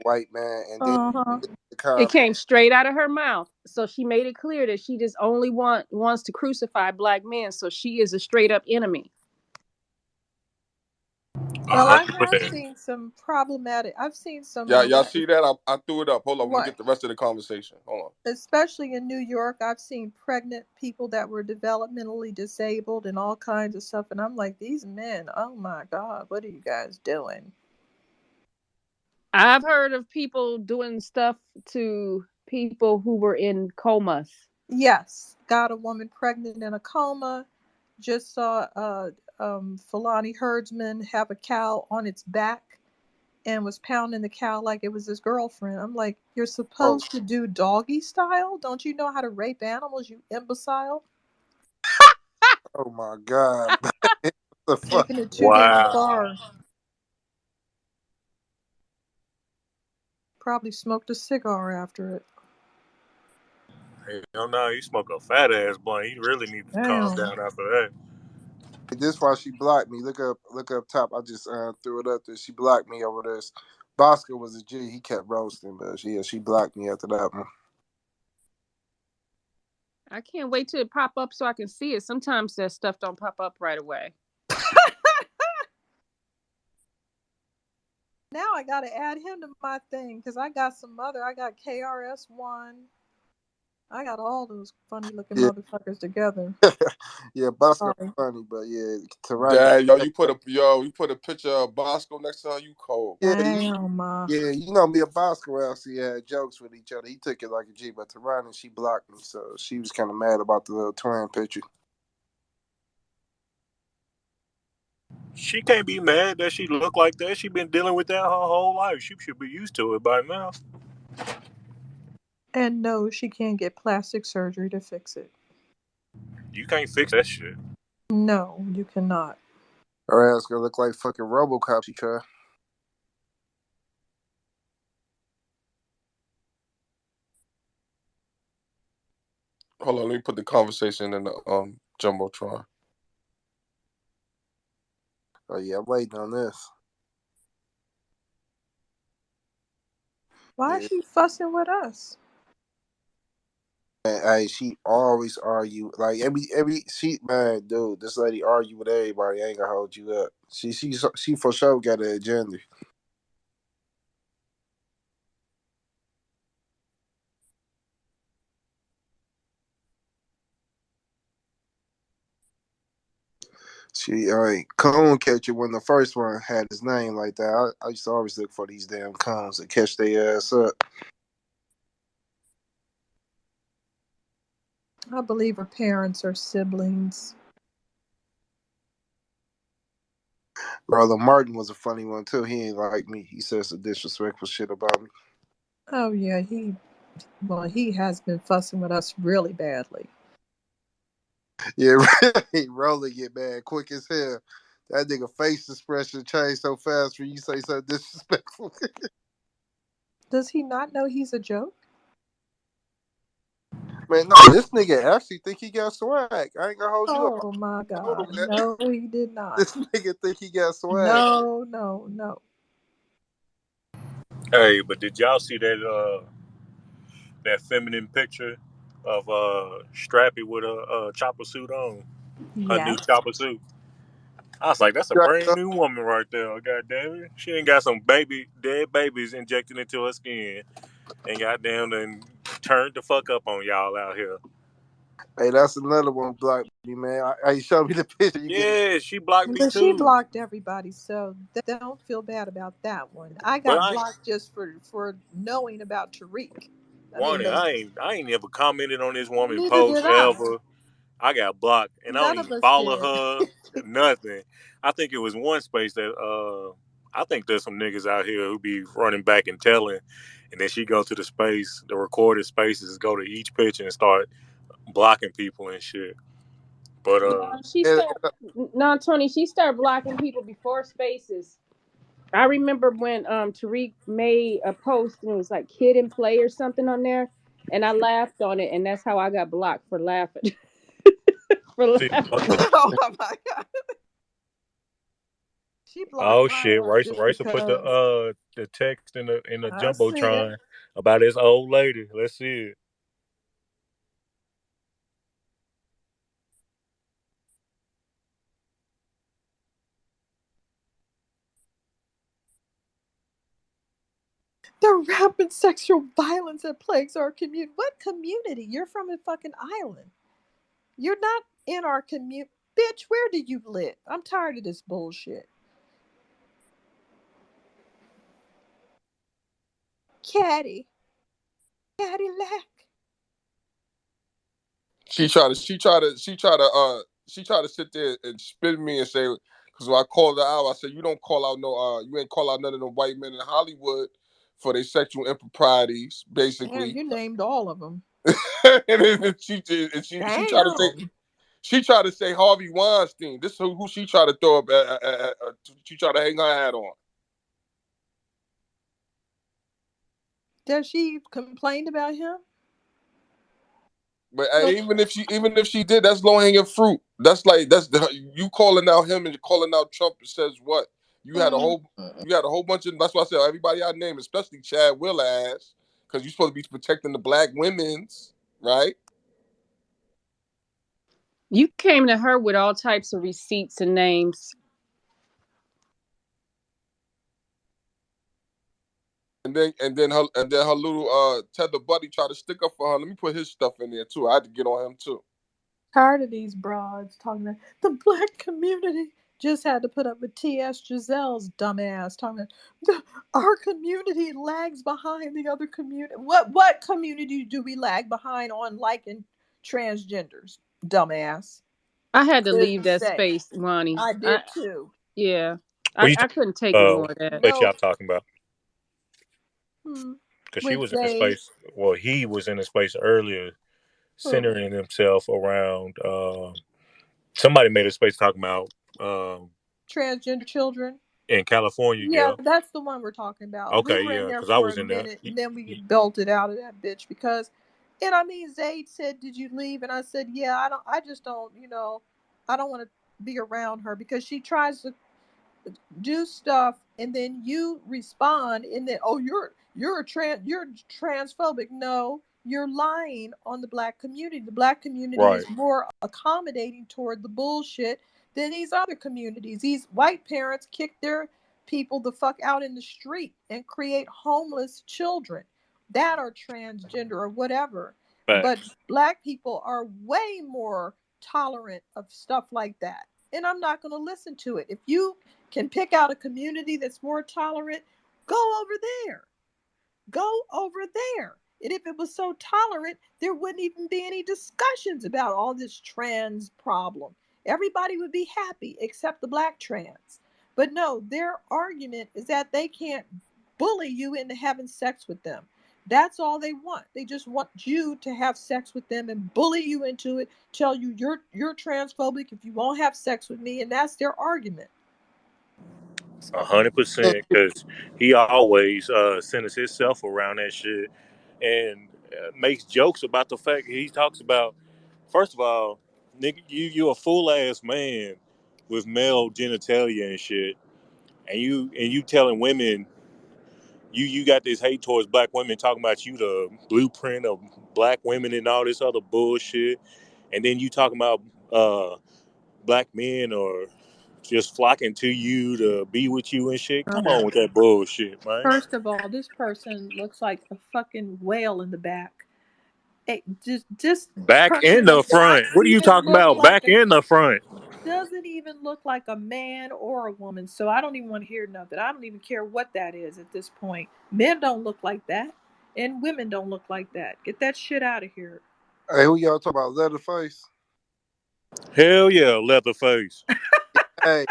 white man, and then Uh huh. the It comment. came straight out of her mouth. So she made it clear that she just only wants to crucify black men. So she is a straight up enemy. Well, I hundred have percent. seen some problematic. I've seen some Y'all see that? I threw it up. Hold on, let me what? get the rest of the conversation. Hold on. Especially in New York, I've seen pregnant people that were developmentally disabled and all kinds of stuff. And I'm like, these men, oh my God, what are you guys doing? I've heard of people doing stuff to people who were in comas. Yes, got a woman pregnant in a coma. Just saw Fulani herdsman have a cow on its back and was pounding the cow like it was his girlfriend. I'm like, you're Oh, supposed to do doggy style? Don't you know how to rape animals, you imbecile? oh my God, what the fuck? Taking it too damn Wow. far. Probably smoked a cigar after it. Hell no, you smoke a fat ass blunt. You really need to calm Damn. down after that. This why she blocked me. Look up top. I just threw it up there. She blocked me over this. Bosco was a G. He kept roasting, but she blocked me after that one. I can't wait till it pop up so I can see it. Sometimes that stuff don't pop up right away. Now I gotta add him to my thing because I got some other. I got KRS1. I got all those funny looking Yeah, motherfuckers together. yeah. Bosco Sorry. funny, but yeah, Tarana. Dad, you put a picture of Bosco next to her. You cold. Yeah, Damn, ma. you know me and Bosco actually had jokes with each other. He took it like a G, but Tarana, she blocked me, so she was kind of mad about the little twin picture. She can't be mad that she look like that. She been dealing with that her whole life. She should be used to it by now. And no, she can't get plastic surgery to fix it. You can't fix that shit. No, you cannot. Her ass gonna look like fucking RoboCop. She try. Hold on, let me put the conversation in the jumbotron. Oh yeah, I'm waiting on this. Why is Yeah. she fussing with us? Man, hey, she always argue like every she man, dude. This lady argue with everybody. I ain't gonna hold you up. She for sure got an agenda. She, cone catcher when the first one had his name like that. I used to always look for these damn cones to catch their ass up. I believe her parents are siblings. Brother Martin was a funny one too. He ain't like me. He says some disrespectful shit about me. Oh yeah, he has been fussing with us really badly. Yeah, Roller get mad quick as hell. That nigga face expression changed so fast when you say something disrespectful. Does he not know he's a joke? Man, no, this nigga actually think he got swag. I ain't gonna hold you up. Oh my I told him God. that. No, he did not. This nigga think he got swag. No, no, no. Hey, but did y'all see that feminine picture of Strappy with a chopper suit on? Her new Yes. chopper suit. I was like, that's a brand new woman right there. God damn it. She ain't got some dead babies injected into her skin. And goddamn done turned the fuck up on y'all out here. Hey, that's another one blocked me, man. I show me the picture. You get Yeah, she blocked me But she too. blocked everybody, so don't feel bad about that one. I But got blocked just for knowing about Tariq. I mean, but I ain't never commented on this woman neither post did I. ever. I got blocked and I don't None of even us follow did. her. Nothing. I think it was one space that I think there's some niggas out here who be running back and telling, and then she go to the space, the recorded spaces, go to each picture and start blocking people and shit. But No, and, no, Tony, she started blocking people before spaces. I remember when Tariq made a post and it was like kid and play or something on there, and I laughed on it, and that's how I got blocked for laughing. for see, laughing. Oh my God. She blocked oh my shit, ass just Racer put because the text in the I see it. jumbotron about this old lady. Let's see it. The rampant sexual violence that plagues our community. What community? You're from a fucking island. You're not in our community. Bitch, where do you live? I'm tired of this bullshit. Caddy. Cadillac. She tried to sit there and spin me and say, because when I called her out, I said, you don't call out you ain't call out none of the white men in Hollywood for their sexual improprieties, Damn, basically. you named all of them. And then she tried to say, Damn. Harvey Weinstein. This is who she tried to throw up. She tried to hang her hat on. Does she complain about him? But Well, even if she did, that's low hanging fruit. You calling out him and calling out Trump says what? You had a mm, whole bunch of. That's why I said everybody I name, especially Chad Will ass, because you're supposed to be protecting the black women's right. You came to her with all types of receipts and names. And then her little tether buddy tried to stick up for her. Let me put his stuff in there too. I had to get on him too. tired of these broads talking about the black community. Just had to put up with T.S. Giselle's dumbass talking about our community lags behind the other community. What community do we lag behind on liking transgenders? Dumbass. I had to leave Couldn't that say. space, Ronnie. I did too. Yeah, What you I talking couldn't take no about? more of that. What y'all No. talking about? Hmm. because she with was in the Zayd. space. Well, he was in the space earlier, Who? centering himself around. Somebody made a space talking about Transgender children. in California. Yeah, Yeah. that's the one we're talking about. We Okay. were in Yeah. there Because I for a was in there. minute and then we belted out of that bitch because, and I mean, Zayd said, "Did you leave?" And I said, "Yeah, I don't. I just don't. I don't want to be around her because she tries to do stuff and then you respond and then you're transphobic. No, you're lying on the black community. The black community Right. is more accommodating toward the bullshit than these other communities. These white parents kick their people the fuck out in the street and create homeless children that are transgender or whatever. But Facts. black people are way more tolerant of stuff like that, and I'm not going to listen to it. If you can pick out a community that's more tolerant, go over there. Go over there. And if it was so tolerant, there wouldn't even be any discussions about all this trans problem. Everybody would be happy except the black trans. But no, their argument is that they can't bully you into having sex with them. That's all they want. They just want you to have sex with them and bully you into it, tell you you're transphobic if you won't have sex with me, and that's their argument. 100%. Because he always centers himself around that shit and makes jokes about the fact he talks about. First of all, nigga, you a fool ass man with male genitalia and shit, and you telling women you got this hate towards black women, talking about you the blueprint of black women and all this other bullshit, and then you talking about black men or just flocking to you to be with you and shit. Come on with that bullshit, man. First of all, this person looks like a fucking whale in the back. This Back in person the does not front. What are you even talking look about? like Back in the front. doesn't even look like a man or a woman. So I don't even want to hear nothing. I don't even care what that is at this point. Men don't look like that, and women don't look like that. Get that shit out of here. Hey, who y'all talking about? Leatherface? Hell yeah, Leatherface. Hey,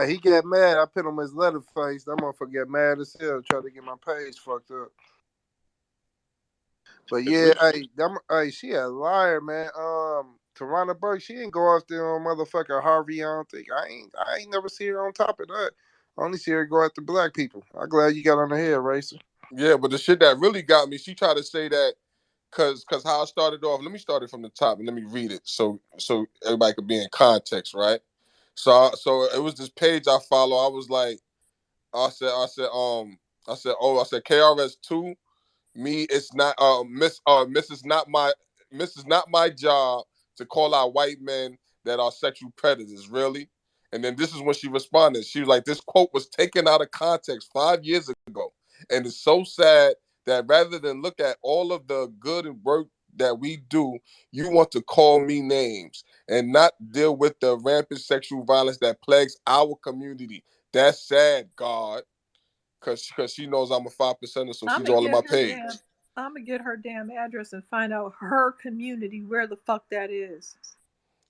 he got mad. I put him as Leatherface. That motherfucker got mad as hell. Tried to get my page fucked up. But yeah, hey, she a liar, man. Tarana Burke, she didn't go after motherfucker Harvey. I ain't never see her on top of that. I only see her go after black people. I'm glad you got on the head, racer. Yeah, but the shit that really got me, she tried to say that because how I started off. Let me start it from the top and let me read it so everybody could be in context, right? So it was this page I follow. I was like, I said KRS2. Me, it's not Miss is not my job to call out white men that are sexual predators, really. And then this is when she responded. She was like, this quote was taken out of context 5 years ago. And it's so sad that rather than look at all of the good and work that we do, you want to call me names and not deal with the rampant sexual violence that plagues our community. That's sad, God, because she knows I'm a 5%er, so I'm she's gonna all in get my her damn. page. I'm gonna get her damn address and find out her community where the fuck that is.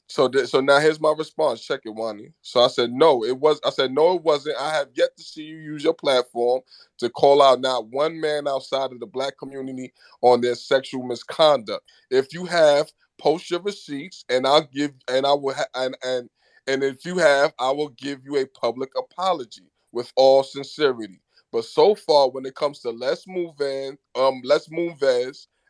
So now here's my response. Check it, Wani. So I said no, it was. I said no, it wasn't. I have yet to see you use your platform to call out not one man outside of the black community on their sexual misconduct. If you have, post your receipts, and I'll give, and I will, and if you have, I will give you a public apology with all sincerity. But so far, when it comes to Les Moonves,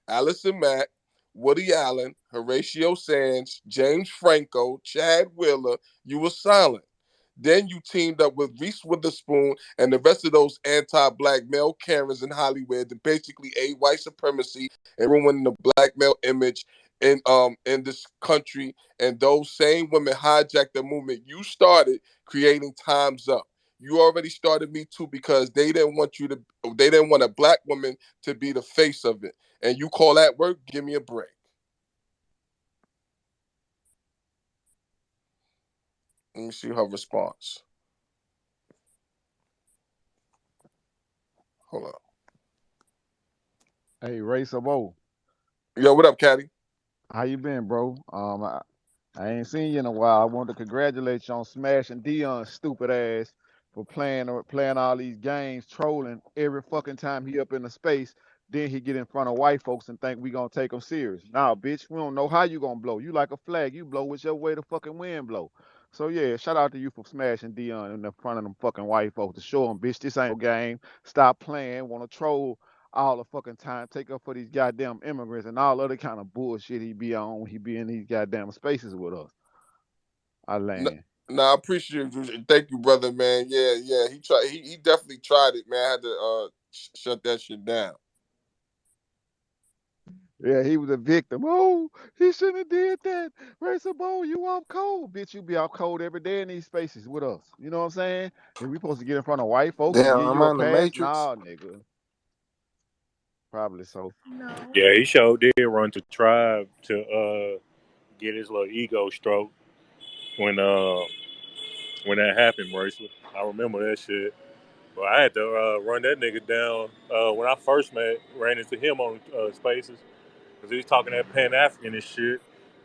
Allison Mack, Woody Allen, Horatio Sands, James Franco, Chad Wheeler, you were silent. Then you teamed up with Reese Witherspoon and the rest of those anti-black male Karens in Hollywood to basically aid white supremacy and ruin the black male image in this country. And those same women hijacked the movement you started creating Times Up. You already started Me Too because they didn't want a black woman to be the face of it. And you call that work? Give me a break. Let me see her response. Hold on. Hey, Ray Sabo, Yo, what up, Caddy? how you been, bro? I ain't seen you in a while. I want to congratulate you on smashing Dion's stupid ass for playing all these games, trolling every fucking time he up in the space. Then he get in front of white folks and think we gonna take him serious. Nah, bitch, we don't know how you gonna blow. You like a flag, you blow whichever way the fucking wind blow. So yeah, shout out to you for smashing Dion in the front of them fucking white folks to show them, bitch, this ain't no game. Stop playing, wanna troll all the fucking time, take up for these goddamn immigrants and all other kind of bullshit he be on when he be in these goddamn spaces with us. I No, land. no, I appreciate you. Thank you, brother, man. Yeah, yeah. He tried. He definitely tried it, man. I had to shut that shit down. Yeah, he was a victim. Oh, he shouldn't have did that. Racer Bowl, you off cold. Bitch, you be off cold every day in these spaces with us. You know what I'm saying? And we supposed to get in front of white folks and Damn, give I'm you a on the pass? Matrix. Nah, nigga. Probably so. No. Yeah, he sure did run to tribe to get his little ego stroke when when that happened, Bracelet. I remember that shit. But I had to run that nigga down when I first ran into him on Spaces because he was talking that Pan African and shit.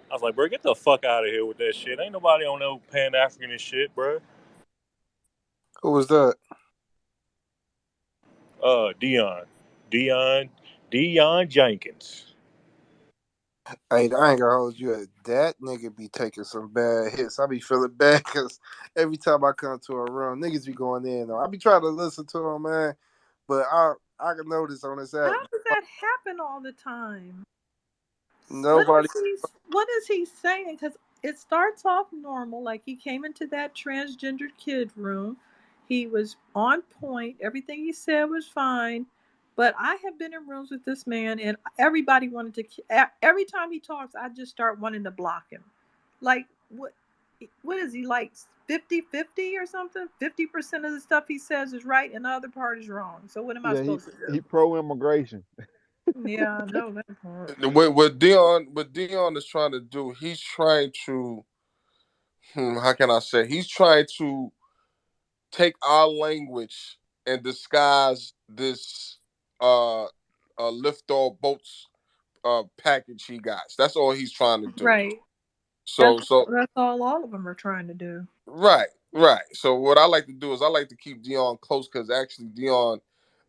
I was like, bro, get the fuck out of here with that shit. Ain't nobody on no Pan African and shit, bro. Who was that? Dion, Dion, Dion Jenkins. Hey, I ain't gonna hold you. That nigga be taking some bad hits. I be feeling bad because every time I come to a room, niggas be going in. I be trying to listen to them, man. But I can notice on this How app, does that happen all the time? What nobody. is he? What is he saying? Because it starts off normal, like he came into that transgendered kid room. He was on point. Everything he said was fine. But I have been in rooms with this man, and everybody wanted to. Every time he talks, I just start wanting to block him. Like what? What is he like? 50-50 or something? 50% of the stuff he says is right, and the other part is wrong. So what am I Yeah, supposed to he do? pro immigration. Yeah, I know that part. What Dion is trying to do, he's trying to, how can I say? He's trying to take our language and disguise this lift all boats package he got. That's all he's trying to do. Right. So so That's all of them are trying to do. Right, right. So what I like to do is I like to keep Dion close because actually Dion,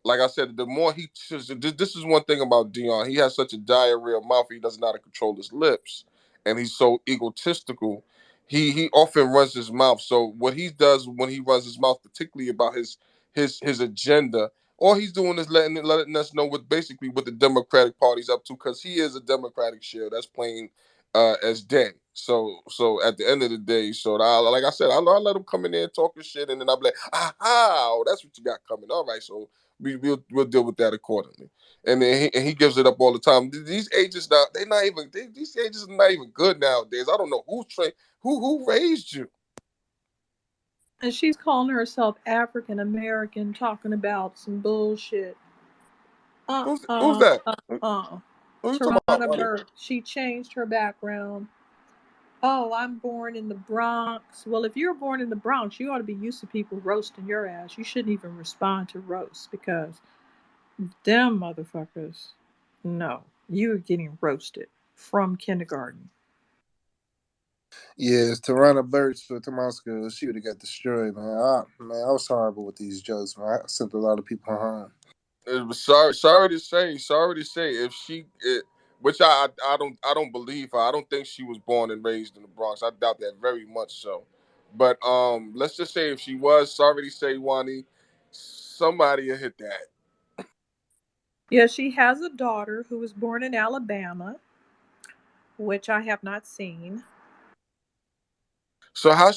like I said, the more this is one thing about Dion. He has such a diarrhea mouth. He doesn't know how to control his lips, and he's so egotistical. He often runs his mouth. So what he does when he runs his mouth, particularly about his agenda, all he's doing is letting us know what basically what the Democratic Party's up to because he is a Democratic share. That's plain as day. So at the end of the day, so like I said, I let him come in there talking shit, and then I'll be like, oh, that's what you got coming. All right, so we'll deal with that accordingly. And then he gives it up all the time. These agents now, these agents are not even good nowadays. I don't know who trained who raised you. And she's calling herself African American, talking about some bullshit. Who's that? Uh. Who you talking about, Tarana Ronnie? Burke. She changed her background. Oh, I'm born in the Bronx. Well, if you're born in the Bronx, you ought to be used to people roasting your ass. You shouldn't even respond to roasts because them motherfuckers, no, you're getting roasted from kindergarten. Yeah, it's Tarana Burks for Tomorrow School. She would have got destroyed, man. I was horrible with these jokes, man. I sent a lot of people home. Sorry to say, if which I don't believe her. I don't think she was born and raised in the Bronx. I doubt that very much so. But let's just say if she was, sorry to say, Wani, somebody will hit that. Yeah, she has a daughter who was born in Alabama, which I have not seen. So how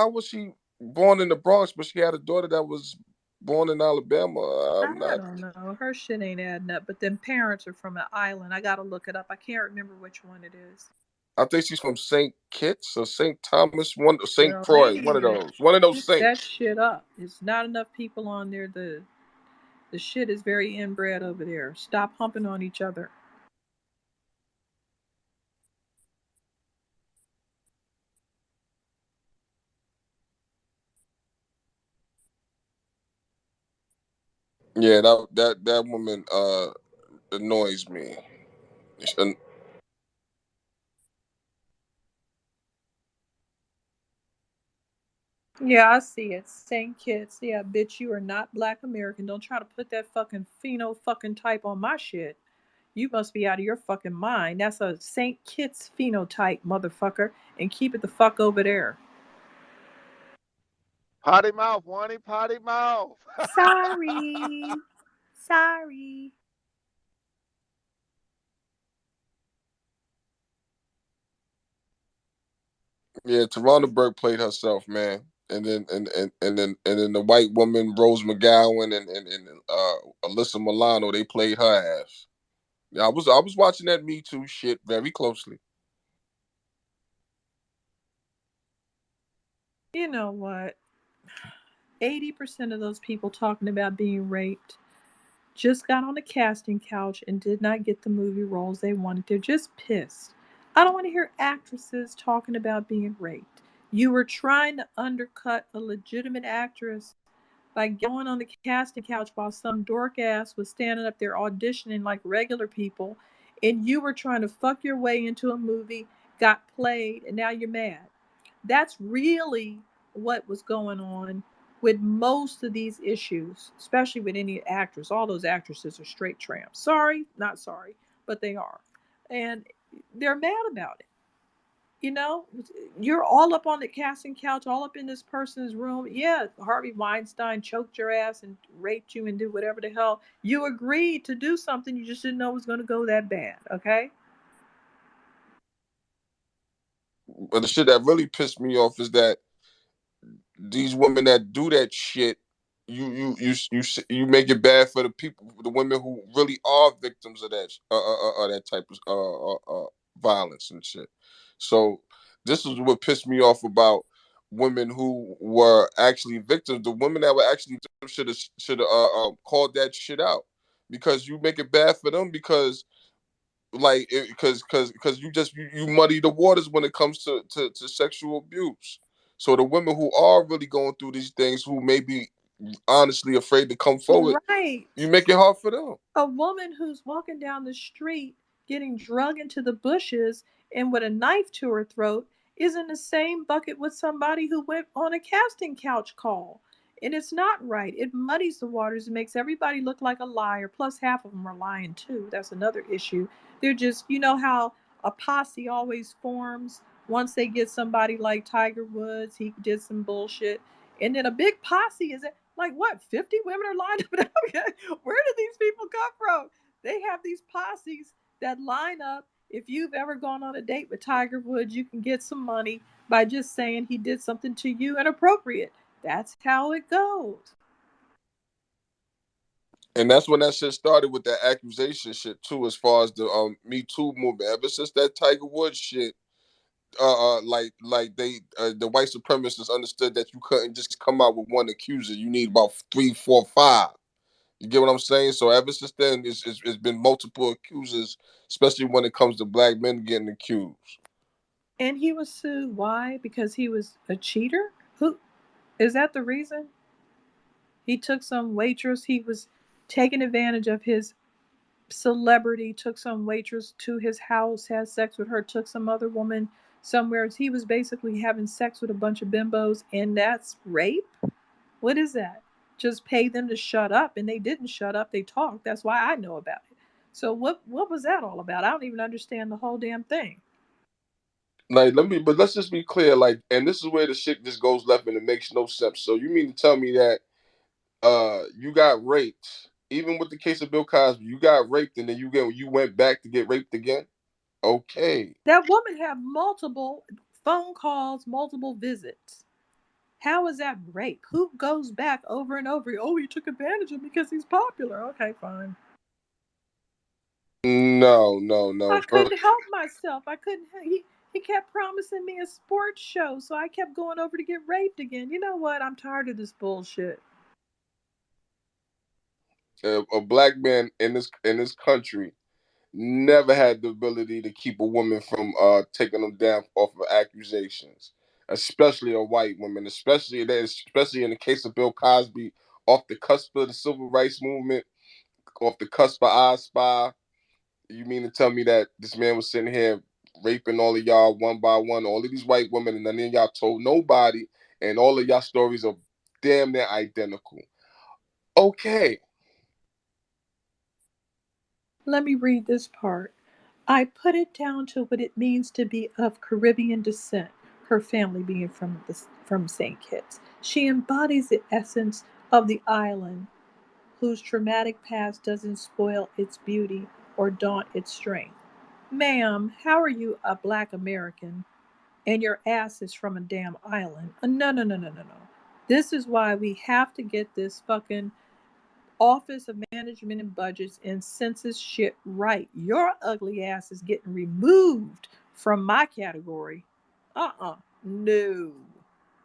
was she born in the Bronx, but she had a daughter that was born in Alabama? I'm I not. don't know. Her shit ain't adding up. But then parents are from an island. I gotta look it up. I can't remember which one it is. I think she's from Saint Kitts or Saint Thomas, one Saint Well, Croix, one of those. One of those fix that saints. shit up. It's not enough people on there. The shit is very inbred over there. Stop humping on each other. Yeah, that woman annoys me. And Yeah, I see it. Saint Kitts. Yeah, bitch, you are not black American. Don't try to put that fucking pheno fucking type on my shit. You must be out of your fucking mind. That's a Saint Kitts phenotype, motherfucker. And keep it the fuck over there. Potty mouth, Wani, potty mouth. Sorry. Sorry. Yeah, Tarana Burke played herself, man. And then the white woman Rose McGowan and Alyssa Milano, they played her ass. Yeah, I was watching that Me Too shit very closely. You know what? 80% of those people talking about being raped just got on the casting couch and did not get the movie roles they wanted. They're just pissed. I don't want to hear actresses talking about being raped. You were trying to undercut a legitimate actress by going on the casting couch while some dork ass was standing up there auditioning like regular people, and you were trying to fuck your way into a movie, got played, and now you're mad. That's really what was going on with most of these issues, especially with any actress. All those actresses are straight tramps. Sorry, not sorry, but they are. And they're mad about it. You know, you're all up on the casting couch, all up in this person's room. Yeah, Harvey Weinstein choked your ass and raped you and did whatever the hell. You agreed to do something you just didn't know was going to go that bad, okay? But the shit that really pissed me off is that these women that do that shit, you make it bad for the people, the women who really are victims of that type of violence and shit. So this is what pissed me off about women who were actually victims. The women that were actually should have called that shit out, because you make it bad for them because like because you muddy the waters when it comes to sexual abuse. So the women who are really going through these things, who may be honestly afraid to come forward, you Right. make it hard for them. A woman who's walking down the street getting drug into the bushes and with a knife to her throat is in the same bucket with somebody who went on a casting couch call. And it's not right. It muddies the waters. It makes everybody look like a liar. Plus, half of them are lying too. That's another issue. They're just, you know how a posse always forms once they get somebody like Tiger Woods. He did some bullshit. And then a big posse is like what, 50 women are lined up? Where do these people come from? They have these posses that line up. If you've ever gone on a date with Tiger Woods, you can get some money by just saying he did something to you inappropriate. That's how it goes. And that's when that shit started with that accusation shit too, as far as the Me Too movement. Ever since that Tiger Woods shit, like the white supremacists understood that you couldn't just come out with one accuser. You need about three, four, five. You get what I'm saying? So ever since then, it's been multiple accusers, especially when it comes to black men getting accused. And he was sued. Why? Because he was a cheater? Who is that the reason? He took some waitress, he was taking advantage of his celebrity, took some waitress to his house, had sex with her, took some other woman somewhere. He was basically having sex with a bunch of bimbos, and that's rape? What is that? Just pay them to shut up, and they didn't shut up, they talked. That's why I know about it. So what was that all about? I don't even understand the whole damn thing. Like, let's just be clear. Like, and this is where the shit just goes left and it makes no sense. So you mean to tell me that you got raped, even with the case of Bill Cosby, you got raped and then you went back to get raped again? Okay. That woman had multiple phone calls, multiple visits. How is that rape? Who goes back over and over? Oh, he took advantage of me because he's popular. Okay, fine. No, no, no. I couldn't help myself. I couldn't. He kept promising me a sports show, so I kept going over to get raped again. You know what? I'm tired of this bullshit. A black man in this country never had the ability to keep a woman from taking them down off of accusations, especially a white woman, especially in the case of Bill Cosby, off the cusp of the civil rights movement, off the cusp of I Spy. You mean to tell me that this man was sitting here raping all of y'all one by one, all of these white women, and none of y'all told nobody, and all of y'all stories are damn near identical. Okay. Let me read this part. I put it down to what it means to be of Caribbean descent, her family being from St. Kitts. She embodies the essence of the island, whose traumatic past doesn't spoil its beauty or daunt its strength. Ma'am, how are you a black American and your ass is from a damn island? No, no, no, no, no, no. This is why we have to get this fucking Office of Management and Budgets and Census shit right. Your ugly ass is getting removed from my category. No.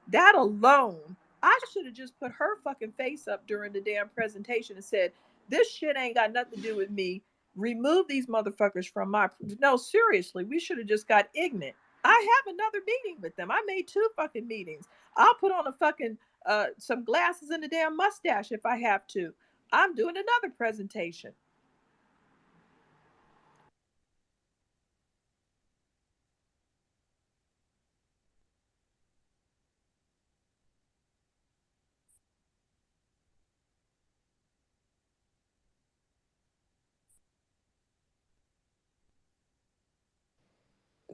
That alone, I should have just put her fucking face up during the damn presentation and said, this shit ain't got nothing to do with me. Remove these motherfuckers from my. No, seriously, we should have just got ignorant. I have another meeting with them. I made 2 fucking meetings. I'll put on a fucking some glasses and a damn mustache if I have to. I'm doing another presentation.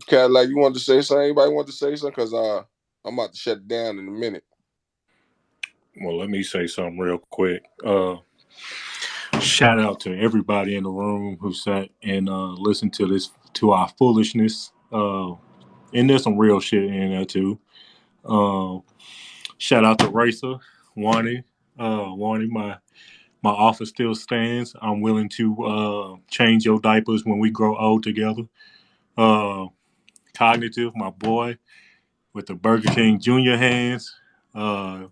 Cadillac, you wanted to say something? Anybody want to say something? Because I'm about to shut it down in a minute. Well, let me say something real quick. Shout out to everybody in the room who sat and listened to our foolishness. And there's some real shit in there too. Uh, Shout out to Racer, Wani. Wani, my offer still stands. I'm willing to change your diapers when we grow old together. Uh, Cognitive, my boy, with the Burger King Junior hands. My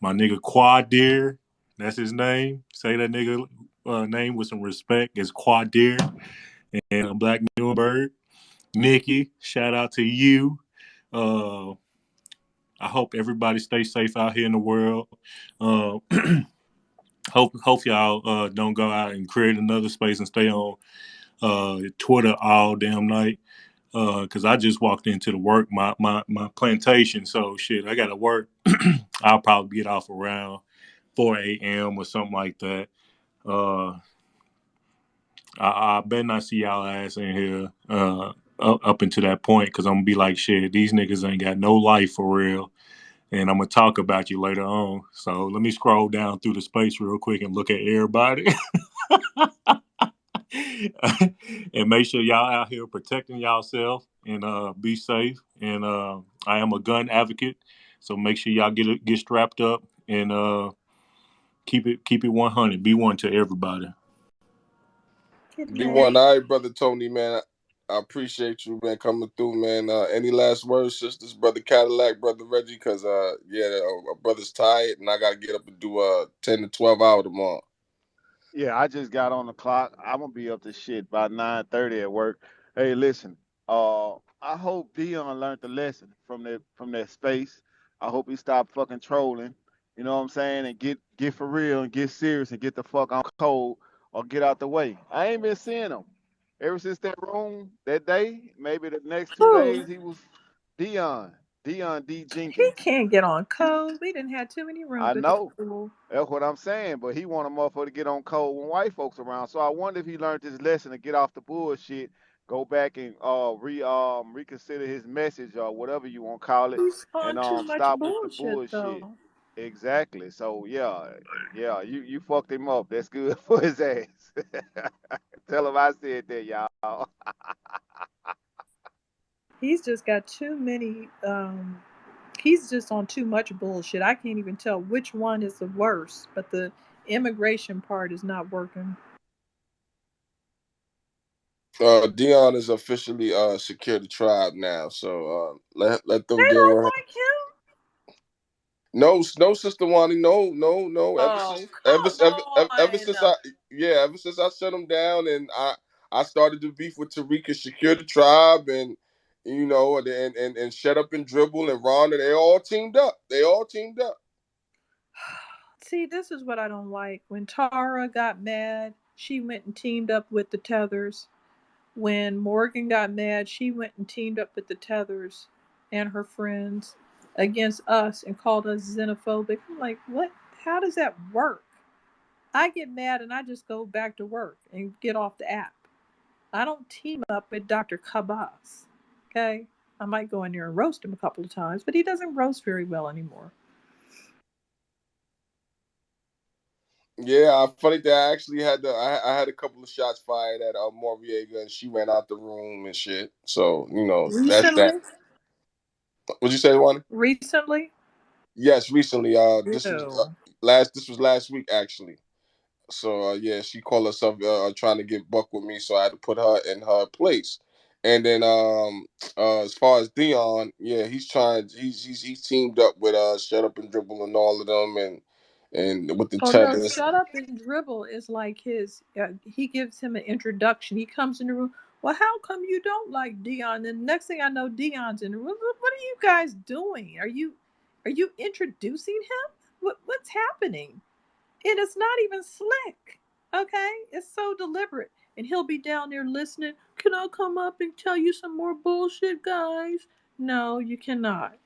nigga Quadir, that's his name. Say that nigga name with some respect. It's Quadir and a Black Newberg. Nikki, shout out to you. Uh, I hope everybody stays safe out here in the world. Uh, hope y'all don't go out and create another space and stay on Twitter all damn night. Cause I just walked into the work my plantation, so shit, I gotta work. I'll probably get off around 4 a.m. or something like that. Uh, I better not see y'all ass in here up until that point, cause I'm gonna be like, shit, these niggas ain't got no life for real, and I'm gonna talk about you later on. So let me scroll down through the space real quick and look at everybody. And make sure y'all out here protecting yourself and be safe. And I am a gun advocate, so make sure y'all get strapped up and keep it 100. Be one to everybody. Good Be night. one. All right, brother Tony, man. I appreciate you, man, coming through, man. Any last words, sisters, brother Cadillac, brother Reggie? Cause yeah, our brother's tired, and I gotta get up and do 10 to 12 hour tomorrow. Yeah, I just got on the clock. I'm gonna be up to shit by 9:30 at work. Hey, listen. I hope Dion learned the lesson from that space. I hope he stopped fucking trolling. You know what I'm saying? And get for real and get serious and get the fuck on code or get out the way. I ain't been seeing him ever since that room that day. Maybe the next 2 days Who? he was Dion. Dion D He Jenkins. can't get on code. We didn't have too many I rooms with the know. fool. That's what I'm saying. But he want a motherfucker to get on code when white folks around. So I wonder if he learned his lesson to get off the bullshit, go back and reconsider his message or whatever you want to call it, He's and on too much stop with the bullshit, bullshit. though. Exactly. So yeah, you fucked him up. That's good for his ass. Tell him I said that, y'all. He's just got too many. He's just on too much bullshit. I can't even tell which one is the worst, but the immigration part is not working. Dion is officially secured the tribe now, so let them They deal don't with him. like him. No, Sister Wani, no. Oh, Ever come since on. I shut him down, and I started to beef with Tariq, secure the tribe, and and shut up and dribble and Ron, and they all teamed up. See, this is what I don't like. When Tara got mad, she went and teamed up with the Tethers. When Morgan got mad, she went and teamed up with the Tethers and her friends. against us and called us xenophobic. I'm like, what? How does that work? I get mad and I just go back to work and get off the app. I don't team up with Dr. Kabas. Okay? I might go in there and roast him a couple of times, but he doesn't roast very well anymore. Yeah, funny that I actually had I had a couple of shots fired at Moriega, and she ran out the room and shit. So that's that. Recently? What'd you say, one? Recently? Yes, recently. This was Ew. last. This was last week actually. So yeah, she called herself trying to get buck with me, so I had to put her in her place. And then as far as Dion, yeah, he's trying. He's teamed up with Shut Up and Dribble and all of them, and with the Oh no, cheddars. shut up and dribble is like his. He gives him an introduction. He comes in the room. Well, how come you don't like Dion? And the next thing I know, Dion's in the room. What are you guys doing? Are you introducing him? What's happening? And it's not even slick. Okay, it's so deliberate. And he'll be down there listening. Can I come up and tell you some more bullshit, guys? No, you cannot.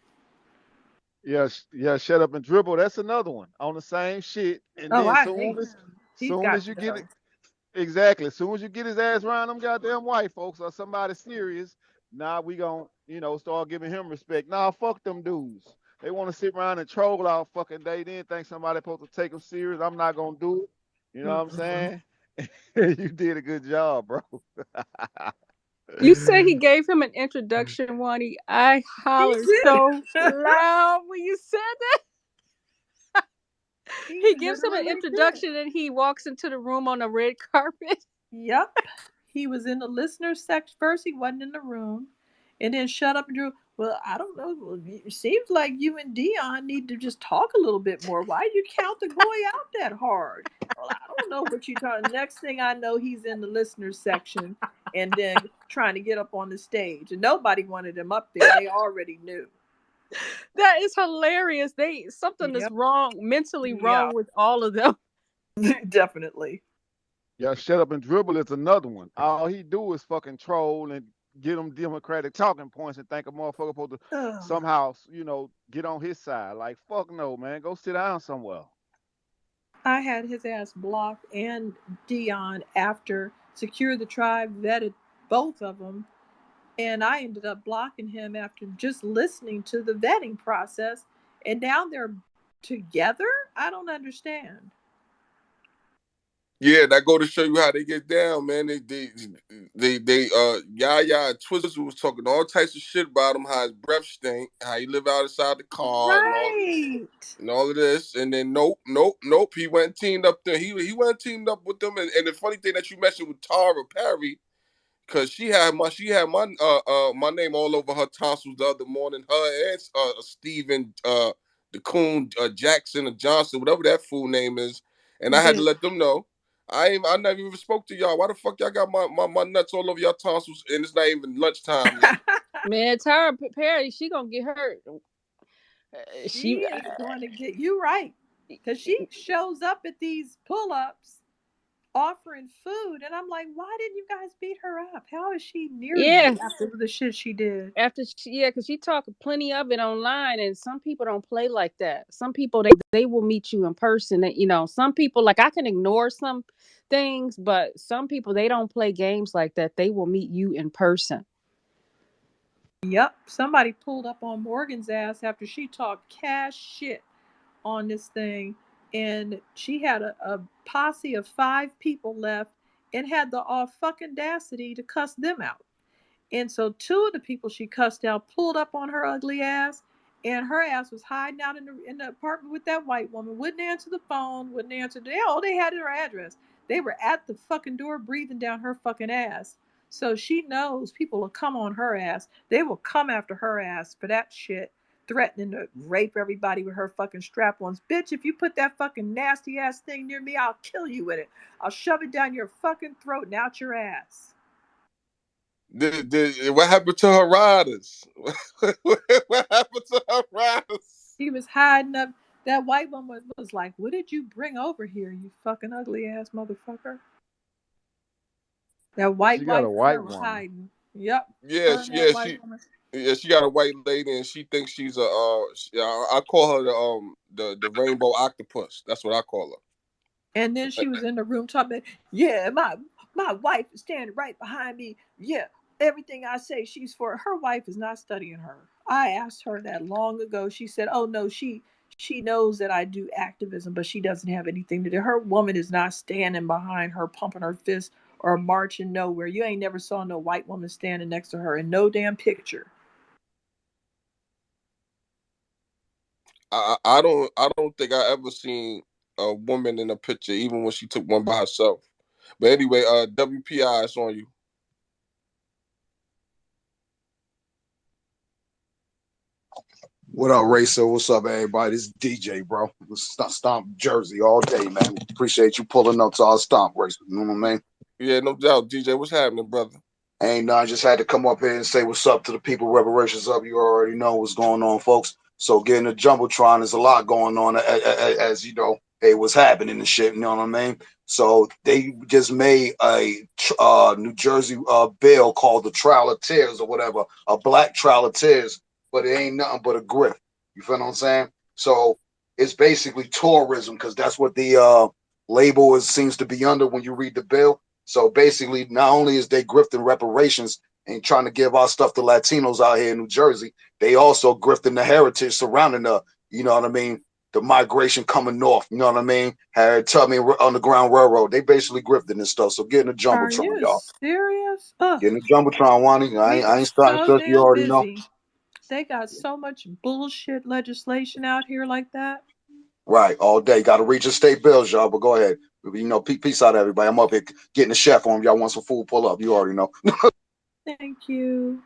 Yeah, yeah, shut up and dribble. That's another one on the same shit. And Oh, then I hate him. He's soon got as to you get go. it, exactly. As soon as you get his ass around them goddamn white folks or somebody serious, now we gon' start giving him respect. Nah, fuck them dudes. They want to sit around and troll all fucking day. Then think somebody supposed to take them serious. I'm not gonna do it. You know what I'm Mm-mm. saying? You did a good job, bro. You say he gave him an introduction, Wani. I He hollered did. so loud when you said that. He He gives him an literally did. introduction and he walks into the room on a red carpet. Yep. He was in the listener section. First, he wasn't in the room. And then shut up and drew. Well, I don't know. Well, it seems like you and Dion need to just talk a little bit more. Why you count the boy out that hard? Well, I don't know what you're talking. Next thing I know, he's in the listener section and then trying to get up on the stage. And nobody wanted him up there. They already knew. That is hilarious. Something is Yep. wrong, mentally Yeah. wrong with all of them. Definitely. Yeah, shut up and dribble is another one. All he do is fucking troll and get them Democratic talking points and think a motherfucker supposed to Ugh. somehow, get on his side. Like, fuck no, man. Go sit down somewhere. I had his ass blocked and Dion after Secure the Tribe vetted both of them. And I ended up blocking him after just listening to the vetting process. And now they're together? I don't understand. Yeah, that go to show you how they get down, man. Yaya and Twizzle was talking all types of shit about him, how his breath stink, how he live outside the car, Right. and all of this, and then nope. He went and teamed up there. He went and teamed up with them, and the funny thing that you mentioned with Tara Perry, because she had my name all over her tonsils the other morning. Her and Steven the Coon Jackson or Johnson, whatever that fool name is, and I had to Did let them know. I never even spoke to y'all. Why the fuck y'all got my nuts all over your tonsils and it's not even lunchtime yet? Man, Tara Perry, she gonna get hurt. she She, is going to get you right. Because she shows up at these pull ups offering food. And I'm like, why didn't you guys beat her up? How is she near you yeah, after the shit she did? because she talked plenty of it online, and some people don't play like that. Some people they will meet you in person. Some people like I can ignore some things, but some people they don't play games like that. They will meet you in person. Yep, somebody pulled up on Morgan's ass after she talked cash shit on this thing, and she had a posse of 5 people left and had the all fucking audacity to cuss them out. And so 2 of the people she cussed out pulled up on her ugly ass, and her ass was hiding out in the apartment with that white woman. Wouldn't answer the phone. Wouldn't answer. All they had her address. They were at the fucking door breathing down her fucking ass. So she knows people will come on her ass. They will come after her ass for that shit, threatening to rape everybody with her fucking strap-ons. Bitch, if you put that fucking nasty ass thing near me, I'll kill you with it. I'll shove it down your fucking throat and out your ass. What happened to her riders? What happened to her riders? He was hiding up. That white woman was like, "What did you bring over here, you fucking ugly ass motherfucker?" That white She got a wife and her white was woman. hiding. Yep, Yeah, her and that white she woman. Yeah, she got a white lady, and she thinks she's a. I call her the rainbow octopus. That's what I call And then her. she was in the room talking, yeah, my wife is standing right behind me. Yeah, everything I say, she's for. Her wife is not studying her. I asked her that long ago. She said, "Oh no, she knows that I do activism, but she doesn't have anything to do. Her woman is not standing behind her, pumping her fist or marching nowhere. You ain't never saw no white woman standing next to her in no damn picture." I don't think I ever seen a woman in a picture, even when she took one by herself. But anyway, WPI, it's on you. What up, Racer? What's up, everybody? This is DJ, bro. Stomp Jersey all day, man. Appreciate you pulling up to our stomp race. You know what I mean? Yeah, no doubt, DJ. What's happening, brother? Ain't no, I just had to come up here and say what's up to the people. Reparations up. You already know what's going on, folks. So getting the jumbotron, there's a lot going on, as you know. Hey, what's happening and shit? You know what I mean? So they just made a New Jersey bill called the Trail of Tears or whatever, a black Trail of Tears, but it ain't nothing but a grift. You feel what I'm saying? So it's basically tourism because that's what the label seems to be under when you read the bill. So basically, not only is they grifting reparations and trying to give our stuff to Latinos out here in New Jersey, they also grifting the heritage surrounding you know what I mean, the migration coming north. You know what I mean? Harriet Tubman Underground Railroad. They basically grifting this stuff. So getting a Are jumbotron, you y'all. serious? Ugh, Getting a jumbotron, Wani. we I are ain't starting so stuff. You damn already know. busy. They got so much bullshit legislation out here like that. Right, all day. Got to reach your state bills, y'all. But go ahead. You know, peace out, everybody. I'm up here getting the chef on. Y'all want some food? Pull up. You already know. Thank you.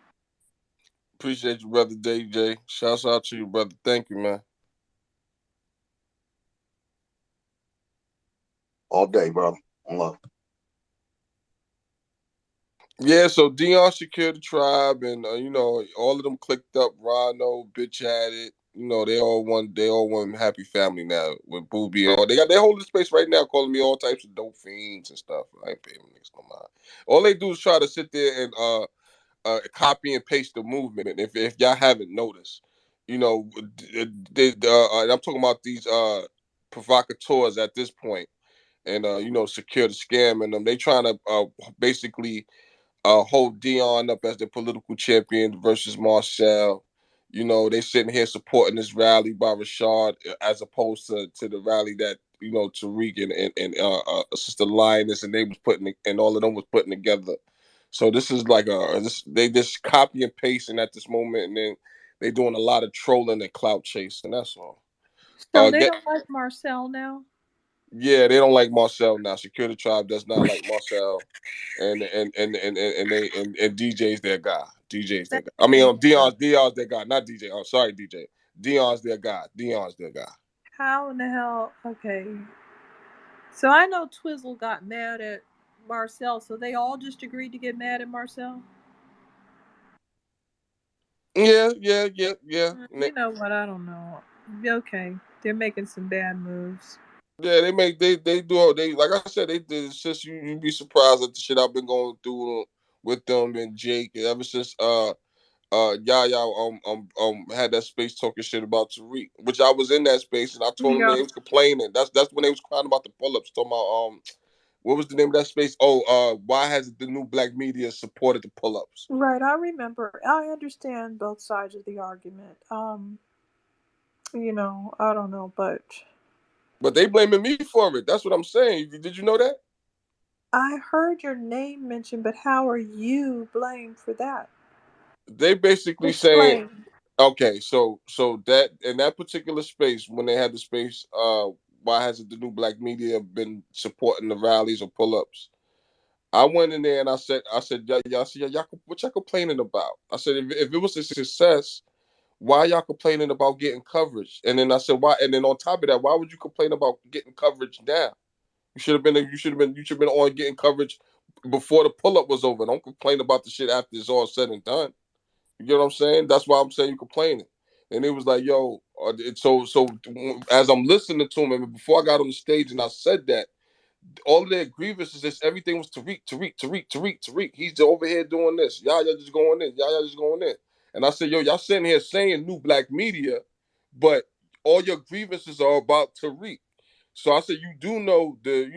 Appreciate you, brother DJ. Shouts out to you, brother. Thank you, man. All day, brother. On love. Yeah, so Dion secured the tribe, and all of them clicked up. Rhino, bitch had it. They all want. They all one happy family now with Booby and all. They holding space right now, calling me all types of dope fiends and stuff. I ain't paying them niggas no mind. All they do is try to sit there and copy and paste the movement. If y'all haven't noticed, and I'm talking about these provocateurs at this point, and secure the scam and them. They trying to basically hold Dion up as the political champion versus Marcel. They sitting here supporting this rally by Rashad as opposed to the rally that Tariq and Sister Lioness and they was putting and all of them was putting together. So this is like they just copy and pasting at this moment, and then they doing a lot of trolling and clout chasing. That's all. So they Get don't like Marcel now? Yeah, they don't like Marcel now. Security Tribe does not like Marcel, and DJ's their guy. DJ's their That guy. I mean, ain't true. Dion's their guy, not DJ. Oh, sorry, DJ. Dion's their guy. Dion's their guy. How in the hell? Okay. So I know Twizzle got mad at Marcel, so they all just agreed to get mad at Marcel? Yeah. You know what? I don't know. Okay. They're making some bad moves. Yeah, they do all they like I said they did. It's just you be surprised at the shit I've been going through with them and Jake ever since Yaya had that space talking shit about Tariq, which I was in that space and I told him that Yeah. he was complaining. That's when they was crying about the pull-ups, talking about what was the name of that space? Oh, why has the new black media supported the pull-ups? Right, I remember. I understand both sides of the argument. I don't know, but But they blaming me for it. That's what I'm saying. Did you know that? I heard your name mentioned, but how are you blamed for that? They basically saying, Explain. okay, so that in that particular space when they had the space, why hasn't the new black media been supporting the rallies or pull-ups? I went in there and I said, y'all, what y'all complaining about? I said, if it was a success, why y'all complaining about getting coverage? And then I said, why? And then on top of that, why would you complain about getting coverage now? You should have been on getting coverage before the pull up was over. Don't complain about the shit after it's all said and done. You get what I'm saying? That's why I'm saying you complaining. And it was like, yo, so as I'm listening to him, and before I got on the stage and I said that, all of their grievances is everything was Tariq. He's over here doing this. Y'all just going in. Y'all just going in. And I said, yo, y'all sitting here saying new black media, but all your grievances are about Tariq. So I said, you do know the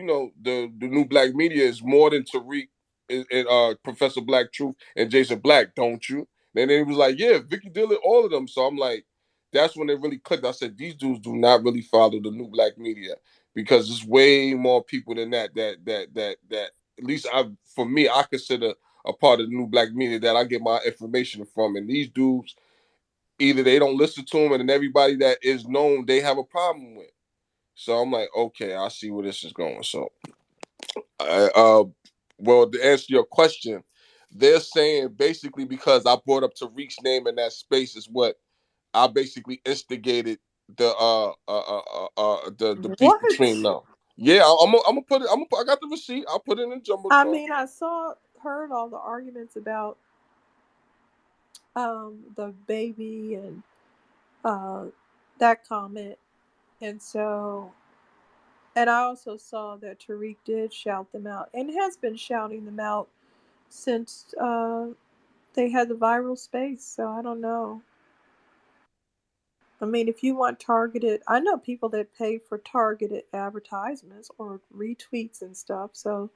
new black media is more than Tariq and Professor Black Truth and Jason Black, don't you? And then he was like, yeah, Vicky Dillon, all of them. So I'm like, that's when it really clicked. I said, these dudes do not really follow the new black media because there's way more people than that. At least for me, I consider a part of the new black media that I get my information from. And these dudes, either they don't listen to them, and then everybody that is known, they have a problem with. So I'm like, okay, I see where this is going. So, well, to answer your question, they're saying basically because I brought up Tariq's name in that space is what I basically instigated the beef between What? them. Yeah, I'm gonna put it. I got the receipt. I'll put it in the I jumbotron. mean, heard all the arguments about the baby and uh that comment, and so, and I also saw that Tariq did shout them out and has been shouting them out since they had the viral space. So I don't know. I mean, if you want targeted, I know people that pay for targeted advertisements or retweets and stuff. So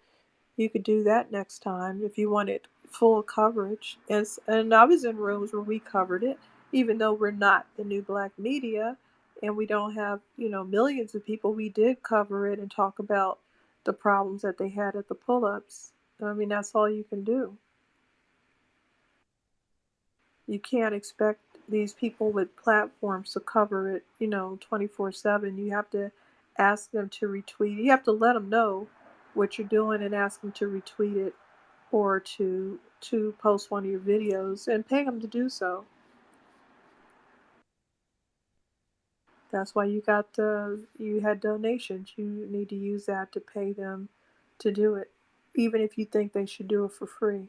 you could do that next time if you wanted full coverage. And I was in rooms where we covered it, even though we're not the new black media and we don't have, millions of people. We did cover it and talk about the problems that they had at the pull ups. I mean, that's all you can do. You can't expect these people with platforms to cover it, 24/7. You have to ask them to retweet. You have to let them know what you're doing and ask them to retweet it or to post one of your videos and pay them to do so. That's why you had donations. You need to use that to pay them to do it, even if you think they should do it for free.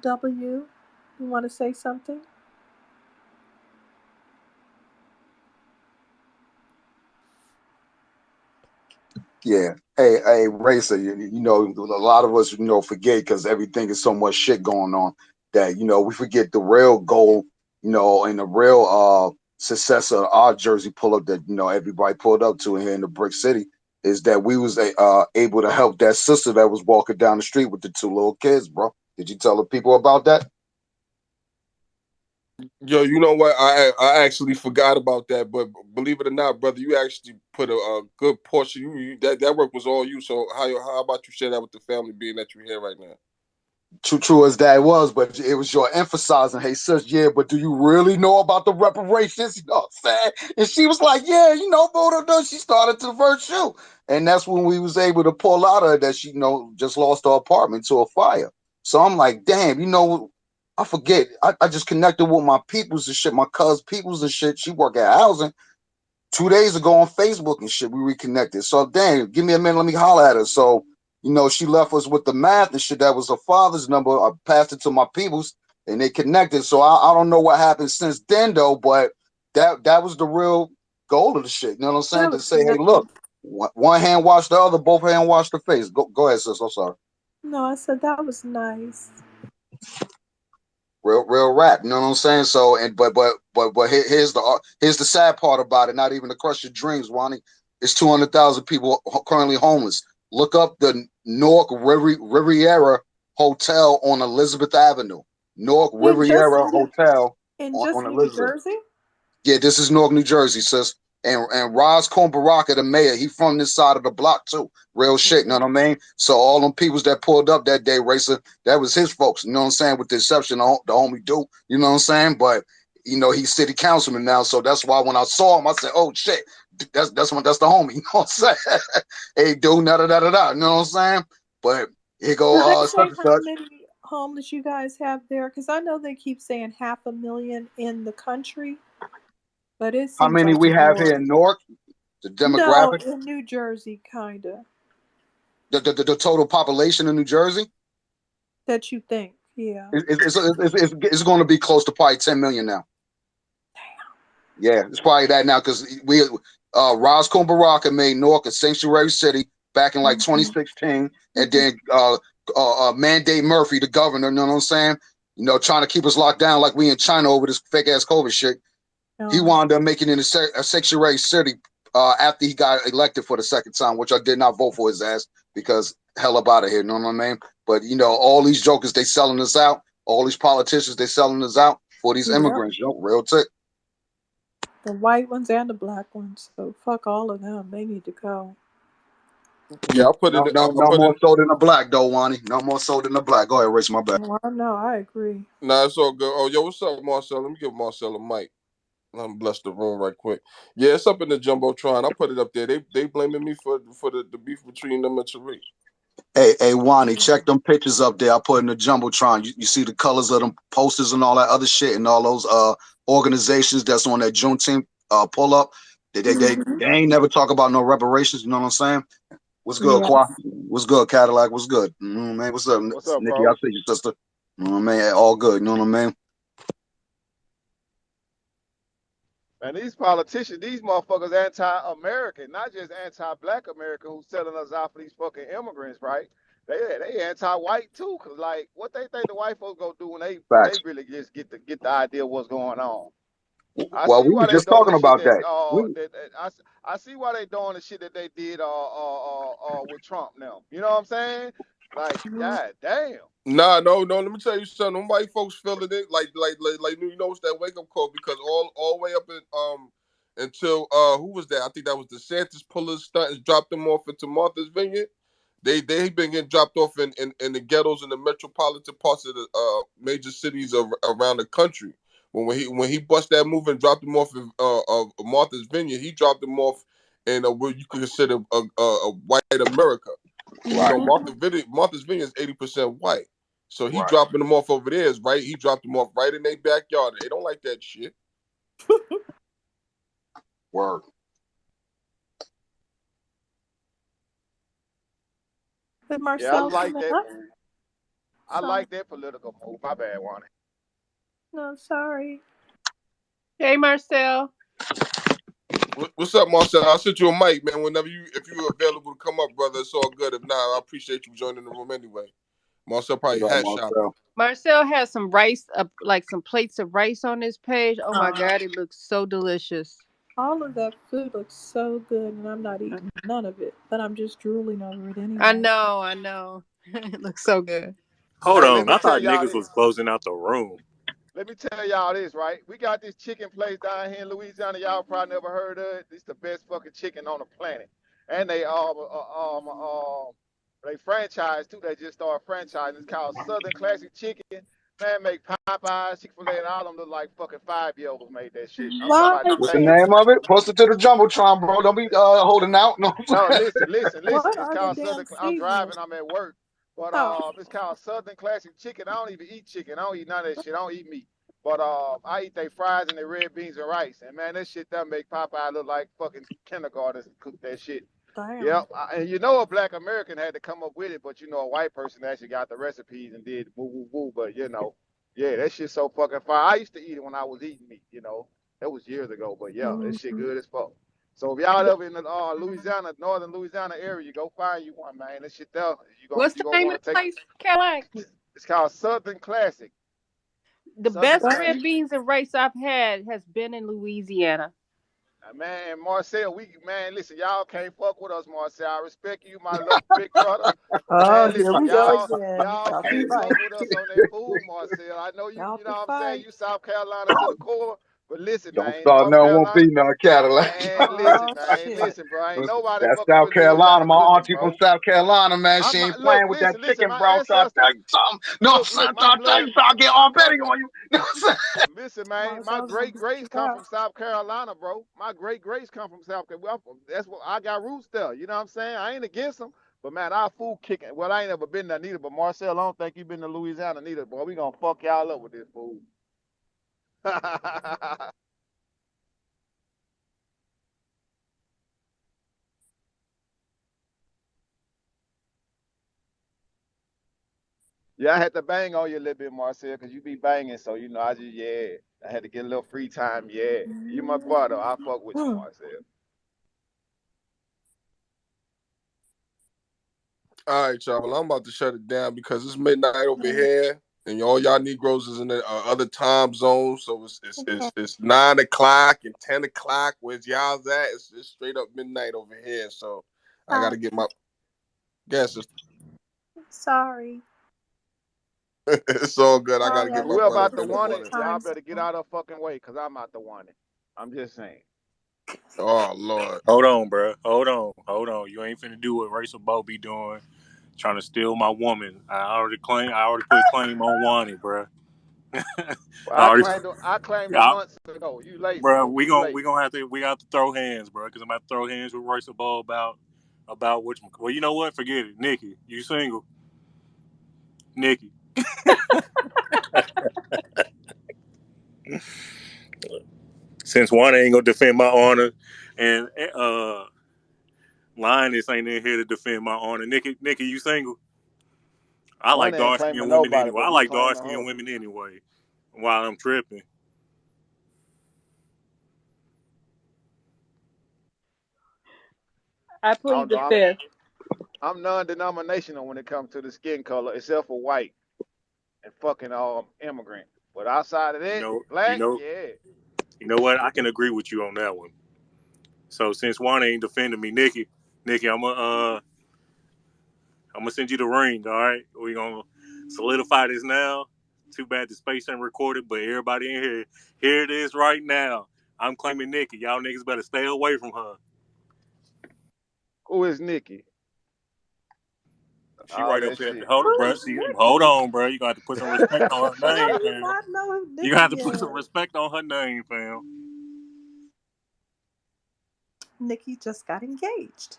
W, you want to say something? Yeah. Hey, Racer, you know, a lot of us, forget because everything is so much shit going on that, we forget the real goal, and the real success of our Jersey pull up that, everybody pulled up to here in the Brick City is that we was able to help that sister that was walking down the street with the two little kids, bro. Did you tell the people about that? Yo, you know what? I actually forgot about that, but believe it or not, brother, you actually put a good portion. That work was all you. So how about you share that with the family, being that you're here right now? True as that was, but it was your emphasizing, hey sis, yeah, but do you really know about the reparations? You know what I'm saying? And she was like, yeah, she started to verse you. And that's when we was able to pull out of her that she, just lost her apartment to a fire. So I'm like, damn, I forget. I just connected with my peoples and shit, my cousin peoples and shit. She work at housing. 2 days ago on Facebook and shit, we reconnected. So dang, give me a minute, let me holler at her. So, she left us with the math and shit. That was her father's number. I passed it to my peoples and they connected. So I don't know what happened since then though, but that was the real goal of the shit. You know what I'm saying? That To was say, hey, nice. look, one hand wash the other, both hand wash the face. Go ahead, sis. I'm sorry. No, I said that was nice. Real rap, you know what I'm saying? So and but here's the sad part about it. Not even to crush your dreams, Wani. It's 200,000 people currently homeless. Look up the Newark Riviera Hotel on Elizabeth Avenue. Newark In just Riviera Hotel in on just New Elizabeth. Jersey? Yeah, this is Newark, New Jersey, sis. And Roz Baraka, the mayor, he from this side of the block too. Real shit, you know what I mean? So all them peoples that pulled up that day, Racer, that was his folks, you know what I'm saying? With the exception of the homie Duke, you know what I'm saying? But he's city councilman now, so that's why when I saw him, I said, "Oh shit, that's the homie." You know what I'm saying? Hey, dude, da. You know what I'm saying? But here Do they go such say and how such. many homeless you guys have there? Because I know they keep saying 500,000 in the country, but it How seems many like we have more. here in Newark? The No, demographic, in New Jersey, kinda. the total population in New Jersey. That you think, yeah. It's going to be close to probably 10 million now. Yeah, it's probably that now because Roscoe Baraka made Newark a sanctuary city back in like Mm-hmm. 2016, and then Mandate Murphy, the governor, you know what I'm saying? You know, trying to keep us locked down like we in China over this fake ass COVID shit. He Oh, wound up making it a sanctuary city after he got elected for the second time, which I did not vote for his ass because hell up out of here, you know what I mean? But you know, all these jokers they selling us out, all these politicians they selling us out for these yep. immigrants, you know, real tick. The white ones and the black ones. So fuck all of them. They need to go. Yeah, I put No, it. no, I no put more it. so than the black, though, Wani. No more so than the black. Go ahead, raise my back. Oh, I know. I agree. Nah, it's all good. Oh, yo, what's up, Marcel? Let me give Marcel a mic. I'm bless the room right quick. Yeah, it's up in the jumbotron. I put it up there. They blaming me for the beef between them and Tariq. Hey, Wani, check them pictures up there. I put in the jumbotron. You see the colors of them posters and all that other shit and all those organizations that's on that Juneteenth pull up. Mm-hmm. They ain't never talk about no reparations. You know what I'm saying? What's good, Qua? Yes. What's good, Cadillac? What's good? Man, what's up, What's up, Nikki? I bro? see you, sister. You know what I mean? All good. You know what I mean? And these politicians, these motherfuckers anti-American, not just anti-black American who's selling us out for these fucking immigrants, right? They anti-white too, cause like what they think the white folks gonna do when they Facts. really just get the idea of what's going on. I Well, see we why were they just doing talking the shit about that that. We I see why they doing the shit that they did with Trump now. You know what I'm saying? Like, Mm-hmm. god damn. Nah, no. Let me tell you something. Them white folks feeling it like you know it's that wake up call because all the way up in until who was that? I think that was DeSantis pull his stunt and dropped them off into Martha's Vineyard. They been getting dropped off in the ghettos in the metropolitan parts of the major cities around the country. When he bust that move and dropped them off in Martha's Vineyard, he dropped them off in what you could consider a white America. You right, know, Mm-hmm. Martha's Vineyard is 80% white. So he right. dropping them off over there is right. He dropped them off right in their backyard. They don't like that shit. Word. Did Yeah, I Marcel come like that up? move. I Sorry. like that political move. My bad, Wani. No, sorry. Hey, Marcel. What's up, Marcel? I'll send you a mic, man. Whenever if you're available to come up, brother, it's all good. If not, I appreciate you joining the room anyway. Marcel probably What up, hat shopping. Marcel? Marcel has some rice, like some plates of rice on his page. Oh my Uh, God, it looks so delicious. all of that food looks so good, and I'm not eating none of it, but I'm just drooling over it I anyway. know, I know. It looks so good. Hold Hey, let on. me I tell thought y'all niggas this. was closing out the room. Let me tell y'all this, right? We got this chicken place down here in Louisiana. Y'all probably never heard of it. It's the best fucking chicken on the planet. And they franchise too. They just started franchising. It's called Southern Classic Chicken. Man, make Popeyes, Chick-fil-A, and all of them look like fucking 5-year-olds made that shit. I'm talking Why about them What's the chicken? things. name of it? Post it to the jumbotron, bro. Don't be holding out. No. No, listen. What It's are the called damn Southern. I'm seasonings? driving. I'm at work, but Oh, it's called Southern Classic Chicken. I don't even eat chicken. I don't eat none of that shit. I don't eat meat. But I eat their fries and their red beans and rice. And man, that shit that make Popeye look like fucking kindergartens cook that shit. damn. Yep. And you know a black American had to come up with it, but you know a white person actually got the recipes and did woo woo woo. But you know, yeah, that shit so fucking fire. I used to eat it when I was eating meat. You know, that was years ago. But yeah, that shit Mm-hmm. good as fuck. So if y'all ever in the Louisiana, northern Louisiana area, you go find you one, man. That shit there, What's the you gonna name of want to the take. place, Caroline? It's called Southern Classic. The Southern best That, red Classic. beans and rice I've had has been in Louisiana. Man, Marcel, man, listen, y'all can't fuck with us, Marcel. I respect you, my little big brother. But oh, man, here listen, we go again. y'all Y'all can can't fight. fuck with us on that food, Marcel. I know Y'all you know can what I'm saying, fight. you South Carolina to the core. But listen, Don't man, start North no won't Carolina, be no Cadillac. Oh, shit. listen, bro. Ain't nobody That's fucking South with Carolina. Louisiana My cooking, auntie from bro. South Carolina, man. She ain't Look, playing with that listen, chicken, my bro. So I tell ancestors, you something. No, son, look, my I'll tell you blood, something. I'll get all my betting on you. You know what I'm saying? listen, man, my Marcel's gonna great beat greats you come out. from South Carolina, bro. My great greats come from South Carolina. That's what I got roots there. You know what I'm saying? I ain't against them, but man, our food kicking. Well, I ain't never been there neither. But Marcel, I don't think you been to Louisiana neither, boy. We gonna fuck y'all up with this food. Yeah, I had to bang on you a little bit, Marcel, because you be banging. So, you know, I had to get a little free time. Yeah. You my brother. I fuck with you, Mm. Marcel. All right, y'all. Well, I'm about to shut it down because it's midnight over here, and all y'all Negroes is in the other time zones. So it's 9 o'clock and 10 o'clock. Where's y'all's at? It's straight up midnight over here. So I got to get my guesses. Sorry. It's all good. I got to Sorry, I get my We're didn't brother about know to this in the was want your it. morning. Y'all time better get zone. out of fucking way, cause I'm out to want it. I'm just saying. Oh Lord. Hold on, bro. Hold on. You ain't finna do what Rachel Bo be doing, trying to steal my woman. I already put claim on Wani, bro. I Well, already, I claimed it I, months ago. You late, bro. bro. We You gon' late. we gonna have to throw hands, bro, because I'm about to throw hands with Rachel Bo about which. Well, you know what? Forget it, Nikki. You single, Nikki? Since Wani ain't gonna defend my honor, and Lioness ain't in here to defend my honor, Nikki, you single? I One like ain't dark skinned claiming women nobody, anyway. but I we like dark claiming skinned her. women anyway. While I'm tripping, I I plead don't the know. fifth. I'm non-denominational when it comes to the skin color, except for white and fucking immigrant. But outside of you that, know, you black, know, yeah. you know what? I can agree with you on that one. So since Juan ain't defending me, Nikki, I'm gonna send you the ring. All right, we gonna solidify this now. Too bad the space ain't recorded, but everybody in here, here it is right now. I'm claiming Nikki. Y'all niggas better stay away from her. Who is Nikki? She All right up that there. shit. Hold it, bro. Who's See, hold Nikki? on, bro. You got to put some respect on her How name, do you fam. not know who You got Nikki to put some is? respect on her name, fam. Nikki just got engaged.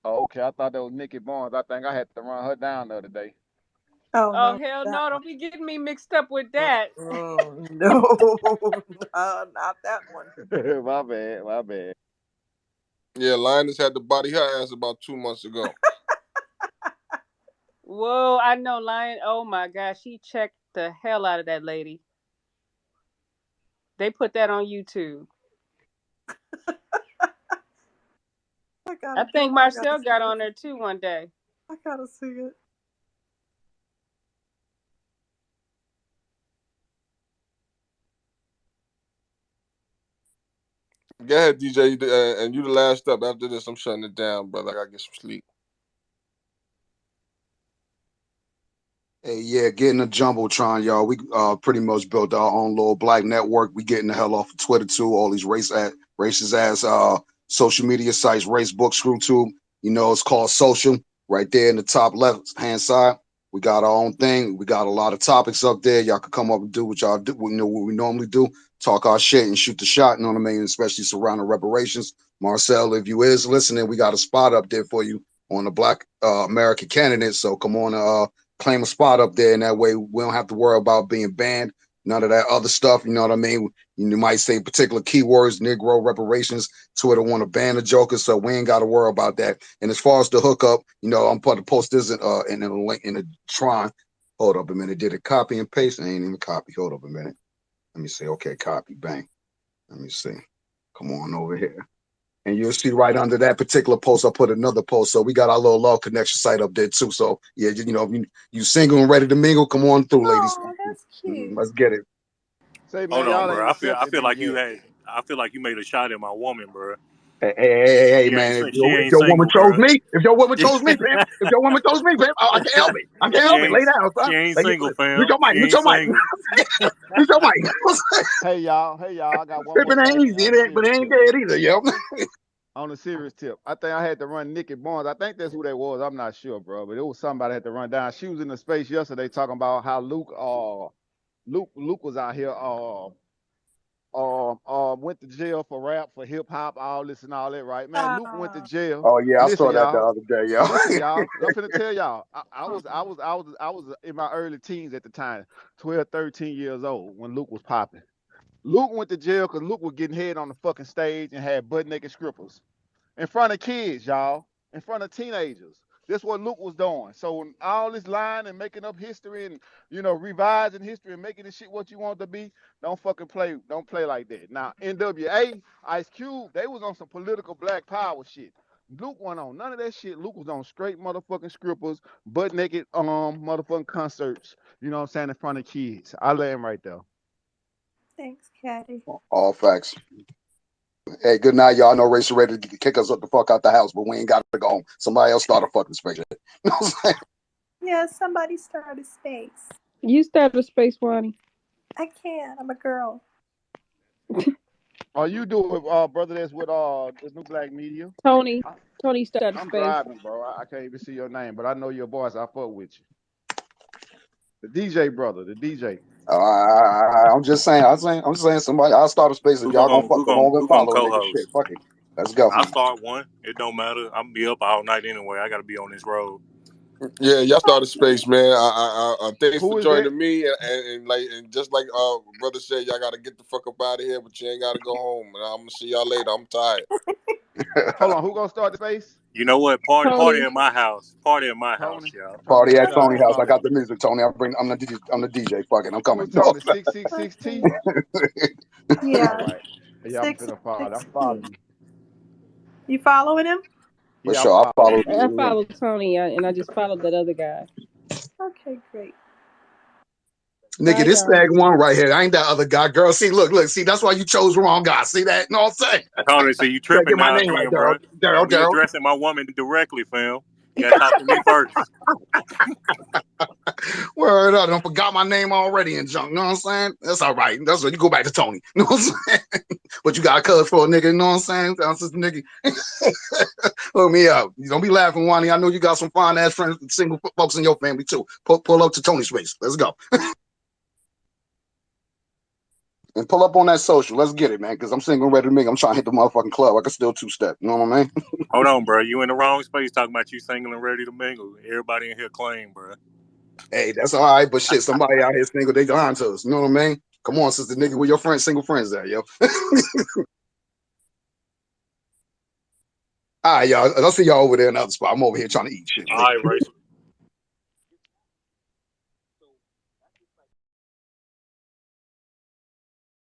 Oh, okay, I thought that was Nikki Barnes. I think I had to run her down the other day. Oh Oh no, hell that no! one. Don't be getting me mixed up with that. Oh no, no, not that one. My bad, my bad. Yeah, Linus had to body her ass about 2 months ago. Whoa, I know, Lion. Oh my gosh, she checked the hell out of that lady. They put that on YouTube. I think I gotta Marcel see got it. on there too one day. I gotta see it. Go ahead, DJ, and you the last up. After this, I'm shutting it down, brother. I gotta get some sleep. Hey, yeah, getting a jumbotron, y'all. We pretty much built our own little black network. We getting the hell off of Twitter too. All these racist ass social media sites, race book, ScrewTube. You know, it's called social. Right there in the top left hand side. We got our own thing. We got a lot of topics up there. Y'all can come up and do what y'all do. You know what we normally do. Talk our shit and shoot the shot. You know what I mean? Especially surrounding reparations. Marcel, if you is listening, we got a spot up there for you on the Black American candidate. So come on, claim a spot up there, and that way we don't have to worry about being banned. None of that other stuff. You know what I mean? You might say particular keywords, Negro reparations. Twitter want to ban the Joker, so we ain't got to worry about that. And as far as the hookup, you know, I'm putting post this in a link in the Tron. Hold up a minute. Did it copy and paste? I ain't even copy. Hold up a minute. Let me see. Okay, copy. Bang. Let me see. Come on over here. And you'll see right under that particular post, I put another post. So we got our little love connection site up there too. So yeah, you know, if you single and ready to mingle, come on through, ladies. Oh, that's cute. Let's get it. Say, Hold man, on, y'all bro. ain't I accepted feel me like yet. I feel like you made a shot at my woman, bro. Hey, man! She If ain't your woman single, chose bro. me, if your woman chose me, fam, if your woman chose me, fam, I can't help it. I can't She help it. ain't Lay down, son. she ain't Like, single, mute fam. your mic. She Mute ain't your mic. single. Mute your mic. Hey y'all, I got one more It ain't thing easy, on the but serious it ain't tip. dead either, yo. On the serious tip, I think I had to run Nikki Barnes. I think that's who that was. I'm not sure, bro, but it was somebody I had to run down. She was in the space yesterday talking about how Luke was out here went to jail for rap, for hip hop, all this and all that, right? Man, Luke went to Ah, jail. Oh yeah, I Listen, saw that the y'all. other day, yo. Listen, y'all. I'm finna tell y'all. I was in my early teens at the time, 12, 13 years old when Luke was popping. Luke went to jail because Luke was getting head on the fucking stage and had butt naked strippers in front of kids, y'all, in front of teenagers. This what Luke was doing. So when all this lying and making up history and revising history and making this shit what you want to be, don't fucking play. Don't play like that. Now NWA, Ice Cube, they was on some political black power shit. Luke went on none of that shit. Luke was on straight motherfucking strippers, butt naked motherfucking concerts. You know what I'm saying, in front of kids. I let him right there. Thanks, Caddy. All facts. Hey, good night, y'all. I know Racer ready to kick us up the fuck out the house, but we ain't got to go home. Somebody else start a fucking space. You know what I'm saying? Yeah, somebody start a space. You started a space, Wani. I can't. I'm a girl. Are you doing, brother? That's with the New Black Media. Tony. I, Tony started a I'm space. driving, bro. I can't even see your name, but I know your voice. I fuck with you. The DJ brother, the DJ. I'm just saying. I'm just saying. Somebody. I'll start a space if y'all gonna fuck. Come on and who gonna follow, nigga. co-host? Shit, fuck it. Let's go. I'll start one. It don't matter. I'm gonna be up all night anyway. I gotta be on this road. Yeah, y'all started space, man. Thanks for Who is that? joining me, and just like brother said, y'all gotta get the fuck up out of here, but you ain't gotta go home. And I'm gonna see y'all later. I'm tired. Hold on, who gonna start the space? You know what? Party Tony. at my house. Party at my house, Tony. y'all. Tony, Party what at y'all Tony got house. I going got on? the music, Tony. I'm the DJ. I'm the DJ. Fuck it. I'm Who coming. is No. Tony? 666T? Okay. All Yeah, right. Yeah, I'm finna follow. I'm 616. following you. You following him? For Yeah, I'm sure. I'll following follow you. I you. followed Tony, and I just followed that other guy. Okay, great. Nigga, Bye, this y'all. stag one right here. I ain't that other guy. Girl, see, look. See, that's why you chose the wrong guy. See that? You know what I'm saying? Tony, see you Gotta tripping get my now name right, again, bro. Daryl. Don't be Daryl. addressing my woman directly, fam. You gotta talk to me first. Word up. I forgot my name already and junk. You know what I'm saying? That's all right. That's what you go back to Tony. You know what I'm saying? But you got a cuz for a nigga. You know what I'm saying? That's just a nigga. Hook me up. You don't be laughing, Wani. I know you got some fine ass friends, single folks in your family too. Pull up to Tony's space. Let's go. And pull up on that social. Let's get it, man. Because I'm single, ready to make. I'm trying to hit the motherfucking club. I can still two step. You know what I mean? Hold on, bro. You in the wrong space talking about you single and ready to mingle. Everybody in here claim, bro. Hey, that's all right. But shit, somebody out here single, they behind to us. You know what I mean? Come on, sister nigga, where your friends, single friends at, yo? All right, y'all. I'll see y'all over there in another spot. I'm over here trying to eat shit. All Later. right, Race.